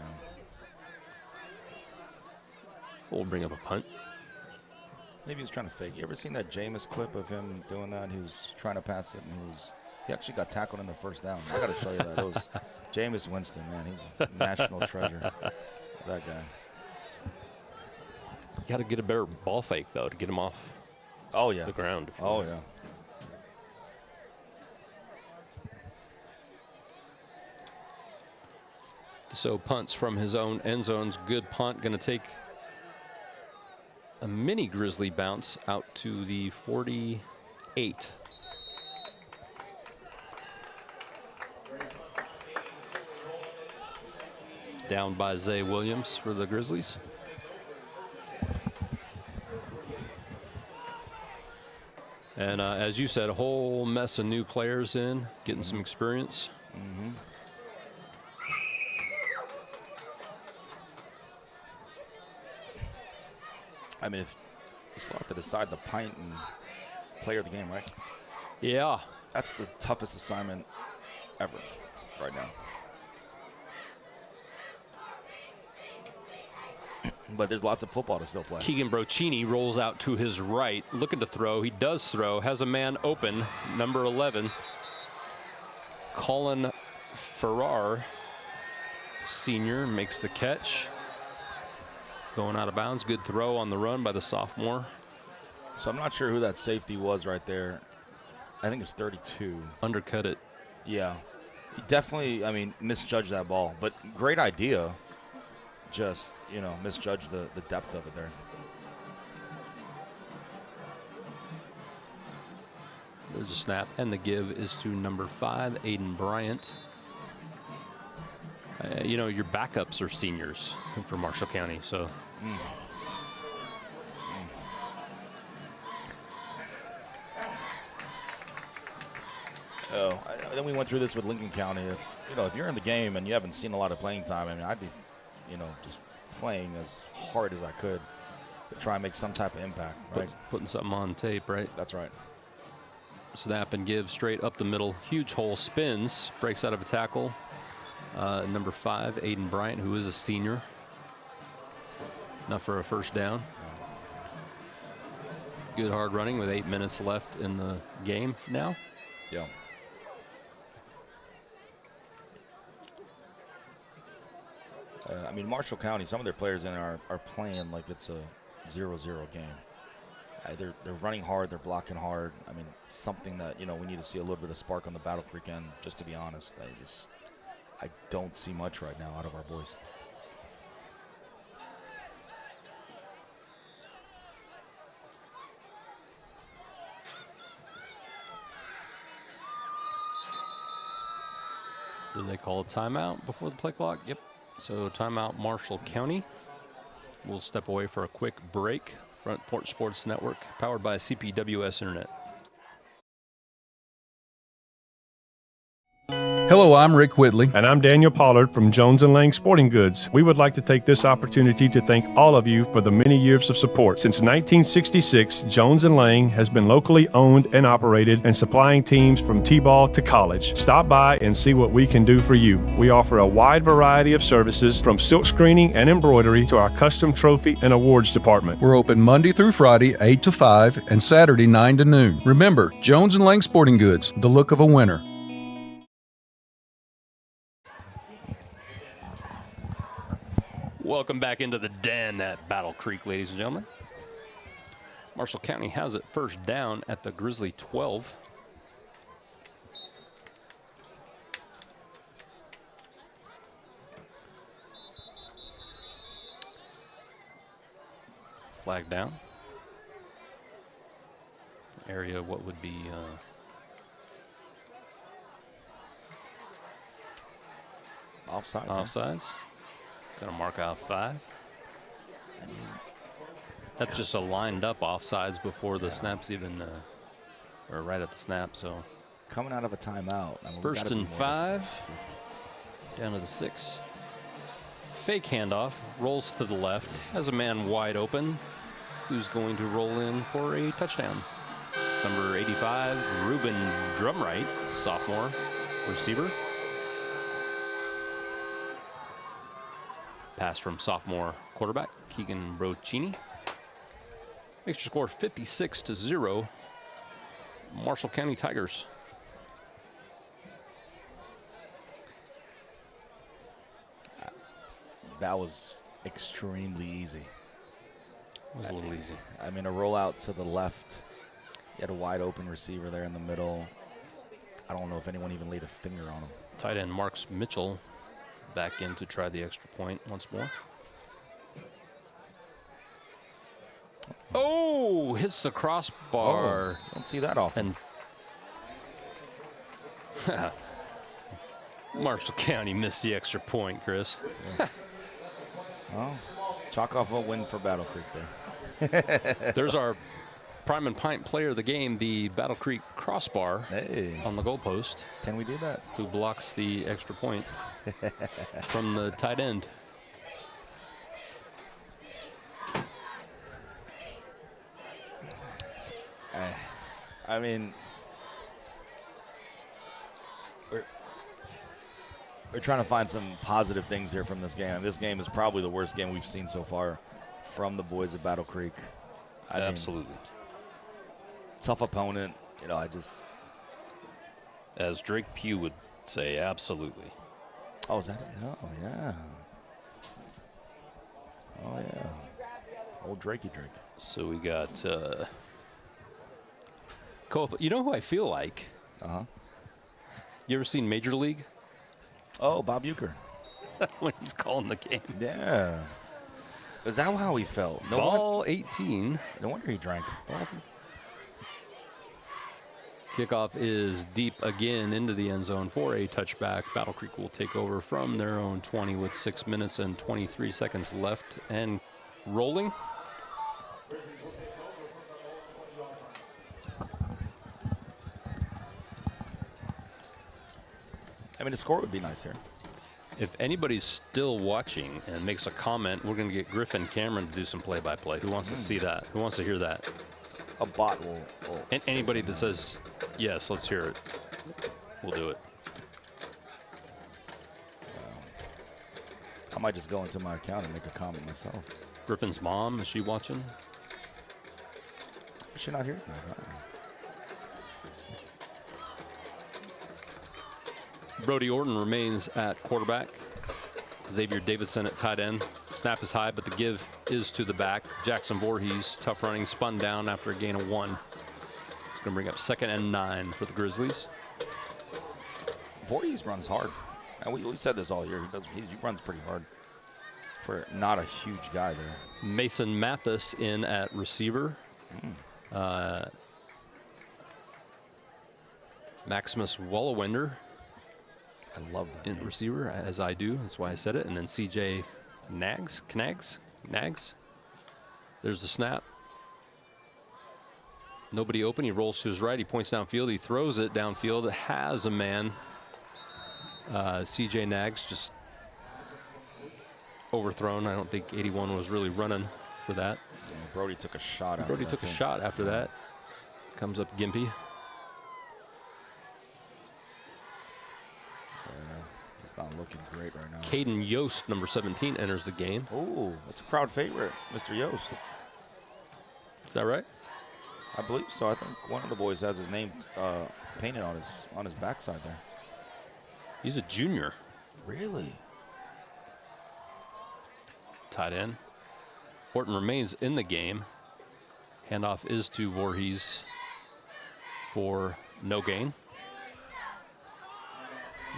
We'll bring up a punt. Maybe he's trying to fake. You ever seen that Jameis clip of him doing that? He was trying to pass it, and he actually got tackled in the first down. I got to show you that. It was Jameis Winston, man. He's a national treasure. That guy. You got to get a better ball fake, though, to get him off the ground. Oh, yeah. So punts from his own end zones. Good punt. Going to take a mini Grizzly bounce out to the 48. Down by Zay Williams for the Grizzlies. And as you said, a whole mess of new players in, getting some experience. Mm-hmm. I mean, if you still have to decide the pint and player of the game, right? Yeah. That's the toughest assignment ever right now. But there's lots of football to still play. Keegan Brochini rolls out to his right, looking to throw. He does throw, has a man open, number 11. Colin Farrar, senior, makes the catch. Going out of bounds. Good throw on the run by the sophomore. So I'm not sure who that safety was right there. I think it's 32. Undercut it. Yeah. He definitely, I mean, misjudged that ball. But great idea. Just, you know, misjudged the depth of it there. There's a snap, and the give is to number 5, Aiden Bryant. You know, your backups are seniors for Marshall County, so. Then we went through this with Lincoln County. If you're in the game and you haven't seen a lot of playing time, I mean, I'd be, just playing as hard as I could to try and make some type of impact, right? Putting something on tape, right? That's right. Snap and give straight up the middle. Huge hole, spins, breaks out of a tackle. Number 5, Aiden Bryant, who is a senior. Enough for a first down. Good hard running with 8 minutes left in the game now. Yeah. I mean, Marshall County, some of their players in there are playing like it's a 0-0 game. They're running hard, they're blocking hard. I mean, something that, we need to see a little bit of spark on the Battle Creek end, just to be honest. I don't see much right now out of our boys. Did they call a timeout before the play clock? Yep. So timeout Marshall County. We'll step away for a quick break. Front Porch Sports Network, powered by CPWS Internet. Hello, I'm Rick Whitley. And I'm Daniel Pollard from Jones & Lang Sporting Goods. We would like to take this opportunity to thank all of you for the many years of support. Since 1966, Jones & Lang has been locally owned and operated and supplying teams from T-ball to college. Stop by and see what we can do for you. We offer a wide variety of services from silk screening and embroidery to our custom trophy and awards department. We're open Monday through Friday, 8 to 5, and Saturday, 9 to noon. Remember, Jones & Lang Sporting Goods, the look of a winner. Welcome back into the den at Battle Creek, ladies and gentlemen. Marshall County has it first down at the Grizzly 12. Flag down. Area, what would be offsides. Offsides. Gonna mark out 5. I mean, That's just a lined up offsides before the snaps even, or right at the snap. So coming out of a timeout. I mean, first and 5, down to the 6. Fake handoff, rolls to the left, has a man wide open, who's going to roll in for a touchdown. It's number 85, Ruben Drumright, sophomore receiver. Pass from sophomore quarterback Keegan Brochini. Makes your score 56-0. Marshall County Tigers. That was extremely easy. It was a little easy. I mean, a rollout to the left. You had a wide open receiver there in the middle. I don't know if anyone even laid a finger on him. Tight end Marks Mitchell back in to try the extra point once more. Oh, hits the crossbar. Oh, don't see that often. And Marshall County missed the extra point, Chris. Well, chalk off a win for Battle Creek there. There's our prime and pint player of the game, the Battle Creek crossbar on the goalpost. Can we do that? Who blocks the extra point from the tight end. I mean, we're trying to find some positive things here from this game. And this game is probably the worst game we've seen so far from the boys at Battle Creek. Absolutely. Tough opponent. You know, I just... As Drake Pugh would say, absolutely. Oh, is that it? Oh, yeah. Oh, yeah. Old Drakey Drake. So we got... you know who I feel like? Uh-huh. You ever seen Major League? Oh, Bob Uecker. When he's calling the game. Yeah. Is that how he felt? Ball 18. No wonder he drank. Kickoff is deep again into the end zone for a touchback. Battle Creek will take over from their own 20 with 6 minutes and 23 seconds left and rolling. I mean, the score would be nice here. If anybody's still watching and makes a comment, we're going to get Griffin Cameron to do some play-by-play. Who wants to see that? Who wants to hear that? A bot will and anybody that says, yes, let's hear it, we'll do it. I might just go into my account and make a comment myself. Griffin's mom, is she watching? Is she not here? Brody Orton remains at quarterback. Xavier Davidson at tight end. Snap is high, but the give is to the back. Jackson Voorhees, tough running, spun down after a gain of 1. It's going to bring up 2nd and 9 for the Grizzlies. Voorhees runs hard. And we said this all year. He runs pretty hard for not a huge guy there. Mason Mathis in at receiver. Maximus Wallowender. I love that. In receiver, as I do. That's why I said it. And then CJ Nags. There's the snap. Nobody open. He rolls to his right. He points downfield. He throws it downfield. It has a man. CJ Nags just overthrown. I don't think 81 was really running for that. Yeah, Brody took a shot. Brody took a shot after that. Comes up Gimpy. He's not looking great right now. Caden Yost, number 17, enters the game. Oh, that's a crowd favorite, Mr. Yost. Is that right? I believe so. I think one of the boys has his name painted on his backside there. He's a junior. Really? Tight end. Horton remains in the game. Handoff is to Voorhees for no gain.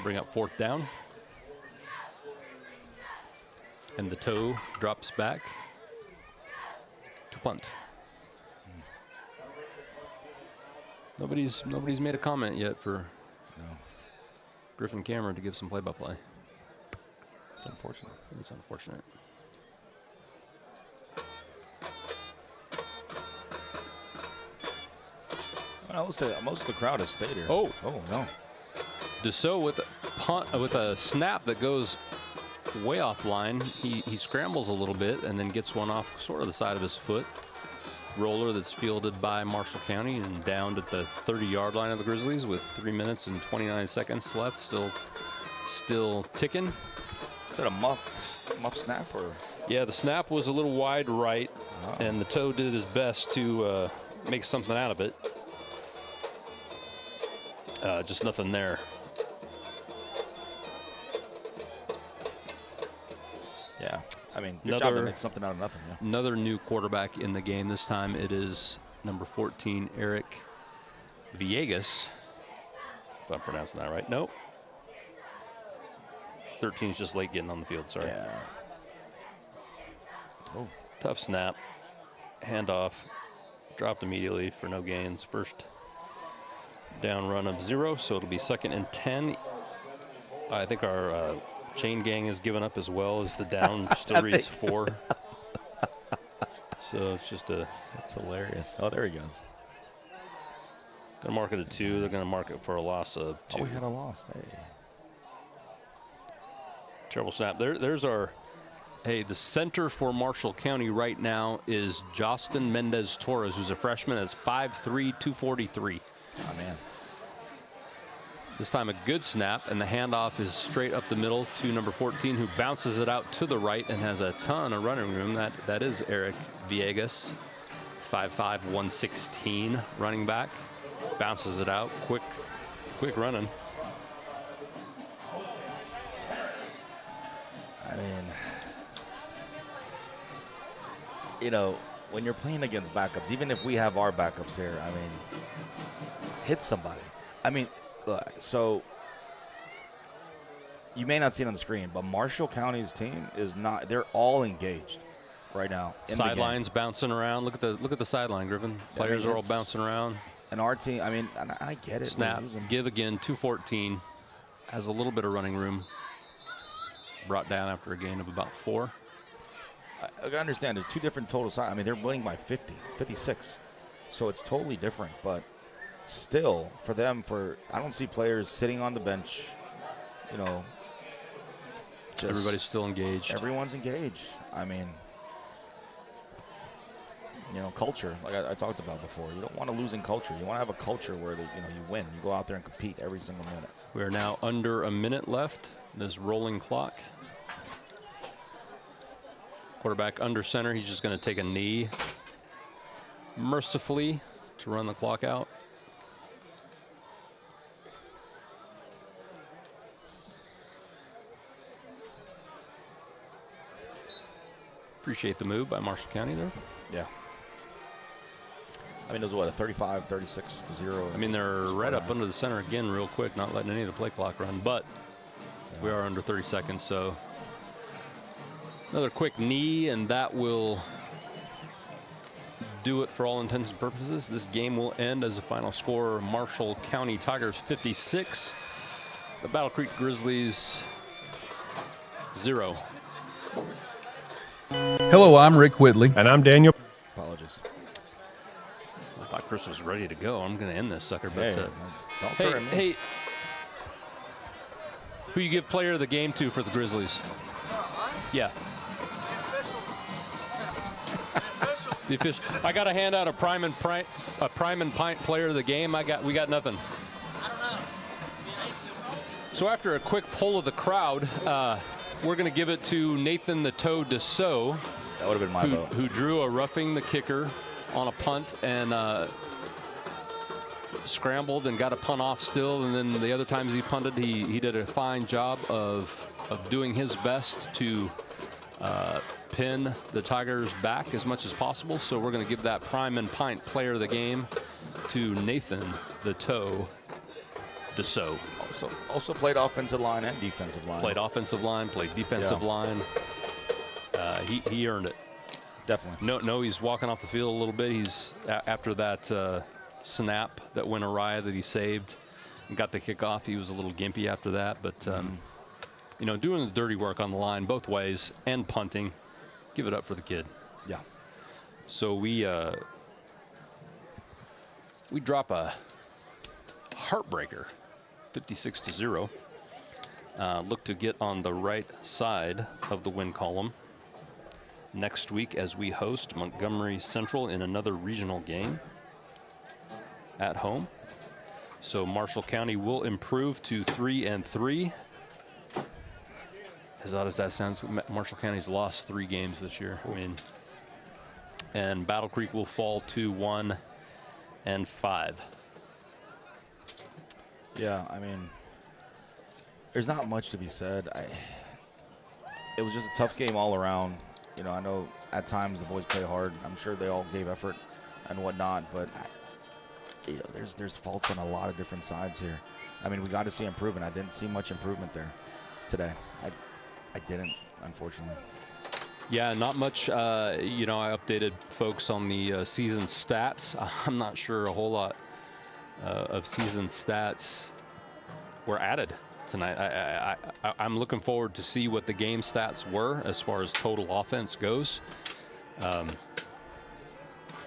Bring up 4th down. And the toe drops back to punt. Nobody's made a comment yet for Griffin Cameron to give some play-by-play. It's unfortunate. It's unfortunate. I would say most of the crowd has stayed here. Oh no! Dussault with a punt with a snap that goes way offline. He scrambles a little bit and then gets one off sort of the side of his foot. Roller that's fielded by Marshall County and downed at the 30-yard line of the Grizzlies with 3 minutes and 29 seconds left. Still ticking. Is that a muff snap or? Yeah, the snap was a little wide right, and the toe did his best to make something out of it. Just nothing there. Yeah, I mean, good job to make something out of nothing. Yeah. Another new quarterback in the game. This time it is number 14, Eric Villegas. If I'm pronouncing that right. Nope. 13 is just late getting on the field, sorry. Yeah. Oh. Tough snap. Handoff. Dropped immediately for no gains. First down run of 0, so it'll be 2nd and 10. I think our chain gang has given up as well as the down still reads 4. So it's just a... That's hilarious. Oh, there he goes. Gonna mark it a 2. They're gonna mark it for a loss of 2. Oh, we had a loss. Hey. Terrible snap. There's our... Hey, the center for Marshall County right now is Justin Mendez-Torres, who's a freshman, is 5'3", 243. Oh, man. This time a good snap, and the handoff is straight up the middle to number 14, who bounces it out to the right and has a ton of running room. That is Eric Villegas, 5'5", 116 running back. Bounces it out, quick running. I mean, you know, when you're playing against backups, even if we have our backups here, I mean, hit somebody. I mean, look, so you may not see it on the screen, but Marshall County's team is not, they're all engaged right now. Sidelines bouncing around. Look at the sideline, Griffin. Players are all bouncing around. And our team, I mean, I get it. Snap, give again, 214. Has a little bit of running room. Brought down after a gain of about 4. I understand there's 2 different total sides. I mean, they're winning by 50, 56. So it's totally different. But still, for them, I don't see players sitting on the bench, you know. Everybody's still engaged. Everyone's engaged. I mean, you know, culture, like I talked about before. You don't want a losing culture. You want to have a culture where you win. You go out there and compete every single minute. We are now under a minute left. This rolling clock. Quarterback under center. He's just going to take a knee mercifully to run the clock out. Appreciate the move by Marshall County there. Yeah. I mean, it was what, a 35, 36 to 0. I mean, they're right up under the center again real quick, not letting any of the play clock run, but we are under 30 seconds, so another quick knee, and that will do it for all intents and purposes. This game will end as a final score, Marshall County Tigers 56, the Battle Creek Grizzlies 0. Hello, I'm Rick Whitley. And I'm Daniel. Apologies. I thought Chris was ready to go. I'm going to end this sucker, but don't hey, who you give player of the game to for the Grizzlies? Yeah. The official. I got to hand out a prime and pint player of the game. We got nothing. So after a quick poll of the crowd, we're going to give it to Nathan the Toe Dussault. That would have been my vote. Who drew a roughing the kicker on a punt and scrambled and got a punt off still, and then the other times he punted, he did a fine job of doing his best to pin the Tigers back as much as possible. So we're going to give that prime and pint player of the game to Nathan the Toe Dussault. Also played offensive line and defensive line. Played offensive line, played defensive line. He earned it. Definitely. No, he's walking off the field a little bit. He's after that snap that went awry that he saved and got the kickoff. He was a little gimpy after that, but you know, doing the dirty work on the line both ways and punting, give it up for the kid. Yeah. So we we drop a heartbreaker, 56-0. Look to get on the right side of the win column next week as we host Montgomery Central in another regional game at home. So Marshall County will improve to 3-3. As odd as that sounds, Marshall County's lost 3 games this year. I mean, and Battle Creek will fall to 1-5. Yeah, I mean, there's not much to be said. It was just a tough game all around. You know, I know at times the boys play hard. I'm sure they all gave effort and whatnot, but you know, there's faults on a lot of different sides here. I mean, we got to see improvement. I didn't see much improvement there today. I didn't, unfortunately. Yeah, not much. You know, I updated folks on the season stats. I'm not sure a whole lot of season stats were added tonight. I'm looking forward to see what the game stats were as far as total offense goes,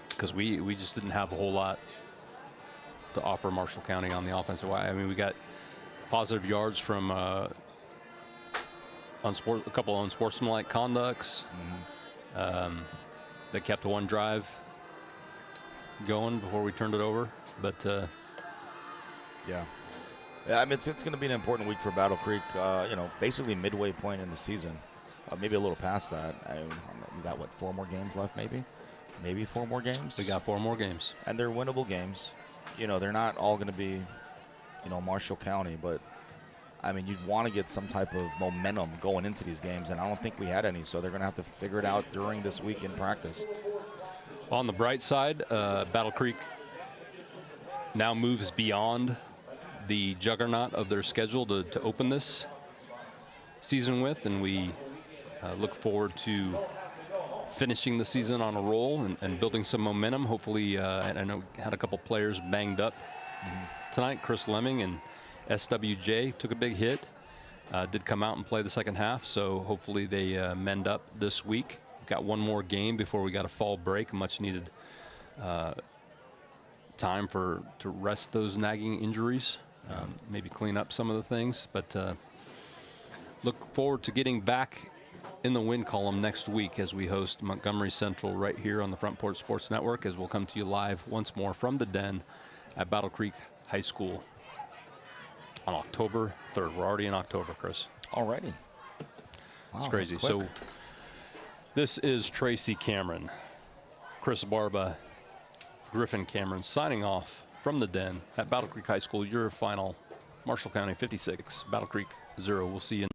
because we just didn't have a whole lot to offer Marshall County on the offensive line. I mean, we got positive yards from a couple of unsportsmanlike conducts. That kept one drive going before we turned it over. But yeah, I mean, it's going to be an important week for Battle Creek. You know, basically midway point in the season, maybe a little past that. We got what, 4 more games left? Maybe 4 more games. We got 4 more games, and they're winnable games. You know, they're not all going to be, you know, Marshall County, but I mean, you'd want to get some type of momentum going into these games, and I don't think we had any, so they're going to have to figure it out during this week in practice. On the bright side, Battle Creek now moves beyond the juggernaut of their schedule to open this season with, and we look forward to finishing the season on a roll and building some momentum. Hopefully, and I know we had a couple players banged up tonight. Chris Lemming and SWJ took a big hit, did come out and play the second half, so hopefully they mend up this week. We've got 1 more game before we got a fall break, much needed time to rest those nagging injuries, maybe clean up some of the things, but look forward to getting back in the win column next week as we host Montgomery Central right here on the Front Porch Sports Network, as we'll come to you live once more from the Den at Battle Creek High School on October 3rd. We're already in October, Chris. Already. Wow, it's crazy. So this is Tracy Cameron, Chris Barba, Griffin Cameron signing off from the Den at Battle Creek High School. Your final, Marshall County 56, Battle Creek 0. We'll see you